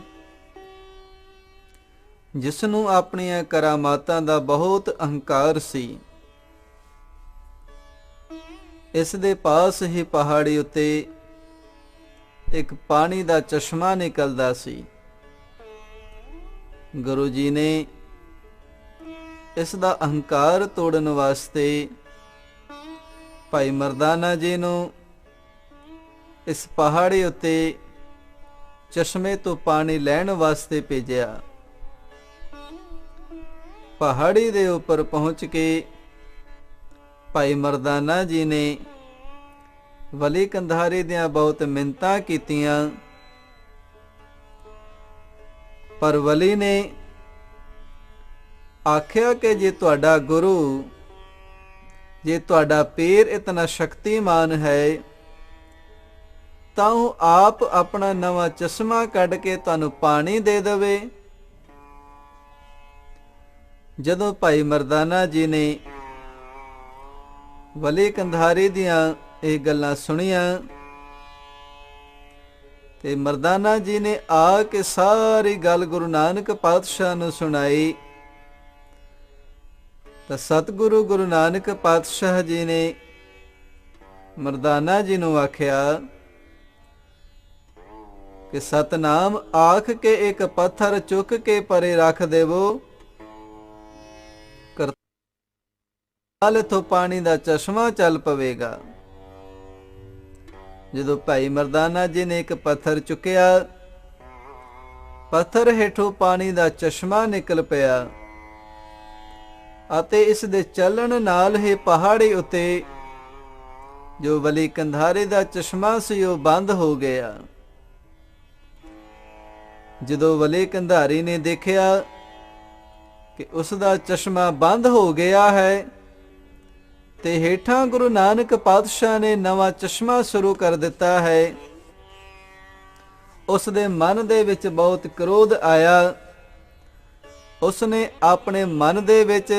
ਜਿਸ ਨੂੰ ਆਪਣੀਆਂ ਕਰਾਮਾਤਾਂ ਦਾ ਬਹੁਤ ਅਹੰਕਾਰ ਸੀ। ਇਸ ਦੇ ਪਾਸ ਹੀ ਪਹਾੜੀ ਉੱਤੇ ਇੱਕ ਪਾਣੀ ਦਾ ਚਸ਼ਮਾ ਨਿਕਲਦਾ ਸੀ। ਗੁਰੂ ਜੀ ਨੇ ਇਸ ਦਾ ਅਹੰਕਾਰ ਤੋੜਨ ਵਾਸਤੇ ਭਾਈ ਮਰਦਾਨਾ ਜੀ ਨੂੰ ਇਸ ਪਹਾੜੀ ਉੱਤੇ ਚਸ਼ਮੇ ਤੋਂ ਪਾਣੀ ਲੈਣ ਵਾਸਤੇ ਭੇਜਿਆ। ਪਹਾੜੀ ਦੇ ਉੱਪਰ ਪਹੁੰਚ ਕੇ ਭਾਈ ਮਰਦਾਨਾ ਜੀ ਨੇ ਵਲੀ ਕੰਧਾਰੀ ਦੀਆਂ ਬਹੁਤ ਮਿੰਨਤਾਂ ਕੀਤੀਆਂ, ਪਰ ਵਲੀ ਨੇ ਆਖਿਆ ਕਿ ਜੇ ਤੁਹਾਡਾ ਗੁਰੂ, ਜੇ ਤੁਹਾਡਾ ਪੀਰ ਇਤਨਾ ਸ਼ਕਤੀਮਾਨ ਹੈ ਤਾਂ ਉਹ ਆਪ ਆਪਣਾ ਨਵਾਂ ਚਸ਼ਮਾ ਕੱਢ ਕੇ ਤੁਹਾਨੂੰ ਪਾਣੀ ਦੇ ਦੇਵੇ। ਜਦੋਂ ਭਾਈ ਮਰਦਾਨਾ ਜੀ ਨੇ ਵਲੀ ਕੰਧਾਰੀ ਦੀਆਂ ਇਹ ਗੱਲਾਂ ਸੁਣੀਆਂ ਤੇ ਮਰਦਾਨਾ ਜੀ ਨੇ ਆ ਕੇ ਸਾਰੀ ਗੱਲ ਗੁਰੂ ਨਾਨਕ ਪਾਤਸ਼ਾਹ ਨੂੰ ਸੁਣਾਈ। ਤਾਂ ਸਤਿਗੁਰੂ ਗੁਰੂ ਨਾਨਕ ਪਾਤਸ਼ਾਹ ਜੀ ਨੇ ਮਰਦਾਨਾ ਜੀ ਨੂੰ ਆਖਿਆ ਕਿ ਸਤਨਾਮ ਆਖ ਕੇ ਇੱਕ ਪੱਥਰ ਚੁੱਕ ਕੇ ਪਰੇ ਰੱਖ ਦੇਵੋ, ਕਰਤਾਲ ਇਥੋਂ ਪਾਣੀ ਦਾ ਚਸ਼ਮਾ ਚੱਲ ਪਵੇਗਾ। ਜਦੋਂ ਭਾਈ ਮਰਦਾਨਾ ਜੀ ਨੇ ਇੱਕ ਪੱਥਰ ਚੁੱਕਿਆ, ਪੱਥਰ ਹੇਠੋਂ ਪਾਣੀ ਦਾ ਚਸ਼ਮਾ ਨਿਕਲ ਪਿਆ ਅਤੇ ਇਸ ਦੇ ਚੱਲਣ ਨਾਲ ਹੀ ਪਹਾੜੀ ਉੱਤੇ ਜੋ ਵਲੀ ਕੰਧਾਰੀ ਦਾ ਚਸ਼ਮਾ ਸੀ ਉਹ ਬੰਦ ਹੋ ਗਿਆ। ਜਦੋਂ ਵਲੀ ਕੰਧਾਰੀ ਨੇ ਦੇਖਿਆ ਕਿ ਉਸ ਦਾ ਚਸ਼ਮਾ ਬੰਦ ਹੋ ਗਿਆ ਹੈ ਤੇ ਹੇਠਾਂ ਗੁਰੂ ਨਾਨਕ ਪਾਤਸ਼ਾਹ ਨੇ ਨਵਾਂ ਚਸ਼ਮਾ ਸ਼ੁਰੂ ਕਰ ਦਿੱਤਾ ਹੈ, ਉਸ ਦੇ ਮਨ ਦੇ ਵਿੱਚ ਬਹੁਤ ਕ੍ਰੋਧ ਆਇਆ। ਉਸਨੇ ਆਪਣੇ ਮਨ ਦੇ ਵਿੱਚ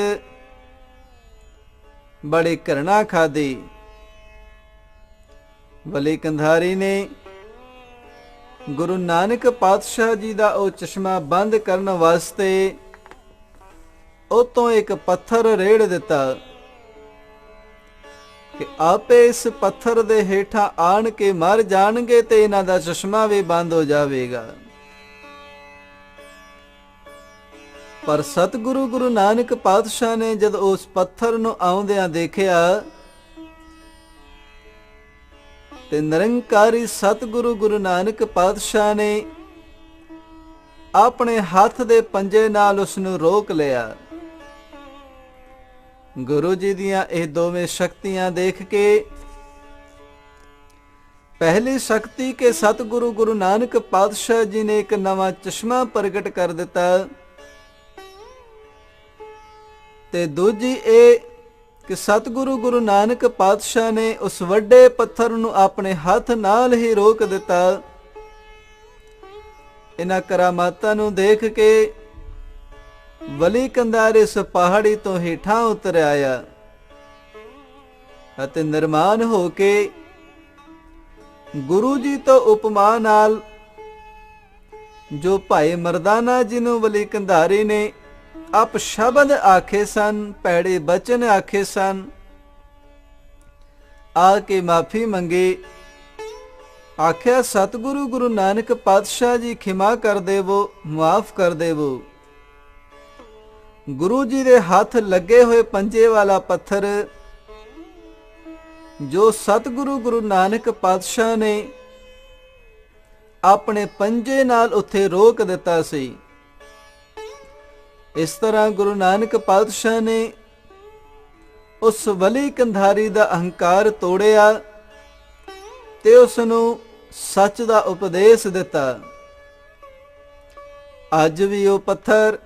ਬੜੀ ਘਿਰਣਾ ਖਾਧੀ। ਵਲੀ ਕੰਧਾਰੀ ਨੇ ਗੁਰੂ ਨਾਨਕ ਪਾਤਸ਼ਾਹ ਜੀ ਦਾ ਉਹ ਚਸ਼ਮਾ ਬੰਦ ਕਰਨ ਵਾਸਤੇ ਉਹ ਤੋਂ ਇੱਕ ਪੱਥਰ ਰੇੜ ਦਿੱਤਾ ਕਿ ਆਪੇ ਇਸ ਪੱਥਰ ਦੇ ਹੇਠਾਂ ਆਣ ਕੇ ਮਰ ਜਾਣਗੇ ਤੇ ਇਹਨਾਂ ਦਾ ਚਸ਼ਮਾ ਵੀ ਬੰਦ ਹੋ ਜਾਵੇਗਾ। ਪਰ ਸਤਿਗੁਰੂ ਗੁਰੂ ਨਾਨਕ ਪਾਤਸ਼ਾਹ ਨੇ ਜਦ ਉਸ ਪੱਥਰ ਨੂੰ ਆਉਂਦਿਆਂ ਦੇਖਿਆ ਤੇ ਨਿਰੰਕਾਰੀ ਸਤਿਗੁਰੂ ਗੁਰੂ ਨਾਨਕ ਪਾਤਸ਼ਾਹ ਨੇ ਆਪਣੇ ਹੱਥ ਦੇ ਪੰਜੇ ਨਾਲ ਉਸ ਨੂੰ ਰੋਕ ਲਿਆ। ਗੁਰੂ ਜੀ ਦੀਆਂ ਇਹ ਦੋਵੇਂ ਸ਼ਕਤੀਆਂ ਦੇਖ ਕੇ, ਪਹਿਲੀ ਸ਼ਕਤੀ ਕਿ ਸਤਿਗੁਰੂ ਗੁਰੂ ਨਾਨਕ ਪਾਤਸ਼ਾਹ ਜੀ ਨੇ ਇੱਕ ਨਵਾਂ ਚਸ਼ਮਾ ਪ੍ਰਗਟ ਕਰ ਦਿੱਤਾ ਤੇ ਦੂਜੀ ਇਹ ਕਿ ਸਤਿਗੁਰੂ ਗੁਰੂ ਨਾਨਕ ਪਾਤਸ਼ਾਹ ਨੇ ਉਸ ਵੱਡੇ ਪੱਥਰ ਨੂੰ ਆਪਣੇ ਹੱਥ ਨਾਲ ਹੀ ਰੋਕ ਦਿੱਤਾ। ਇਹਨਾਂ ਕਰਾਮਾਤਾਂ ਨੂੰ ਦੇਖ ਕੇ ਵਲੀ ਕੰਧਾਰੀ ਇਸ ਪਹਾੜੀ ਤੋਂ ਹੇਠਾਂ ਉਤਰ ਆਇਆ ਅਤੇ ਨਿਰਮਾਨ ਹੋ ਕੇ ਗੁਰੂ ਜੀ ਤੋਂ ਉਪਮਾ ਨਾਲ ਜੋ ਭਾਈ ਮਰਦਾਨਾ ਜੀ ਨੂੰ ਵਲੀ ਕੰਧਾਰੀ ਨੇ ਅਪ ਸ਼ਬਦ ਆਖੇ ਸਨ, ਭੈੜੇ ਬਚਨ ਆਖੇ ਸਨ, ਆ ਕੇ ਮਾਫੀ ਮੰਗੀ। ਆਖਿਆ ਸਤਿਗੁਰੂ ਗੁਰੂ ਨਾਨਕ ਪਾਤਸ਼ਾਹ ਜੀ ਖਿਮਾ ਕਰ ਦੇਵੋ, ਮਾਫ ਕਰ ਦੇਵੋ। ਗੁਰੂ ਜੀ ਦੇ ਹੱਥ ਲੱਗੇ ਹੋਏ ਪੰਜੇ ਵਾਲਾ ਪੱਥਰ ਜੋ ਸਤਿਗੁਰੂ ਗੁਰੂ ਨਾਨਕ ਪਾਤਸ਼ਾਹ ਨੇ ਆਪਣੇ ਪੰਜੇ ਨਾਲ ਉੱਥੇ ਰੋਕ ਦਿੱਤਾ ਸੀ, ਇਸ ਤਰ੍ਹਾਂ ਗੁਰੂ ਨਾਨਕ ਪਾਤਸ਼ਾਹ ਨੇ ਉਸ ਵਲੀ ਕੰਧਾਰੀ ਦਾ ਅਹੰਕਾਰ ਤੋੜਿਆ ਤੇ ਉਸ ਨੂੰ ਸੱਚ ਦਾ ਉਪਦੇਸ਼ ਦਿੱਤਾ। ਅੱਜ ਵੀ ਉਹ ਪੱਥਰ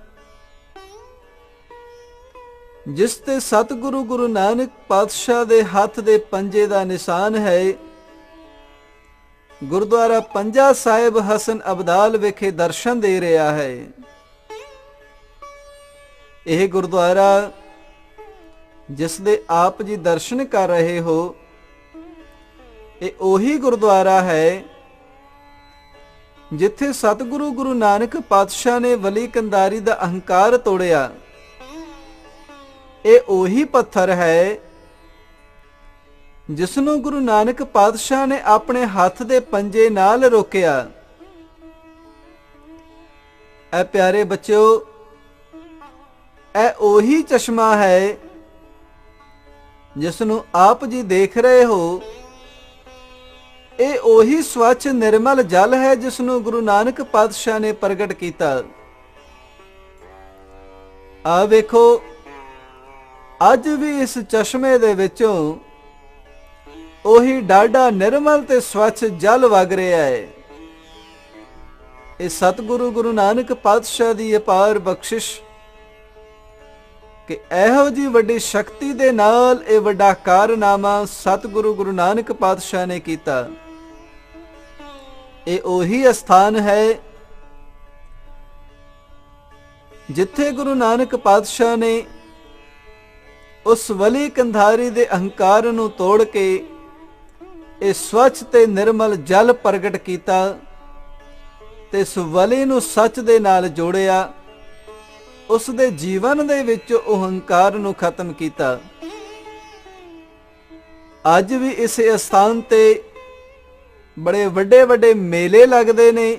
ਜਿਸ ਤੇ ਸਤਿਗੁਰੂ ਗੁਰੂ ਨਾਨਕ ਪਾਤਸ਼ਾਹ ਦੇ ਹੱਥ ਦੇ ਪੰਜੇ ਦਾ ਨਿਸ਼ਾਨ ਹੈ, ਗੁਰਦੁਆਰਾ ਪੰਜਾ ਸਾਹਿਬ ਹਸਨ ਅਬਦਾਲ ਵਿਖੇ ਦਰਸ਼ਨ ਦੇ ਰਿਹਾ ਹੈ। ਇਹ ਗੁਰਦੁਆਰਾ ਜਿਸ ਦੇ ਆਪ ਜੀ ਦਰਸ਼ਨ ਕਰ ਰਹੇ ਹੋ, ਇਹ ਉਹੀ ਗੁਰਦੁਆਰਾ ਹੈ ਜਿੱਥੇ ਸਤਿਗੁਰੂ ਗੁਰੂ ਨਾਨਕ ਪਾਤਸ਼ਾਹ ਨੇ ਵਲੀ ਕੰਧਾਰੀ ਦਾ ਅਹੰਕਾਰ ਤੋੜਿਆ। ਇਹ ਉਹੀ ਪੱਥਰ ਹੈ ਜਿਸ ਨੂੰ ਗੁਰੂ ਨਾਨਕ ਪਾਤਸ਼ਾਹ ਨੇ ਆਪਣੇ ਹੱਥ ਦੇ ਪੰਜੇ ਨਾਲ ਰੋਕਿਆ। ਐ ਪਿਆਰੇ ਬੱਚਿਓ, ਇਹ ਉਹੀ ਚਸ਼ਮਾ ਹੈ ਜਿਸ ਨੂੰ ਆਪ ਜੀ ਦੇਖ ਰਹੇ ਹੋ। ਇਹ ਉਹੀ ਸਵੱਛ ਨਿਰਮਲ ਜਲ ਹੈ ਜਿਸ ਨੂੰ ਗੁਰੂ ਨਾਨਕ ਪਾਤਸ਼ਾਹ ਨੇ ਪ੍ਰਗਟ ਕੀਤਾ। ਆ ਵੇਖੋ ਅੱਜ ਵੀ ਇਸ ਚਸ਼ਮੇ ਦੇ ਵਿੱਚੋਂ ਉਹੀ ਡਾਢਾ ਨਿਰਮਲ ਤੇ ਸਵੱਛ ਜਲ ਵਗ ਰਿਹਾ ਹੈ। ਇਹ ਸਤਿਗੁਰੂ ਗੁਰੂ ਨਾਨਕ ਪਾਤਸ਼ਾਹ ਦੀ ਅਪਾਰ ਬਖਸ਼ਿਸ਼ ਕਿ ਇਹੋ ਜੀ ਵੱਡੀ ਸ਼ਕਤੀ ਦੇ ਨਾਲ ਇਹ ਵੱਡਾ ਕਾਰਨਾਮਾ ਸਤਿਗੁਰੂ ਗੁਰੂ ਨਾਨਕ ਪਾਤਸ਼ਾਹ ਨੇ ਕੀਤਾ। ਇਹ ਉਹੀ ਅਸਥਾਨ ਹੈ ਜਿੱਥੇ ਗੁਰੂ ਨਾਨਕ ਪਾਤਸ਼ਾਹ ਨੇ ਉਸ ਵਲੀ ਕੰਧਾਰੀ ਦੇ ਅਹੰਕਾਰ ਨੂੰ ਤੋੜ ਕੇ ਇਹ ਸਵੱਛ ਤੇ ਨਿਰਮਲ ਜਲ ਪ੍ਰਗਟ ਕੀਤਾ ਤੇ ਇਸ ਵਲੀ ਨੂੰ ਸੱਚ ਦੇ ਨਾਲ ਜੋੜਿਆ, ਉਸ ਦੇ ਜੀਵਨ ਦੇ ਵਿੱਚ ਉਹ ਅਹੰਕਾਰ ਨੂੰ ਖਤਮ ਕੀਤਾ। ਅੱਜ ਵੀ ਇਸ ਸਥਾਨ ਤੇ ਬੜੇ ਵੱਡੇ ਵੱਡੇ ਮੇਲੇ ਲੱਗਦੇ ਨੇ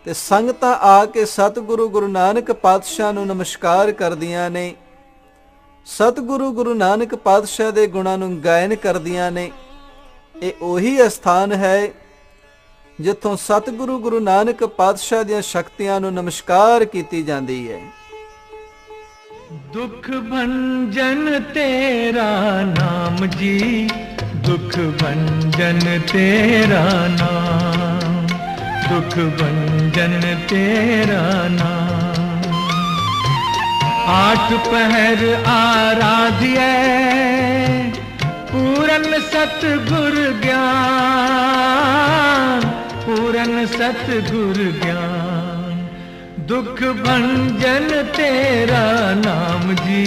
ਤੇ ਸੰਗਤਾਂ ਆ ਕੇ ਸਤਿਗੁਰੂ ਗੁਰੂ ਨਾਨਕ ਪਾਤਸ਼ਾਹ ਨੂੰ ਨਮਸਕਾਰ ਕਰਦੀਆਂ ਨੇ, ਸਤਿਗੁਰੂ ਗੁਰੂ ਨਾਨਕ ਪਾਤਸ਼ਾਹ ਦੇ ਗੁਣਾਂ ਨੂੰ ਗਾਇਨ ਕਰਦੀਆਂ ਨੇ। ਇਹ ਉਹੀ ਅਸਥਾਨ ਹੈ ਜਿੱਥੋਂ ਸਤਿਗੁਰੂ ਗੁਰੂ ਨਾਨਕ ਪਾਤਸ਼ਾਹ ਦੀਆਂ ਸ਼ਕਤੀਆਂ ਨੂੰ ਨਮਸਕਾਰ ਕੀਤੀ ਜਾਂਦੀ ਹੈ। दुख भंजन तेरा नाम जी, दुख भंजन तेरा नाम, दुख भंजन तेरा नाम। आठ पहर आराध्य पूरन सतगुर ज्ञान, पूरन सतगुर ज्ञान। दुख भंजन तेरा नाम जी,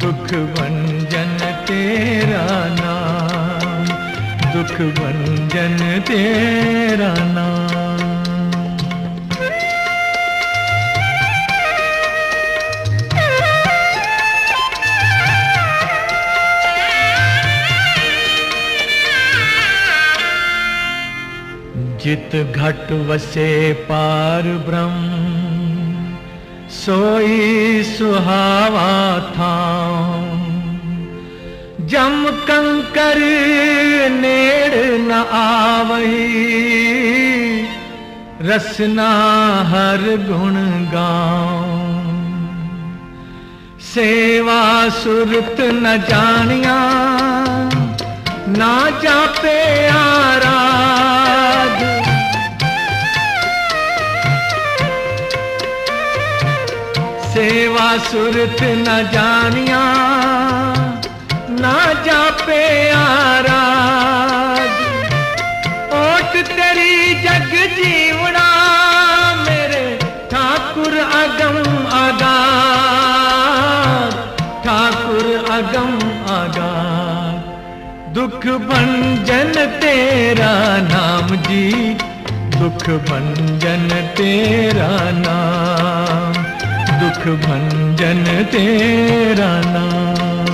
दुख भंजन तेरा नाम, दुख भंजन तेरा नाम। जित घट वसे पार ब्रह्म, सोई सुहावा था। जम कंकर नेड़ न आवही, रसना हर गुण गाऊं। सेवा सुरत न जानिया, ना जापे आराध। सेवा सुरत न जानिया, ना जापे आराध। ओट तेरी जग जीवना, मेरे ठाकुर अगम आगाध, ठाकुर अगम आगाध। दुख भंजन तेरा नाम जी, दुख भंजन तेरा नाम, दुख भंजन तेरा नाम।